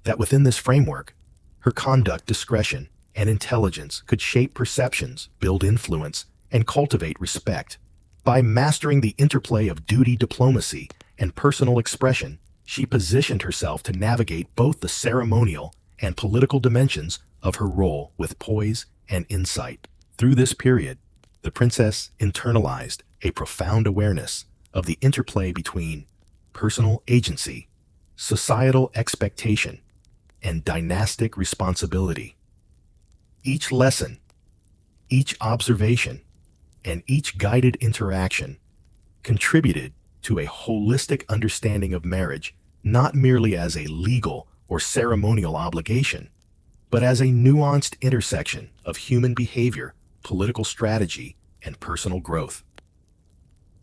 that within this framework, her conduct, discretion, and intelligence could shape perceptions, build influence, and cultivate respect. By mastering the interplay of duty, diplomacy, and personal expression, she positioned herself to navigate both the ceremonial and political dimensions of her role with poise and insight. Through this period, the princess internalized a profound awareness of the interplay between personal agency, societal expectation, and dynastic responsibility. Each lesson, each observation, and each guided interaction contributed to a holistic understanding of marriage, not merely as a legal or ceremonial obligation, but as a nuanced intersection of human behavior, political strategy, and personal growth.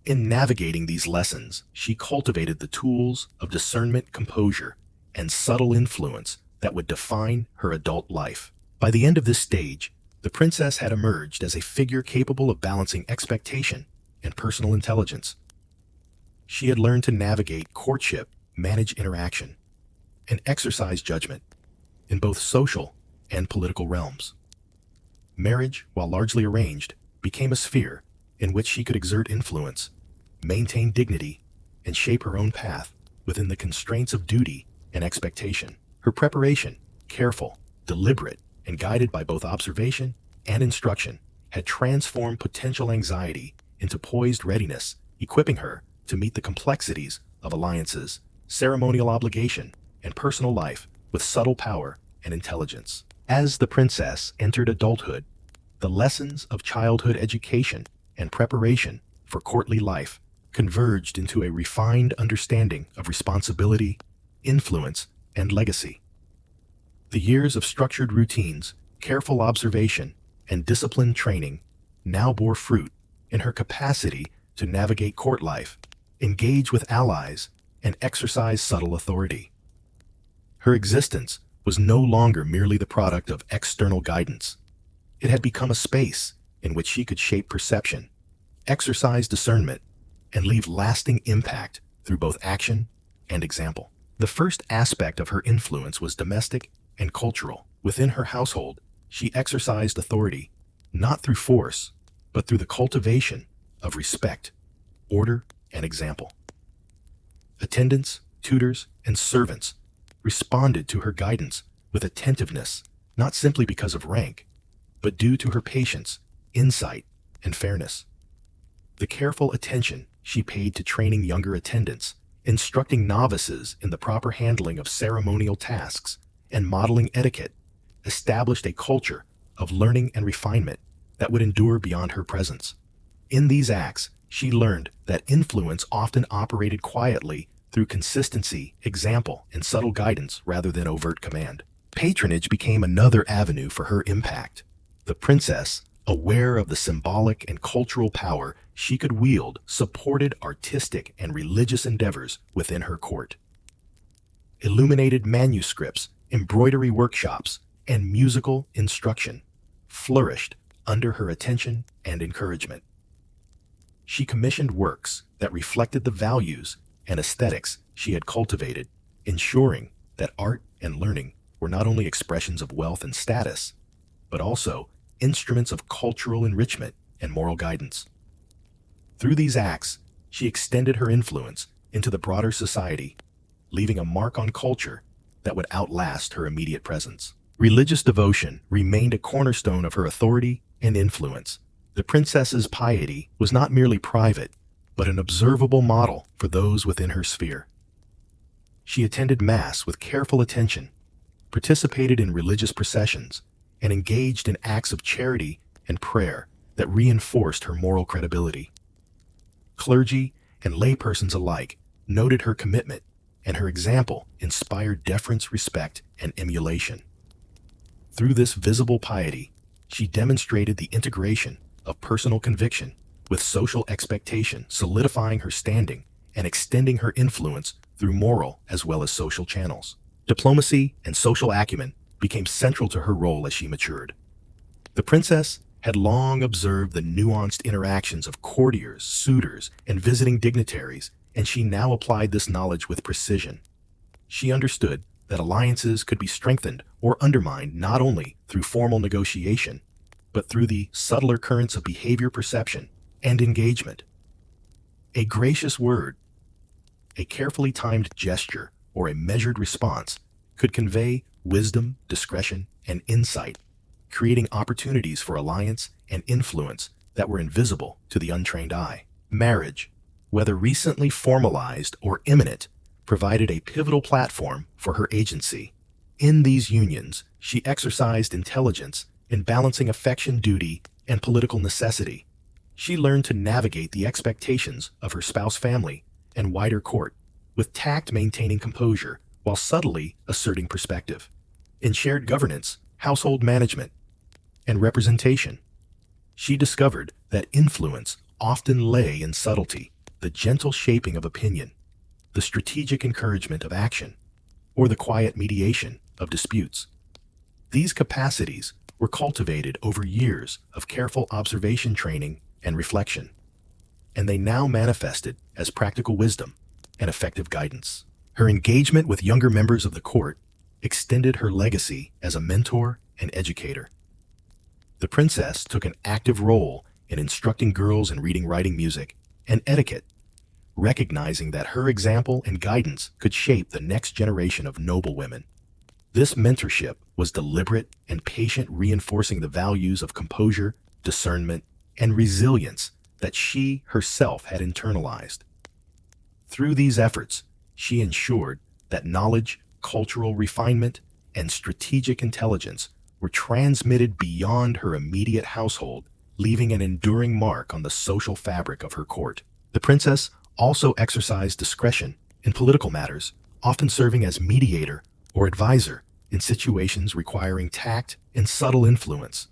In navigating these lessons, she cultivated the tools of discernment, composure, and subtle influence that would define her adult life. By the end of this stage, the princess had emerged as a figure capable of balancing expectation and personal intelligence. She had learned to navigate courtship, manage interaction, and exercise judgment in both social and political realms. Marriage, while largely arranged, became a sphere in which she could exert influence, maintain dignity, and shape her own path within the constraints of duty and expectation. Her preparation, careful, deliberate, and guided by both observation and instruction, had transformed potential anxiety into poised readiness, equipping her to meet the complexities of alliances, ceremonial obligation, and personal life with subtle power and intelligence. As the princess entered adulthood, the lessons of childhood education and preparation for courtly life converged into a refined understanding of responsibility, influence, and legacy. The years of structured routines, careful observation, and disciplined training now bore fruit in her capacity to navigate court life, engage with allies, and exercise subtle authority. Her existence was no longer merely the product of external guidance. It had become a space in which she could shape perception, exercise discernment, and leave lasting impact through both action and example. The first aspect of her influence was domestic and cultural. Within her household, she exercised authority, not through force, but through the cultivation of respect, order, and example. Attendants, tutors, and servants responded to her guidance with attentiveness, not simply because of rank, but due to her patience, insight, and fairness. The careful attention she paid to training younger attendants, instructing novices in the proper handling of ceremonial tasks, and modeling etiquette established a culture of learning and refinement that would endure beyond her presence. In these acts, she learned that influence often operated quietly through consistency, example, and subtle guidance rather than overt command. Patronage became another avenue for her impact. The princess, aware of the symbolic and cultural power she could wield, supported artistic and religious endeavors within her court. Illuminated manuscripts, embroidery workshops, and musical instruction flourished under her attention and encouragement. She commissioned works that reflected the values and aesthetics she had cultivated, ensuring that art and learning were not only expressions of wealth and status, but also instruments of cultural enrichment and moral guidance. Through these acts, she extended her influence into the broader society, leaving a mark on culture that would outlast her immediate presence. Religious devotion remained a cornerstone of her authority and influence. The princess's piety was not merely private, but an observable model for those within her sphere. She attended Mass with careful attention, participated in religious processions, and engaged in acts of charity and prayer that reinforced her moral credibility. Clergy and laypersons alike noted her commitment, and her example inspired deference, respect, and emulation. Through this visible piety, she demonstrated the integration of personal conviction with social expectation, solidifying her standing and extending her influence through moral as well as social channels. Diplomacy and social acumen became central to her role as she matured. The princess had long observed the nuanced interactions of courtiers, suitors, and visiting dignitaries, and she now applied this knowledge with precision. She understood that alliances could be strengthened or undermined not only through formal negotiation, but through the subtler currents of behavior perception and engagement. A gracious word, a carefully timed gesture, or a measured response could convey wisdom, discretion, and insight, creating opportunities for alliance and influence that were invisible to the untrained eye. Marriage, whether recently formalized or imminent, provided a pivotal platform for her agency. In these unions, she exercised intelligence in balancing affection, duty, and political necessity. She learned to navigate the expectations of her spouse family and wider court, with tact maintaining composure while subtly asserting perspective. In shared governance, household management, and representation, she discovered that influence often lay in subtlety, the gentle shaping of opinion, the strategic encouragement of action, or the quiet mediation of disputes. These capacities were cultivated over years of careful observation, training, and reflection, and they now manifested as practical wisdom and effective guidance. Her engagement with younger members of the court extended her legacy as a mentor and educator. The princess took an active role in instructing girls in reading, writing, music, and etiquette, recognizing that her example and guidance could shape the next generation of noble women. This mentorship was deliberate and patient, reinforcing the values of composure, discernment, and resilience that she herself had internalized. Through these efforts, she ensured that knowledge, cultural refinement, and strategic intelligence were transmitted beyond her immediate household, leaving an enduring mark on the social fabric of her court. The princess also exercised discretion in political matters, often serving as mediator or advisor in situations requiring tact and subtle influence.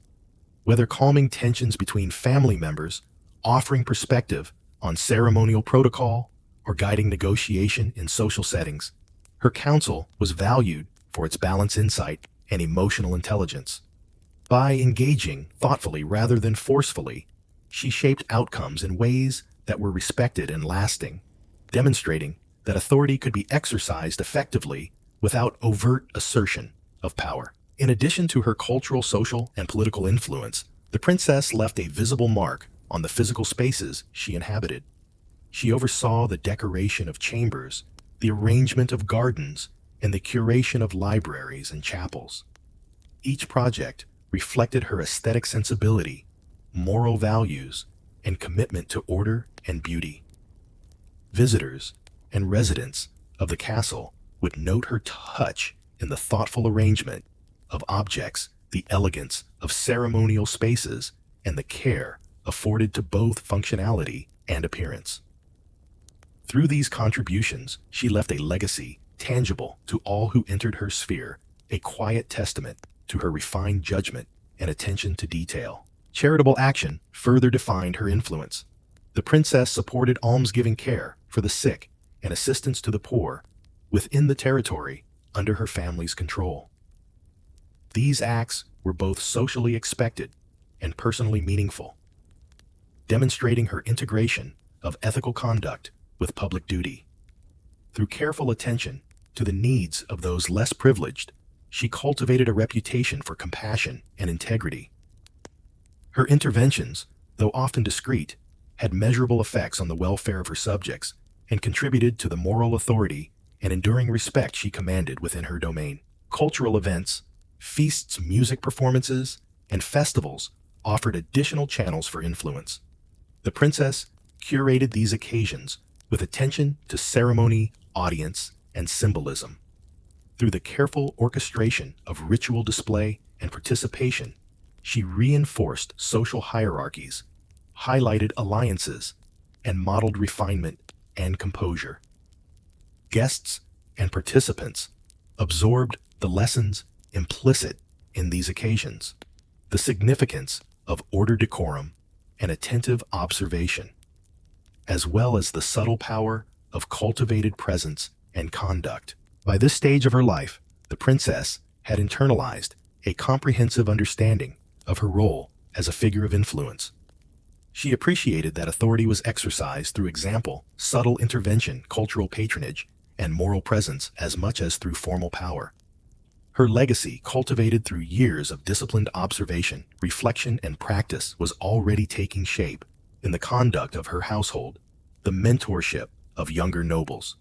Whether calming tensions between family members, offering perspective on ceremonial protocol, or guiding negotiation in social settings, her counsel was valued for its balanced insight and emotional intelligence. By engaging thoughtfully rather than forcefully, she shaped outcomes in ways that were respected and lasting, demonstrating that authority could be exercised effectively without overt assertion of power. In addition to her cultural, social, and political influence, the princess left a visible mark on the physical spaces she inhabited. She oversaw the decoration of chambers, the arrangement of gardens, and the curation of libraries and chapels. Each project reflected her aesthetic sensibility, moral values, and commitment to order and beauty. Visitors and residents of the castle would note her touch in the thoughtful arrangement of objects, the elegance of ceremonial spaces, and the care afforded to both functionality and appearance. Through these contributions, she left a legacy tangible to all who entered her sphere, a quiet testament to her refined judgment and attention to detail. Charitable action further defined her influence. The princess supported almsgiving, care for the sick, and assistance to the poor within the territory under her family's control. These acts were both socially expected and personally meaningful, demonstrating her integration of ethical conduct with public duty. Through careful attention to the needs of those less privileged, she cultivated a reputation for compassion and integrity. Her interventions, though often discreet, had measurable effects on the welfare of her subjects and contributed to the moral authority and enduring respect she commanded within her domain. Cultural events, feasts, music performances, and festivals offered additional channels for influence. The princess curated these occasions with attention to ceremony, audience, and symbolism. Through the careful orchestration of ritual display and participation, she reinforced social hierarchies, highlighted alliances, and modeled refinement and composure. Guests and participants absorbed the lessons implicit in these occasions, the significance of order, decorum, and attentive observation, as well as the subtle power of cultivated presence and conduct. By this stage of her life, the princess had internalized a comprehensive understanding of her role as a figure of influence. She appreciated that authority was exercised through example, subtle intervention, cultural patronage, and moral presence as much as through formal power. Her legacy, cultivated through years of disciplined observation, reflection, and practice, was already taking shape in the conduct of her household, the mentorship of younger nobles,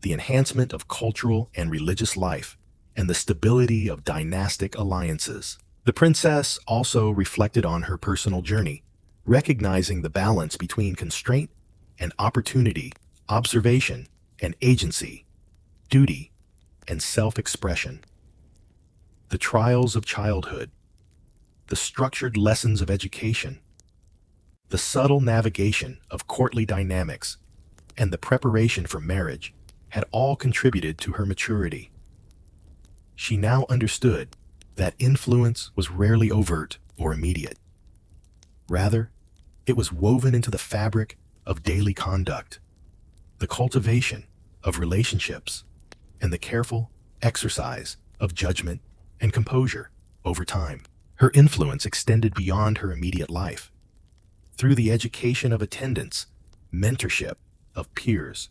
the enhancement of cultural and religious life, and the stability of dynastic alliances. The princess also reflected on her personal journey, recognizing the balance between constraint and opportunity, observation and agency, duty and self-expression. The trials of childhood, the structured lessons of education, the subtle navigation of courtly dynamics, and the preparation for marriage had all contributed to her maturity. She now understood that influence was rarely overt or immediate. Rather, it was woven into the fabric of daily conduct, the cultivation of relationships, and the careful exercise of judgment and composure over time. Her influence extended beyond her immediate life. Through the education of attendants, mentorship of peers,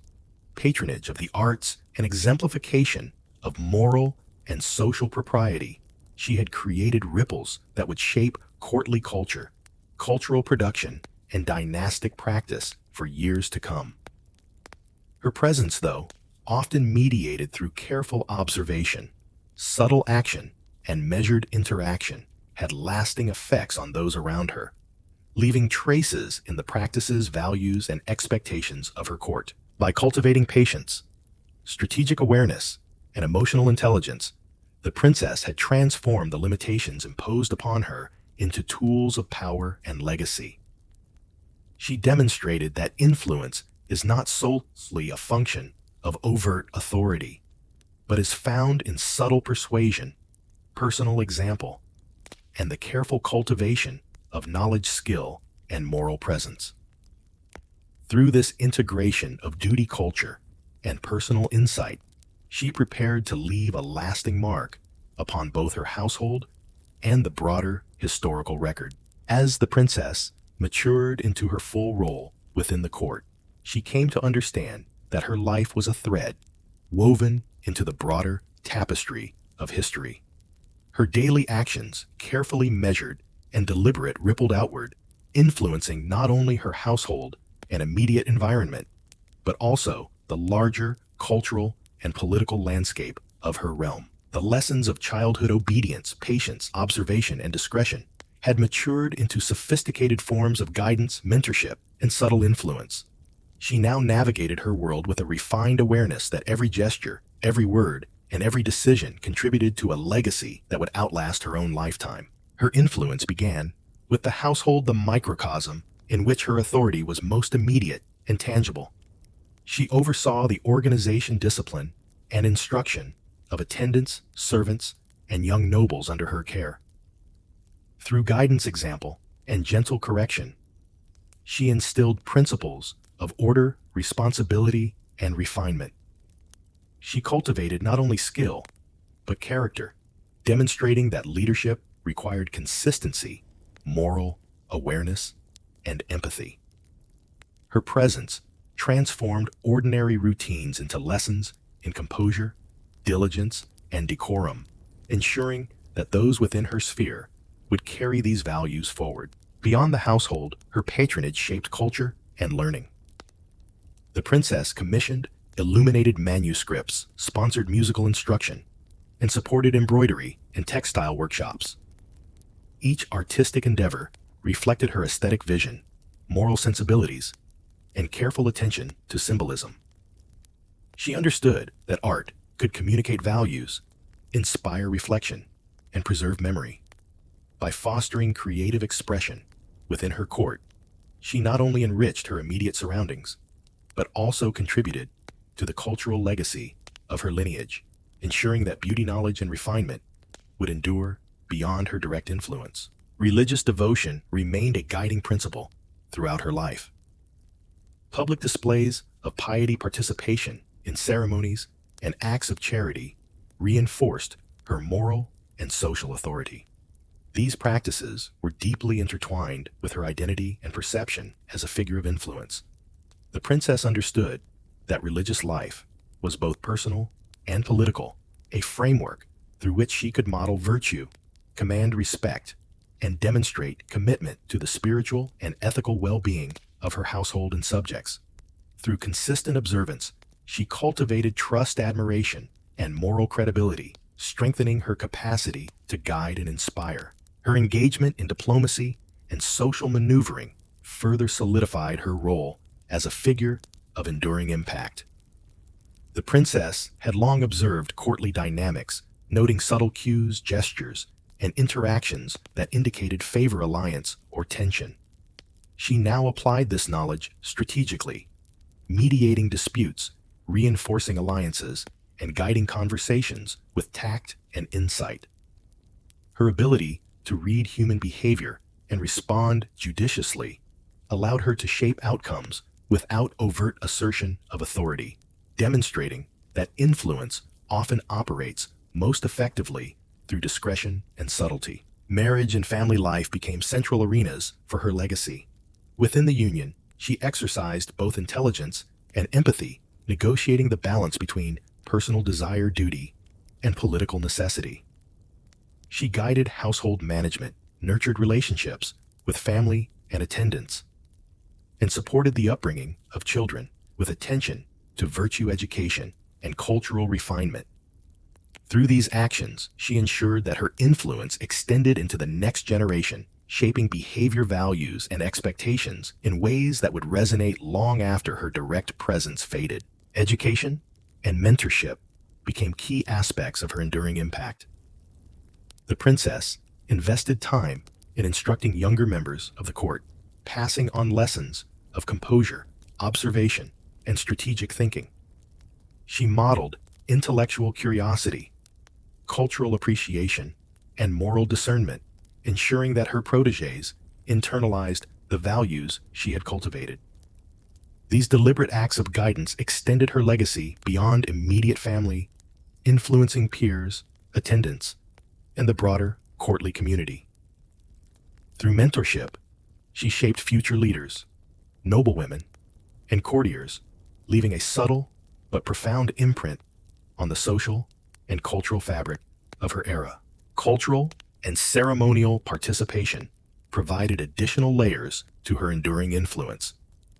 patronage of the arts, and exemplification of moral and social propriety, she had created ripples that would shape courtly culture, cultural production, and dynastic practice for years to come. Her presence, though, often mediated through careful observation, subtle action, and measured interaction, had lasting effects on those around her, leaving traces in the practices, values, and expectations of her court. By cultivating patience, strategic awareness, and emotional intelligence, the princess had transformed the limitations imposed upon her into tools of power and legacy. She demonstrated that influence is not solely a function of overt authority, but is found in subtle persuasion, personal example, and the careful cultivation of knowledge, skill, and moral presence. Through this integration of duty culture and personal insight, she prepared to leave a lasting mark upon both her household and the broader historical record. As the princess matured into her full role within the court, she came to understand that her life was a thread woven into the broader tapestry of history. Her daily actions, carefully measured and deliberate, rippled outward, influencing not only her household and immediate environment, but also the larger cultural and political landscape of her realm. The lessons of childhood obedience, patience, observation, and discretion had matured into sophisticated forms of guidance, mentorship, and subtle influence. She now navigated her world with a refined awareness that every gesture, every word, and every decision contributed to a legacy that would outlast her own lifetime. Her influence began with the household, the microcosm in which her authority was most immediate and tangible. She oversaw the organization, discipline, and instruction of attendants, servants, and young nobles under her care. Through guidance, example, and gentle correction, she instilled principles of order, responsibility, and refinement. She cultivated not only skill, but character, demonstrating that leadership required consistency, moral awareness, and empathy. Her presence transformed ordinary routines into lessons in composure, diligence, and decorum, ensuring that those within her sphere would carry these values forward. Beyond the household, her patronage shaped culture and learning. The princess commissioned illuminated manuscripts, sponsored musical instruction, and supported embroidery and textile workshops. Each artistic endeavor reflected her aesthetic vision, moral sensibilities, and careful attention to symbolism. She understood that art could communicate values, inspire reflection, and preserve memory. By fostering creative expression within her court, she not only enriched her immediate surroundings, but also contributed to the cultural legacy of her lineage, ensuring that beauty knowledge and refinement would endure beyond her direct influence. Religious devotion remained a guiding principle throughout her life. Public displays of piety, participation in ceremonies, and acts of charity reinforced her moral and social authority. These practices were deeply intertwined with her identity and perception as a figure of influence. The princess understood that religious life was both personal and political, a framework through which she could model virtue, command respect, and demonstrate commitment to the spiritual and ethical well-being of her household and subjects. Through consistent observance, she cultivated trust, admiration, and moral credibility, strengthening her capacity to guide and inspire. Her engagement in diplomacy and social maneuvering further solidified her role as a figure of enduring impact. The princess had long observed courtly dynamics, noting subtle cues, gestures, and interactions that indicated favor, alliance, or tension. She now applied this knowledge strategically, mediating disputes, reinforcing alliances, and guiding conversations with tact and insight. Her ability to read human behavior and respond judiciously allowed her to shape outcomes without overt assertion of authority, demonstrating that influence often operates most effectively through discretion and subtlety. Marriage and family life became central arenas for her legacy. Within the union, she exercised both intelligence and empathy, negotiating the balance between personal desire, duty, and political necessity. She guided household management, nurtured relationships with family and attendants, and supported the upbringing of children with attention to virtue education and cultural refinement. Through these actions, she ensured that her influence extended into the next generation, shaping behavior, values, and expectations in ways that would resonate long after her direct presence faded. Education and mentorship became key aspects of her enduring impact. The princess invested time in instructing younger members of the court, passing on lessons of composure, observation, and strategic thinking. She modeled intellectual curiosity, cultural appreciation, and moral discernment, ensuring that her protégés internalized the values she had cultivated. These deliberate acts of guidance extended her legacy beyond immediate family, influencing peers, attendants, and the broader courtly community. Through mentorship, she shaped future leaders, noblewomen, and courtiers, leaving a subtle but profound imprint on the social and cultural fabric of her era. Cultural and ceremonial participation provided additional layers to her enduring influence.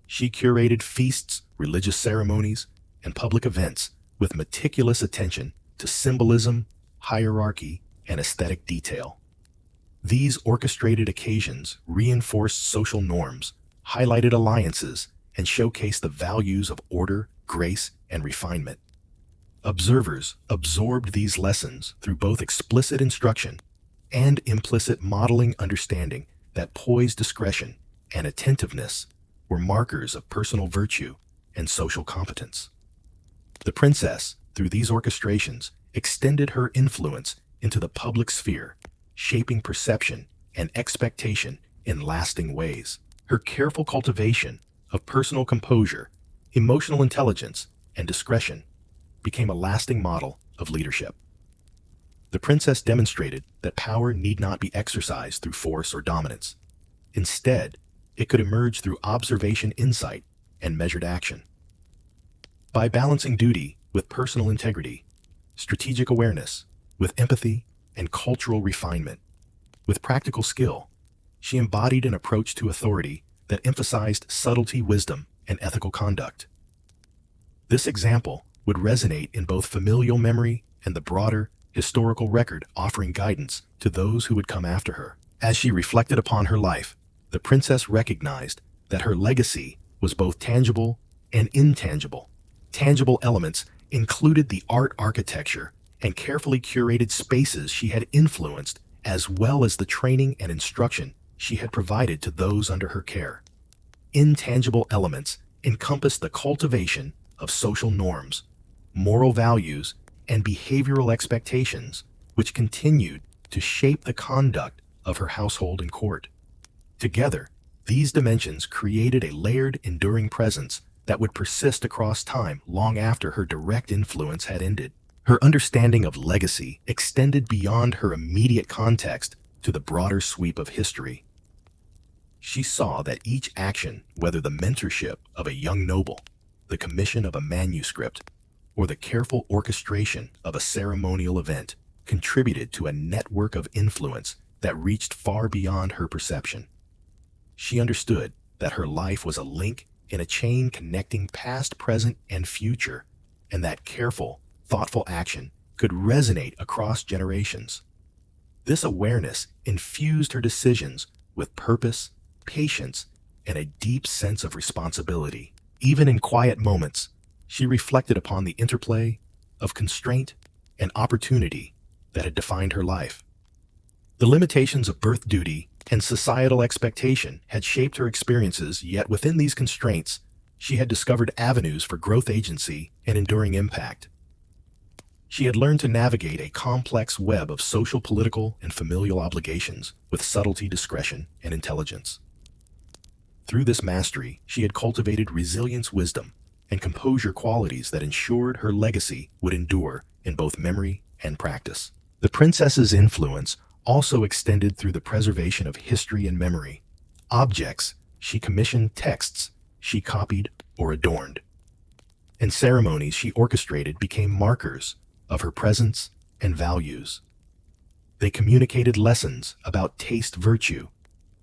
She curated feasts, religious ceremonies, and public events with meticulous attention to symbolism, hierarchy, and aesthetic detail. These orchestrated occasions reinforced social norms, highlighted alliances, and showcased the values of order, grace, and refinement. Observers absorbed these lessons through both explicit instruction and implicit modeling, understanding that poise, discretion, and attentiveness were markers of personal virtue and social competence. The princess, through these orchestrations, extended her influence into the public sphere, shaping perception and expectation in lasting ways. Her careful cultivation of personal composure, emotional intelligence, and discretion became a lasting model of leadership. The princess demonstrated that power need not be exercised through force or dominance. Instead, it could emerge through observation, insight, and measured action. By balancing duty with personal integrity, strategic awareness with empathy, and cultural refinement. With practical skill, she embodied an approach to authority that emphasized subtlety, wisdom, and ethical conduct. This example would resonate in both familial memory and the broader historical record, offering guidance to those who would come after her. As she reflected upon her life, the princess recognized that her legacy was both tangible and intangible. Tangible elements included the art, architecture, and carefully curated spaces she had influenced, as well as the training and instruction she had provided to those under her care. Intangible elements encompass the cultivation of social norms, moral values, and behavioral expectations, which continued to shape the conduct of her household and court. Together, these dimensions created a layered, enduring presence that would persist across time long after her direct influence had ended. Her understanding of legacy extended beyond her immediate context to the broader sweep of history. She saw that each action, whether the mentorship of a young noble, the commission of a manuscript, or the careful orchestration of a ceremonial event, contributed to a network of influence that reached far beyond her perception. She understood that her life was a link in a chain connecting past, present, and future, and that careful, thoughtful action could resonate across generations. This awareness infused her decisions with purpose, patience, and a deep sense of responsibility. Even in quiet moments, she reflected upon the interplay of constraint and opportunity that had defined her life. The limitations of birth duty and societal expectation had shaped her experiences, yet within these constraints, she had discovered avenues for growth, agency, and enduring impact. She had learned to navigate a complex web of social, political, and familial obligations with subtlety, discretion, and intelligence. Through this mastery, she had cultivated resilience, wisdom, and composure, qualities that ensured her legacy would endure in both memory and practice. The princess's influence also extended through the preservation of history and memory. Objects she commissioned, texts she copied or adorned, and ceremonies she orchestrated became markers of her presence and values. They communicated lessons about taste, virtue,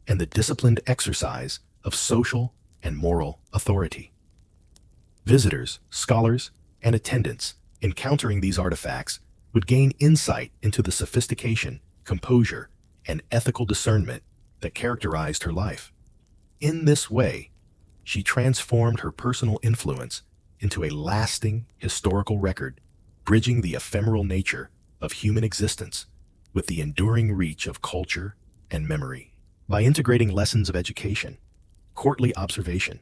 and the disciplined exercise of social and moral authority. Visitors, scholars, and attendants encountering these artifacts would gain insight into the sophistication, composure, and ethical discernment that characterized her life. In this way, she transformed her personal influence into a lasting historical record, bridging the ephemeral nature of human existence with the enduring reach of culture and memory. By integrating lessons of education, courtly observation,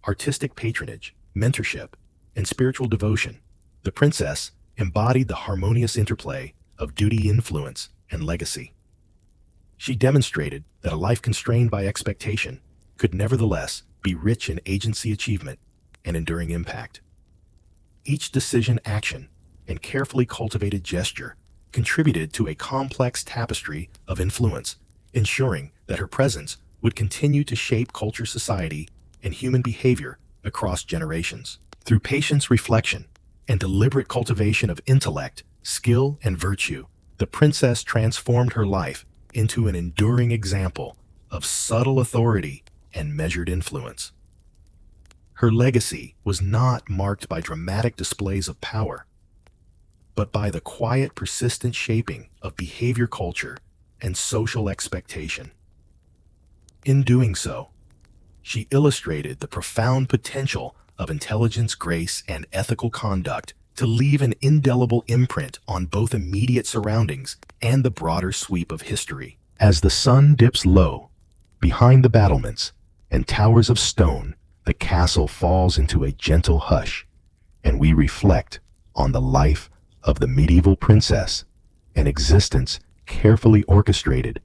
artistic patronage, mentorship, and spiritual devotion, the princess embodied the harmonious interplay of duty, influence, and legacy. She demonstrated that a life constrained by expectation could nevertheless be rich in agency, achievement, and enduring impact. Each decision, action, and carefully cultivated gesture contributed to a complex tapestry of influence, ensuring that her presence would continue to shape culture, society, and human behavior across generations. Through patience, reflection, and deliberate cultivation of intellect, skill, and virtue, the princess transformed her life into an enduring example of subtle authority and measured influence. Her legacy was not marked by dramatic displays of power, but by the quiet, persistent shaping of behavior, culture, and social expectation. In doing so, she illustrated the profound potential of intelligence, grace, and ethical conduct to leave an indelible imprint on both immediate surroundings and the broader sweep of history. As the sun dips low behind the battlements and towers of stone, the castle falls into a gentle hush, and we reflect on the life of the medieval princess, an existence carefully orchestrated,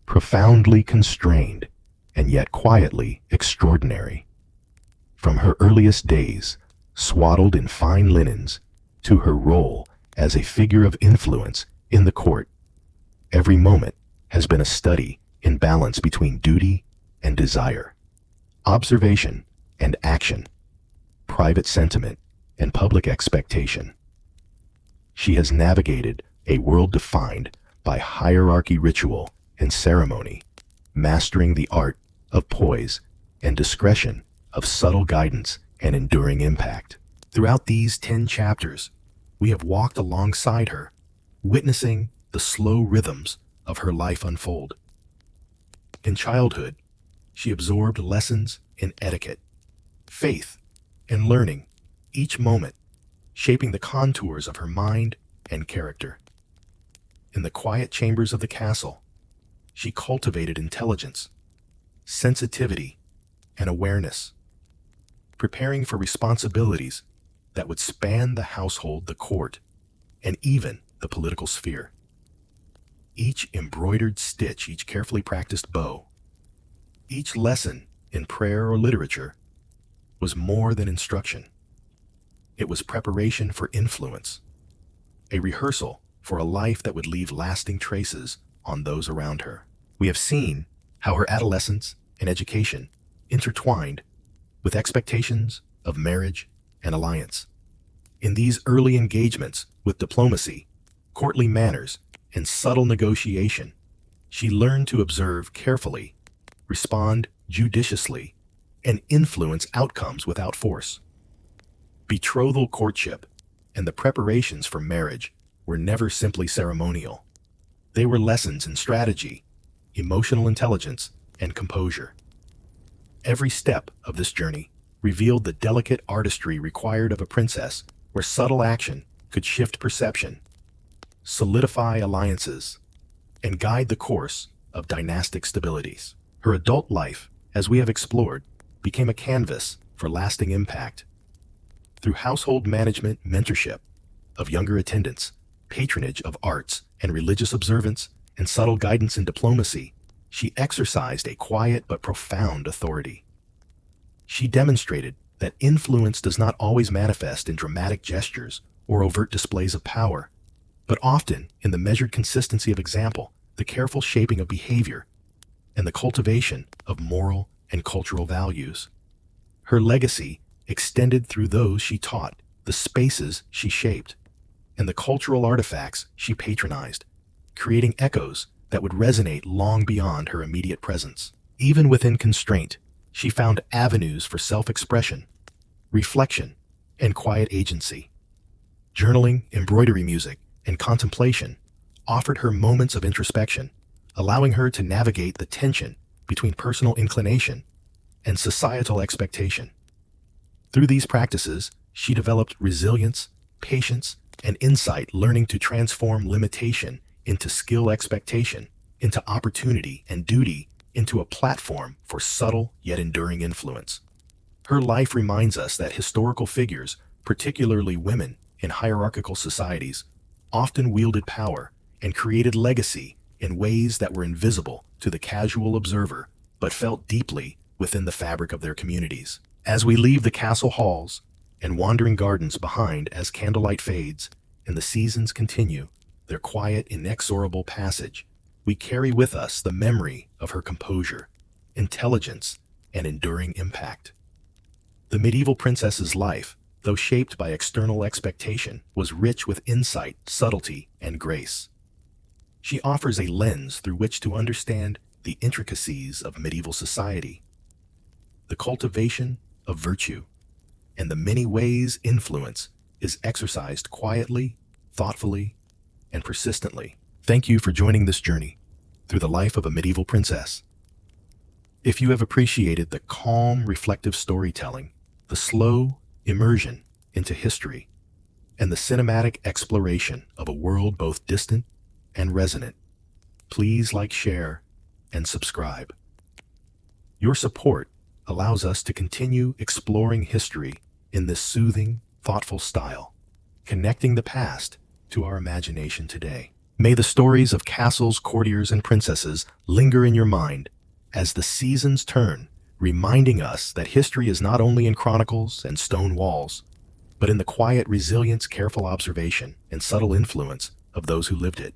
profoundly constrained, and yet quietly extraordinary. From her earliest days, swaddled in fine linens, to her role as a figure of influence in the court, every moment has been a study in balance between duty and desire, observation and action, private sentiment and public expectation. She has navigated a world defined by hierarchy, ritual, and ceremony, mastering the art of poise and discretion, of subtle guidance and enduring impact. Throughout these 10 chapters, we have walked alongside her, witnessing the slow rhythms of her life unfold. In childhood, she absorbed lessons in etiquette, faith, and learning, each moment shaping the contours of her mind and character. In the quiet chambers of the castle, she cultivated intelligence, sensitivity, and awareness, preparing for responsibilities that would span the household, the court, and even the political sphere. Each embroidered stitch, each carefully practiced bow, each lesson in prayer or literature was more than instruction. It was preparation for influence, a rehearsal for a life that would leave lasting traces on those around her. We have seen how her adolescence and education intertwined with expectations of marriage and alliance. In these early engagements with diplomacy, courtly manners, and subtle negotiation, she learned to observe carefully, respond judiciously, and influence outcomes without force. Betrothal, courtship, and the preparations for marriage were never simply ceremonial. They were lessons in strategy, emotional intelligence, and composure. Every step of this journey revealed the delicate artistry required of a princess, where subtle action could shift perception, solidify alliances, and guide the course of dynastic stabilities. Her adult life, as we have explored, became a canvas for lasting impact. Through household management, mentorship of younger attendants, patronage of arts and religious observance, and subtle guidance in diplomacy, she exercised a quiet but profound authority. She demonstrated that influence does not always manifest in dramatic gestures or overt displays of power, but often in the measured consistency of example, the careful shaping of behavior, and the cultivation of moral and cultural values. Her legacy extended through those she taught, the spaces she shaped, and the cultural artifacts she patronized, creating echoes that would resonate long beyond her immediate presence. Even within constraint, she found avenues for self-expression, reflection, and quiet agency. Journaling, embroidery, music, and contemplation offered her moments of introspection, allowing her to navigate the tension between personal inclination and societal expectation. Through these practices, she developed resilience, patience, and insight, learning to transform limitation into skill, expectation into opportunity, and duty into a platform for subtle yet enduring influence. Her life reminds us that historical figures, particularly women in hierarchical societies, often wielded power and created legacy in ways that were invisible to the casual observer, but felt deeply within the fabric of their communities. As we leave the castle halls and wandering gardens behind, as candlelight fades and the seasons continue their quiet, inexorable passage, we carry with us the memory of her composure, intelligence, and enduring impact. The medieval princess's life, though shaped by external expectation, was rich with insight, subtlety, and grace. She offers a lens through which to understand the intricacies of medieval society, the cultivation of virtue, and the many ways influence is exercised quietly, thoughtfully, and persistently. Thank you for joining this journey through the life of a medieval princess. If you have appreciated the calm, reflective storytelling, the slow immersion into history, and the cinematic exploration of a world both distant and resonant, please like, share, and subscribe. Your support allows us to continue exploring history in this soothing, thoughtful style, connecting the past to our imagination today. May the stories of castles, courtiers, and princesses linger in your mind as the seasons turn, reminding us that history is not only in chronicles and stone walls, but in the quiet resilience, careful observation, and subtle influence of those who lived it.